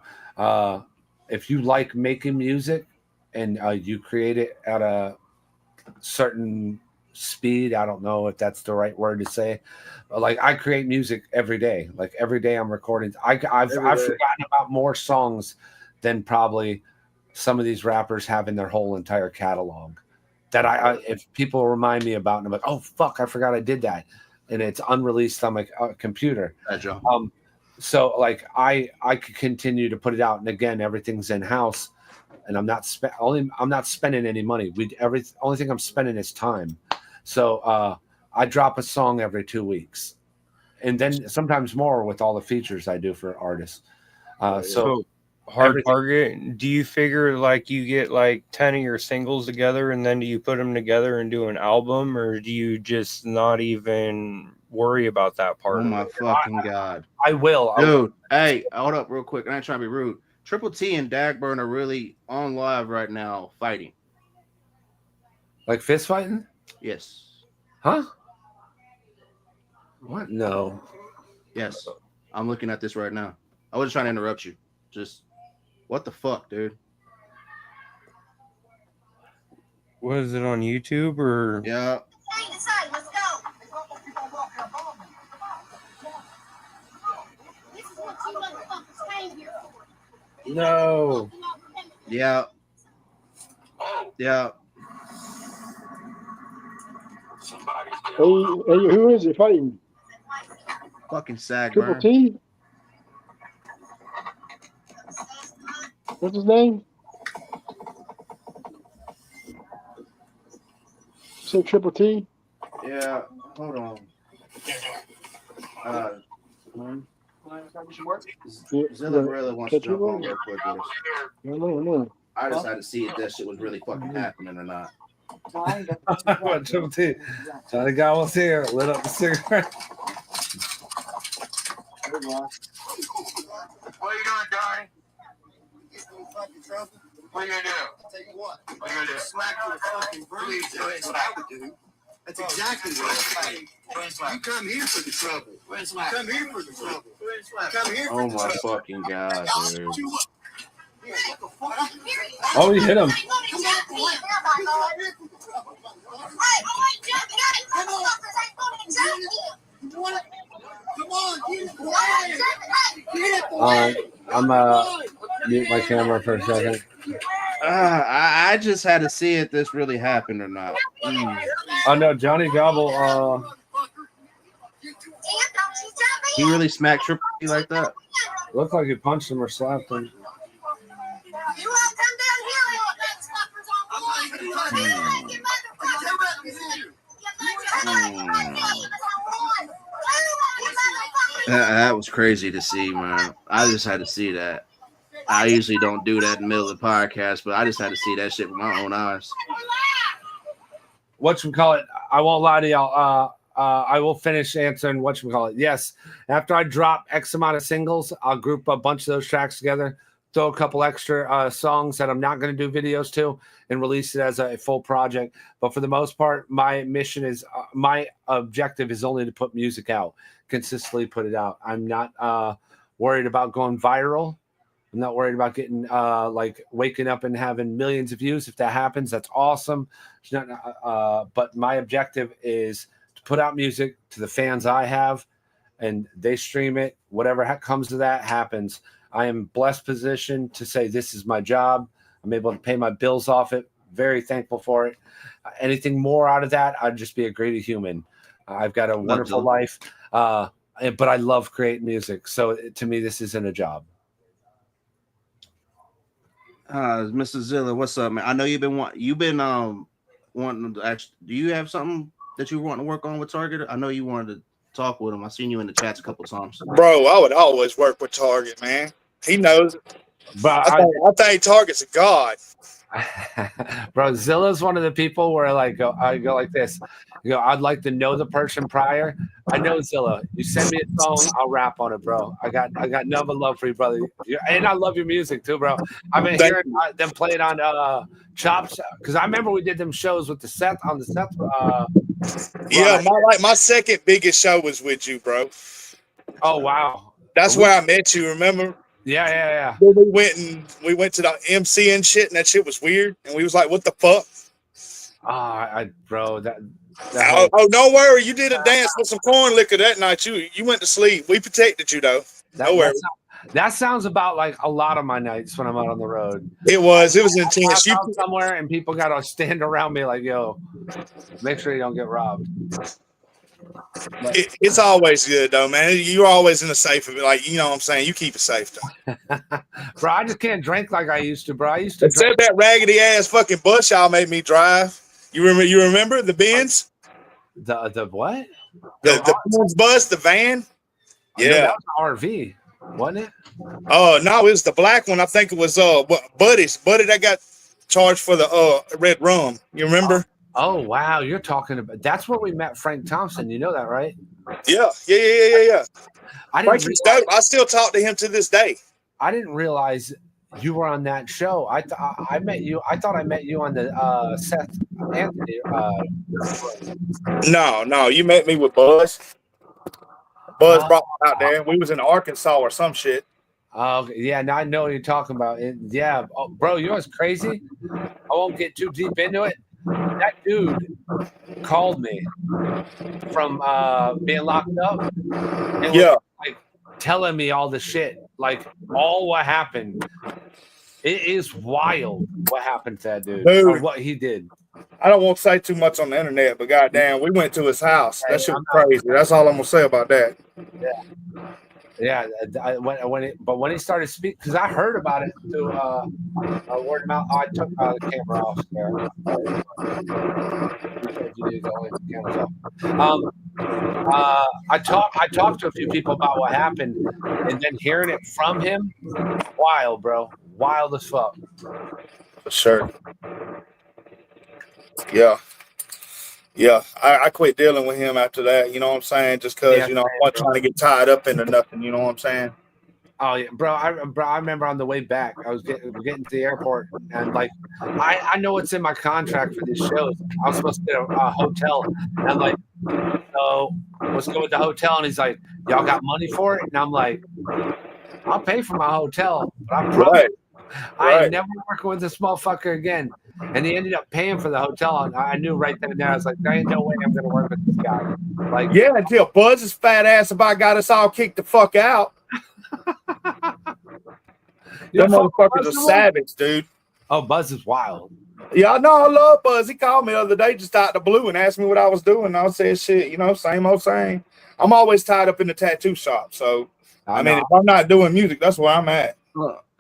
If you like making music and you create it at a certain speed, I don't know if that's the right word to say. Like I create music every day. Like every day I'm recording. I've forgotten about more songs than probably some of these rappers have in their whole entire catalog. That I if people remind me about, and I'm like, oh fuck, I forgot I did that, and it's unreleased on my computer. So like I could continue to put it out, and again, everything's in house, and I'm not spending any money. Only thing I'm spending is time. So I drop a song every 2 weeks, and then sometimes more with all the features I do for artists. So hard target. Do you figure like you get like 10 of your singles together, and then do you put them together and do an album, or do you just not even worry about that part? Oh my fucking god! I will, dude. Hey, hold up, real quick. I ain't trying to be rude. Triple T and Dagburn are really on live right now, fighting. Like fist fighting? Yes. Huh? What? No. Yes. I'm looking at this right now. I wasn't trying to interrupt you. Just what the fuck, dude? Was it on YouTube or? Yeah. Let's go. No. Yeah. Yeah. Hey, who is it fighting? Fucking Sag. Triple T? What's his name? Say Triple T? Yeah. Hold on. Zilla really wants to jump on real quick with us. No. I just had to see if that shit was really fucking happening or not. Triple T. Johnny God was here, lit up the cigarette. What are you doing, Johnny? What are you gonna do? I'll tell you what. What are you gonna do? Smack you with fucking breeze. That's what I would do. That's exactly what I do. You come here for the trouble. Come here for the trouble. Come here for Oh the my trouble. fucking god, dude. Oh, he hit him. I'm mute my camera for a second. I just had to see if this really happened or not. Oh no, Johnny Gobble. He really smacked Triple T like that? Looked like he punched him or slapped him. That was crazy to see, man. I just had to see that. I usually don't do that in the middle of the podcast, but I just had to see that shit with my own eyes. Whatchamacallit, I won't lie to y'all. I will finish answering whatchamacallit. Yes, after I drop X amount of singles, I'll group a bunch of those tracks together, throw a couple extra songs that I'm not going to do videos to, and release it as a full project. But for the most part, my mission is, my objective is only to put music out, consistently put it out. I'm not worried about going viral. I'm not worried about getting like waking up and having millions of views. If that happens, that's awesome. But my objective is to put out music to the fans I have, and they stream it. Whatever comes to that happens. I am blessed position to say this is my job. I'm able to pay my bills off it. Very thankful for it. Anything more out of that, I'd just be a great human. I've got a wonderful life, but I love creating music. So to me, this isn't a job. Mr. Zilla, what's up, man? I know you've been wanting to actually. Do you have something that you want to work on with Target? I know you wanted to talk with him. I seen you in the chats a couple times. Bro, I would always work with Target, man. He knows it. But I think Target's a god. bro, Zilla's one of the people where I go like this. You know, I'd like to know the person prior. I know Zilla. You send me a song, I'll rap on it, bro. I got nothing but love for you, brother. And I love your music too, bro. I've been hearing them play it on Chops because I remember we did them shows with the Seth on the Seth. Yeah, my second biggest show was with you, bro. Oh wow, that's where I met you. Remember? Yeah. We went to the MC and shit, and that shit was weird. And we was like, "What the fuck?" Bro, that oh, don't worry. You did a dance with some corn liquor that night. You went to sleep. We protected you though. No worry. That sounds about like a lot of my nights when I'm out on the road. It was intense. You somewhere and people got to stand around me like, "Yo, make sure you don't get robbed." It's always good though, man. You're always in the safe of it, like you know what I'm saying. You keep it safe, though. Bro. I just can't drink like I used to, bro. I used to. Except that raggedy ass fucking bus y'all made me drive. You remember the Benz? The what? The Benz bus, the van. Yeah, no, that was an RV, wasn't it? Oh no, it was the black one. I think it was Buddy that got charged for the red rum. You remember? Oh wow, you're talking about that's where we met Frank Thompson. You know that, right? Yeah. I still talk to him to this day. I didn't realize you were on that show. I met you. I thought I met you on the Seth Anthony. No, you met me with Buzz. Buzz brought me out there, and we was in Arkansas or some shit. Oh yeah, now I know what you're talking about. Yeah, bro, you know what's crazy? I won't get too deep into it. That dude called me from being locked up and was like telling me all the shit, like all what happened. It is wild what happened to that dude or what he did. I don't want to say too much on the internet, but goddamn, we went to his house. That shit was crazy. That's all I'm gonna say about that. Yeah. When he started speaking, because I heard about it through word of mouth. I took the camera off there. I talked to a few people about what happened, and then hearing it from him, wild, bro, wild as fuck. For sure. Yeah, I quit dealing with him after that. You know what I'm saying? Just because I wasn't trying to get tied up into nothing. You know what I'm saying? Oh yeah, bro. I remember on the way back, I was getting to the airport, and like, I know it's in my contract for these shows. I was supposed to get a hotel, and I'm like, so let's go with the hotel. And he's like, y'all got money for it? And I'm like, I'll pay for my hotel, but I promise I ain't never working with this motherfucker again. And he ended up paying for the hotel. And I knew right then and there, I was like, there ain't no way I'm going to work with this guy. Like, yeah, until Buzz's fat ass about got us all kicked the fuck out. Them motherfuckers are savage, dude. Oh, Buzz is wild. Yeah, I know. I love Buzz. He called me the other day just out of the blue and asked me what I was doing. I said, shit, same old same. I'm always tied up in the tattoo shop. So, I mean, if I'm not doing music, that's where I'm at.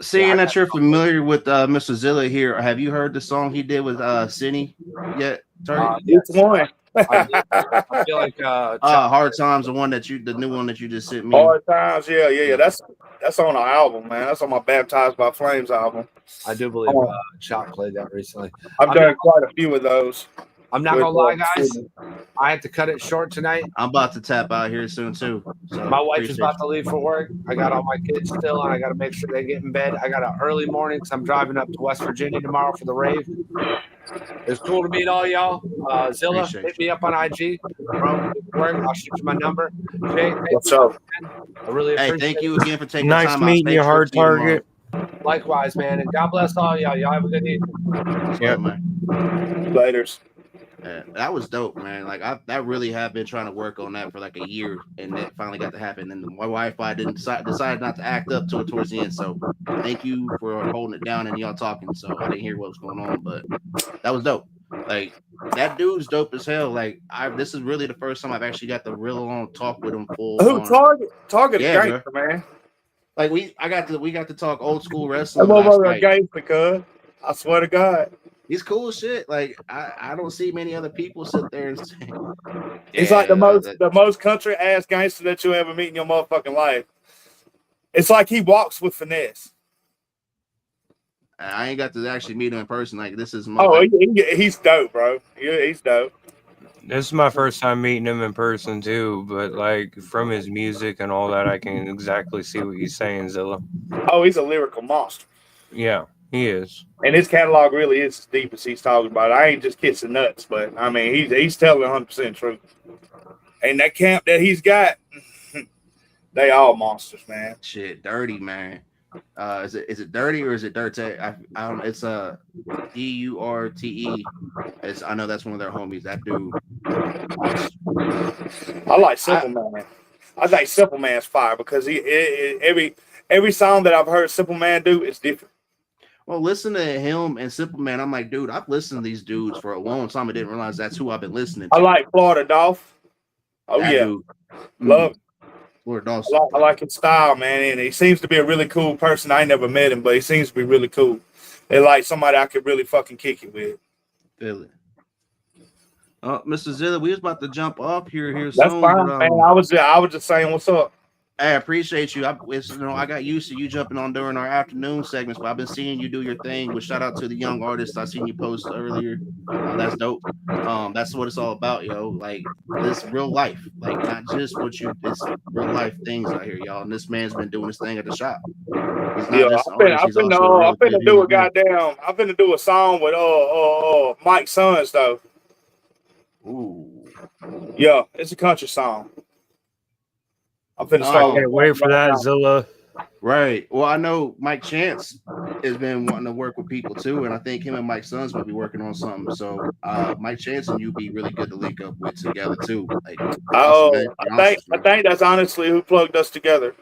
Seeing that you're familiar with Mr. Zilla here, have you heard the song he did with Cindy yet? Which one? I feel like Hard Times, the new one that you just sent me. Hard Times, yeah. That's on our album, man. That's on my Baptized by Flames album. I do believe Chop played that recently. I've done quite a few of those. I'm not gonna lie, guys. I had to cut it short tonight. I'm about to tap out here soon too. So my wife is about to leave for work. I got all my kids still, and I got to make sure they get in bed. I got an early morning because I'm driving up to West Virginia tomorrow for the rave. It's cool to meet all y'all. Zilla, hit me up on IG. Bro, I'll shoot you my number. Okay, what's up? I really appreciate it. Thank you again for taking nice time out. meeting you, Hard Target. Likewise, man, and God bless all y'all. Y'all have a good evening. Yeah, man. Laters. Yeah, that was dope, man. Like I really have been trying to work on that for like a year, and it finally got to happen. And my Wi-Fi decided not to act up to it towards the end. So thank you for holding it down and y'all talking. So I didn't hear what was going on, but that was dope. Like that dude's dope as hell. Like this is really the first time I've actually got the real long talk with him. Target, yeah, gangster, man. Like we got to talk old school wrestling. That motherfucker a gangster, cuz. I swear to God. He's cool as shit. Like I don't see many other people sit there and say he's like the most country ass gangster that you ever meet in your motherfucking life. It's like he walks with finesse. I ain't got to actually meet him in person. Like this is he's dope, bro. Yeah, he's dope. This is my first time meeting him in person too, but like from his music and all that, I can exactly see what he's saying, Zilla. Oh, he's a lyrical monster. Yeah, he is. And his catalog really is as deep as he's talking about. I ain't just kissing nuts, but I mean he's telling 100% truth. And that camp that he's got, they all monsters, man. Shit, Dirty, man. Is it Dirty or is it Dirte? I don't. It's DURTE. I know that's one of their homies. That dude. I like Simple Man. I think Simple Man's fire because every song that I've heard Simple Man do is different. Well, listen to him and Simple Man. I'm like, dude, I've listened to these dudes for a long time. I didn't realize that's who I've been listening to. I like Florida Dolph. Oh that yeah, dude. Love. Florida Dolph. I like his style, man, and he seems to be a really cool person. I ain't never met him, but he seems to be really cool. They're like somebody I could really fucking kick it with. Feel it. Mr. Zilla, we was about to jump off here soon. That's fine, but, man. I was just saying, what's up? I appreciate you. I got used to you jumping on during our afternoon segments, but I've been seeing you do your thing. With shout out to the young artists I seen you post earlier. That's dope. That's what it's all about, yo. Like this real life, like not just it's real life things out here, y'all. And this man's been doing his thing at the shop. He's not just an artist, I'm finna do a song with Mike's Sons though. Ooh. Yeah, it's a country song. I'm finna start. Wait for that, Zilla. Right. Well, I know Mike Chance has been wanting to work with people too, and I think him and Mike Sons might be working on something. So, Mike Chance and you be really good to link up with together too. Like, I think that's honestly who plugged us together.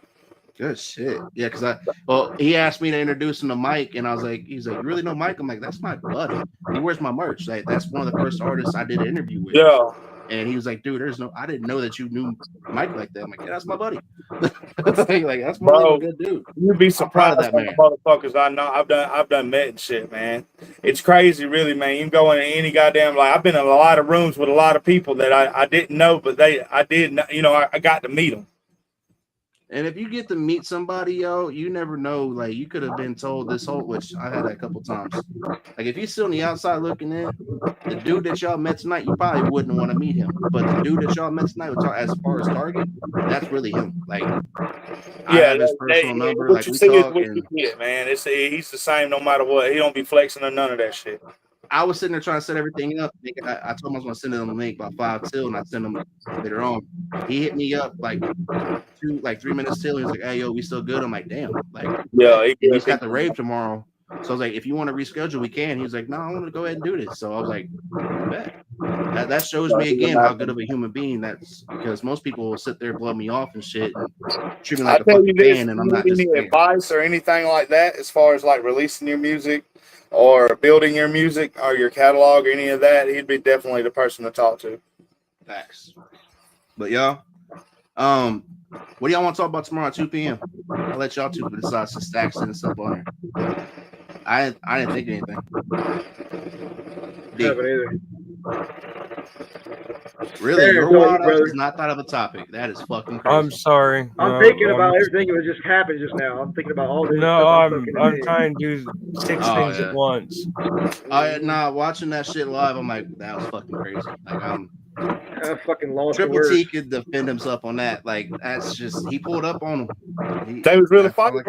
Good shit. Yeah, because he asked me to introduce him to Mike, and I was like, he's like, you really know Mike? I'm like, that's my buddy. He wears my merch. Like, that's one of the first artists I did an interview with. Yeah. And he was like, dude, I didn't know that you knew Mike like that. I'm like, yeah, that's my buddy. Like, that's my good dude. You'd be surprised that man. Motherfuckers I know I've done met and shit, man. It's crazy, really, man. You can go into any goddamn, like, I've been in a lot of rooms with a lot of people that I didn't know, but I got to meet them. And if you get to meet somebody, yo, you never know. Like, you could have been told which I had that a couple times. Like, if you're still on the outside looking in, the dude that y'all met tonight, you probably wouldn't want to meet him. But the dude that y'all met tonight, as far as target, that's really him. Like, I have his personal number. Like, we talk. Man, he's the same no matter what. He don't be flexing or none of that shit. I was sitting there trying to set everything up. I told him I was going to send him a link by 5 till, and I sent him later on. He hit me up like 3 minutes till. He was like, "Hey, yo, we still good?" I'm like, "Damn!" Like, yeah, he's got the rave tomorrow. So I was like, "If you want to reschedule, we can." He was like, "No, I want to go ahead and do this." So I was like, "Bet." That shows me again how good of a human being that's, because most people will sit there, blow me off and shit, and treat me like a fucking fan, and I'm not just any advice or anything like that as far as like releasing your music or building your music or your catalog or any of that. He'd be definitely the person to talk to. Facts. But y'all, what do y'all want to talk about tomorrow at 2 p.m.? I'll let y'all two decide some stacks and stuff on there. I didn't think anything. Either. Really? Your wild ass has not thought of a topic. That is fucking crazy. I'm sorry. I'm thinking about everything that just happened just now. I'm thinking about all this. No, I'm trying to do 6 things at once. Watching that shit live, I'm like, that was fucking crazy. Like, I fucking lost Triple T could defend himself on that. Like, that's just, he pulled up on him. They was really fighting.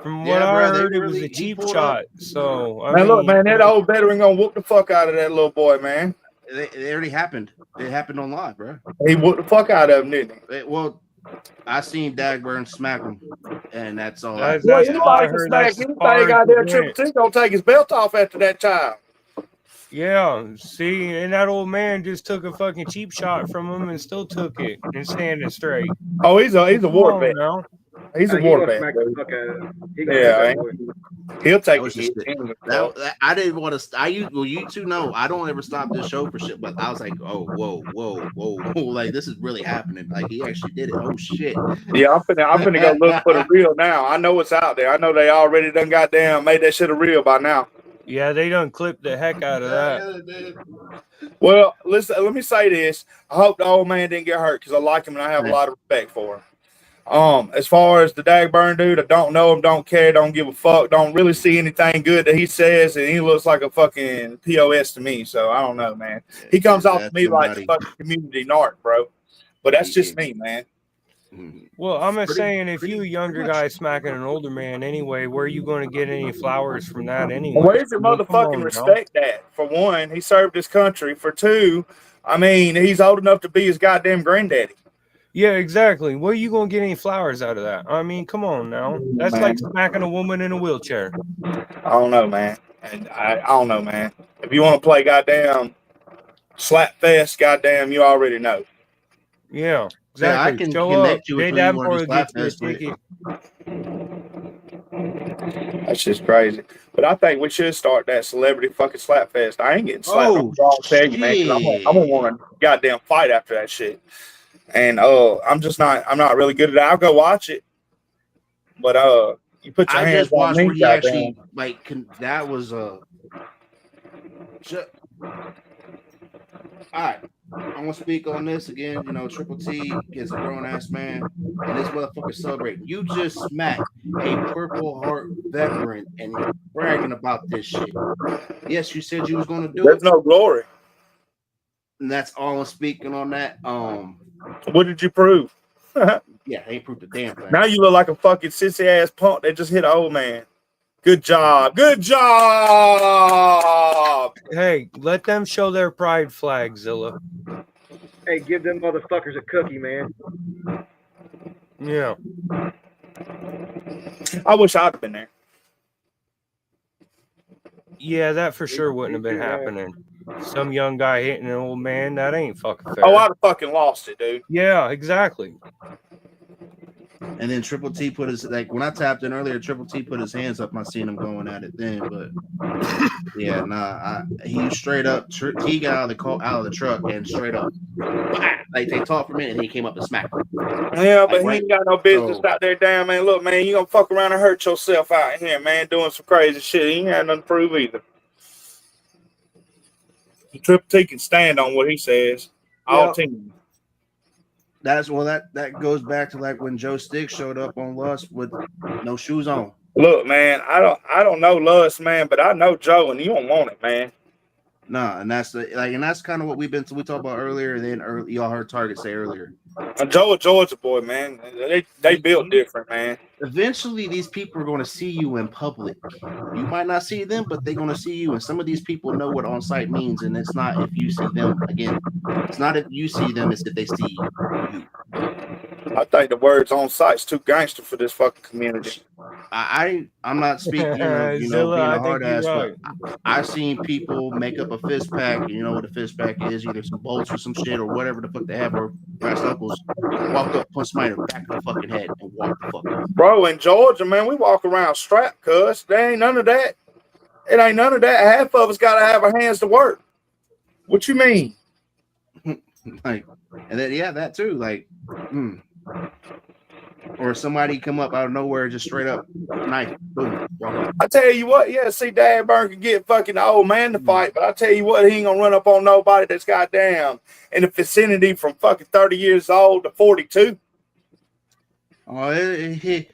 From what I heard, it was a cheap shot. So, look, man, that old veteran gonna whoop the fuck out of that little boy, man. It already happened. It happened on live, bro. He whooped the fuck out of him, didn't he? Well, I seen Dagburn smack him, and that's all. Anybody can smack anything out there. Triple T gonna take his belt off after that child. Yeah, see, and that old man just took a fucking cheap shot from him and still took it and standing straight. Oh, he's a war vet. He's a war vet. Yeah, he'll take it. I didn't want to. You two know I don't ever stop this show for shit, but I was like, oh, whoa, like this is really happening. Like he actually did it. Oh shit. Yeah, I'm finna go look for the real now. I know it's out there. I know they already done goddamn made that shit a real by now. Yeah, they done clipped the heck out of that. Well, listen, let me say this. I hope the old man didn't get hurt because I like him and I have a lot of respect for him. As far as the Dagburn dude, I don't know him, don't care, don't give a fuck, don't really see anything good that he says, and he looks like a fucking POS to me. So I don't know, man. He comes off to me like the fucking community narc, bro. But that's just me, man. Well, I'm just saying, if you a younger guy smacking an older man anyway, where are you going to get any flowers from that anyway? Where's your motherfucking respect at? For one, he served his country. For two, I mean, he's old enough to be his goddamn granddaddy. Yeah, exactly. Where are you going to get any flowers out of that? I mean, come on now. That's like smacking a woman in a wheelchair. I don't know, man. And I don't know, man. If you want to play goddamn slap fest, goddamn, you already know. Yeah, exactly. Yeah, I can Show connect up. you with Jay who you want to Davenport will slap get you a fest with. ticket. That's just crazy. But I think we should start that celebrity fucking slap fest. I ain't getting slapped. Oh, I'll tell you, man, 'cause I'm gonna want a goddamn fight after that shit. And I'm not really good at it. I'll go watch it. But you put your I hands just on watched me, where he goddamn. actually that was all right. I'm gonna speak on this again. You know, Triple T is a grown ass man, and this motherfucker celebrating. You just smacked a Purple Heart veteran and you're bragging about this shit. Yes, you said you was gonna do There's it. no glory. And that's all I'm speaking on that. What did you prove? Yeah, they ain't proved a damn thing. Now you look like a fucking sissy ass punk that just hit an old man. Good job. Good job. Hey, let them show their pride flag, Zilla. Hey, give them motherfuckers a cookie, man. Yeah. I wish I'd have been there. Yeah, that for sure wouldn't have been happening. Some young guy hitting an old man, that ain't fucking fair. Oh, I'd have fucking lost it, dude. Yeah, exactly. And then Triple T put his when I tapped in earlier, Triple T put his hands up. I seen him going at it then, but yeah, he straight up. He got out of the truck and straight up, like they talked for a minute, and he came up and smacked him. Yeah, but he ain't got no business out there. Damn, man. Look, man, you gonna fuck around and hurt yourself out here, man, doing some crazy shit. He ain't had nothing to prove either. Triple T can stand on what he says. All team. That goes back to like when Joe Stiggs showed up on Lust with no shoes on. Look, man, I don't know Lust, man, but I know Joe, and you don't want it, man. Nah, and that's that's kind of what we talked about earlier. And then y'all heard Target say earlier. Joe a Georgia boy, man. They built different, man. Eventually, these people are going to see you in public. You might not see them, but they're going to see you. And some of these people know what on site means. And it's not if you see them again. It's not if you see them. It's if they see you. I think the words on site's too gangster for this fucking community. I'm not speaking of being a hard ass, but I've seen people make up a fist pack. And you know what a fist pack is? Either some bolts or some shit or whatever the fuck they have, or brass knuckles. Walk up, punch somebody in the back of the fucking head, and walk the fuck up. Bro, in Georgia, man, we walk around strapped, cuz. There ain't none of that. It ain't none of that. Half of us got to have our hands to work. What you mean? And then, that too. Or somebody come up out of nowhere, just straight up knife, boom. I tell you what, see, Dagburn can get fucking the old man to fight, but I tell you what, he ain't gonna run up on nobody that's goddamn in the vicinity from fucking 30 years old to 42. The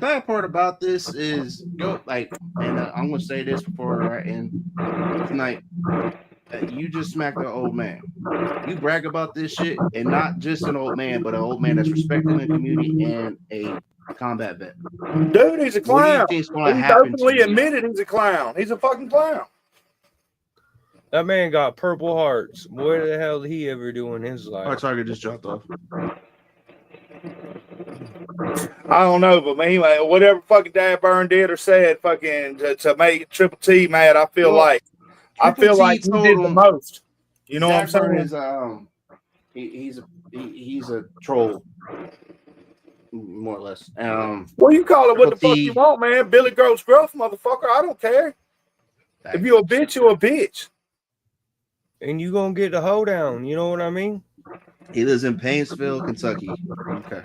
bad part about this is and I'm gonna say this before I end tonight. You just smacked an old man. You brag about this shit, and not just an old man, but an old man that's respected in the community and a combat vet. Dude, he's a clown. What do you think's gonna He's happen openly to admitted he's a clown. He's a fucking clown. That man got Purple Hearts. What the hell did he ever do in his life? Our target just dropped off. I don't know, but anyway, whatever fucking Dagburn did or said, fucking to make Triple T mad, I feel like he did the most. You know what I'm saying? He's a troll, more or less. Well, you call it what the fuck you want, man. Billy Gross Gruff, motherfucker. I don't care. If you're a bitch, you're a bitch. And you gonna get the hoedown. You know what I mean? He lives in Painesville, Kentucky. Okay.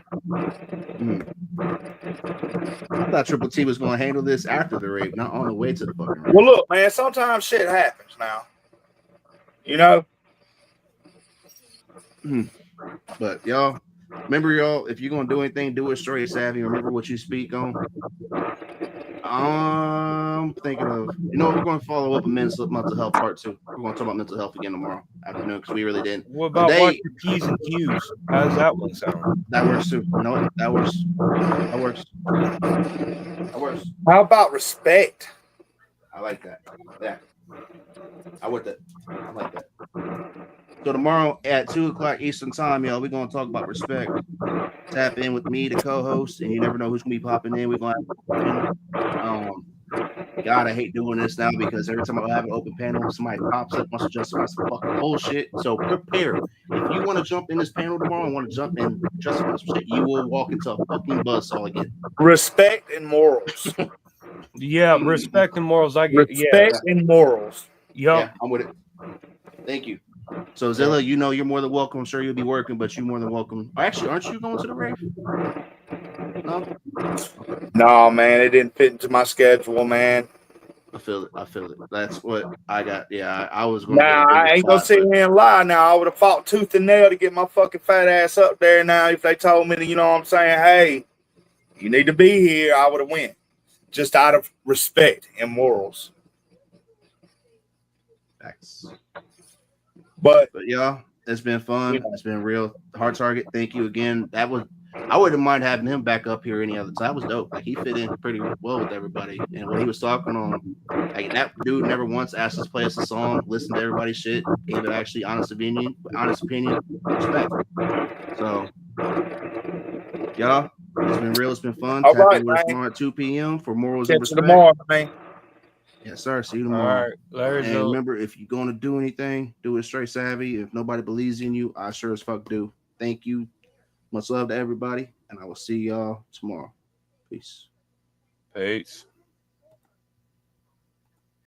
I thought Triple T was going to handle this after the rape, not on the way to the fucking rape. Well, look, man, sometimes shit happens now. You know? But y'all, Remember, y'all, if you're gonna do anything, do it straight savvy. Remember what you speak on. I'm thinking of, we're going to follow up a mental health part 2. We're going to talk about mental health again tomorrow afternoon because we really didn't. What about watching P's and Q's? How does that one sound? That works too. You know what? That works. That works. That works. How about respect? I like that. Yeah. I like that. So tomorrow at 2:00 Eastern time, y'all, we're going to talk about respect. Tap in with me, the co-host, and you never know who's going to be popping in. We're going to have God, I hate doing this now because every time I have an open panel, somebody pops up, wants to justify some fucking bullshit. So prepare. If you want to jump in this panel tomorrow and want to jump in justify some shit, you will walk into a fucking buzzsaw again. Respect and morals. Yeah, respect and morals. I get respect and morals. Yep. Yeah, I'm with it. Thank you. So Zilla, you're more than welcome. I'm sure you'll be working, but you're more than welcome. Actually, aren't you going to the rave? No. No, man, it didn't fit into my schedule, man. I feel it. That's what I got. Yeah, I was going. Nah, I ain't gonna sit here and lie. Now I would have fought tooth and nail to get my fucking fat ass up there. Now, if they told me to, you know what I'm saying, hey, you need to be here, I would have went. Just out of respect and morals. Facts. But y'all, it's been fun. It's been real. Hard Target, thank you again. I wouldn't mind having him back up here any other time. That was dope. Like he fit in pretty well with everybody. And when he was talking on, like that dude never once asked us to play us a song, listened to everybody's shit, gave it actually honest opinion. Respect. So y'all, it's been real. It's been fun. All Tap right, in with us man. tomorrow at 2 p.m. for morals Catch and you respect. tomorrow, man. Yes, sir. See you tomorrow. All right. And remember, if you're going to do anything, do it straight savvy. If nobody believes in you, I sure as fuck do. Thank you. Much love to everybody. And I will see y'all tomorrow. Peace. Peace.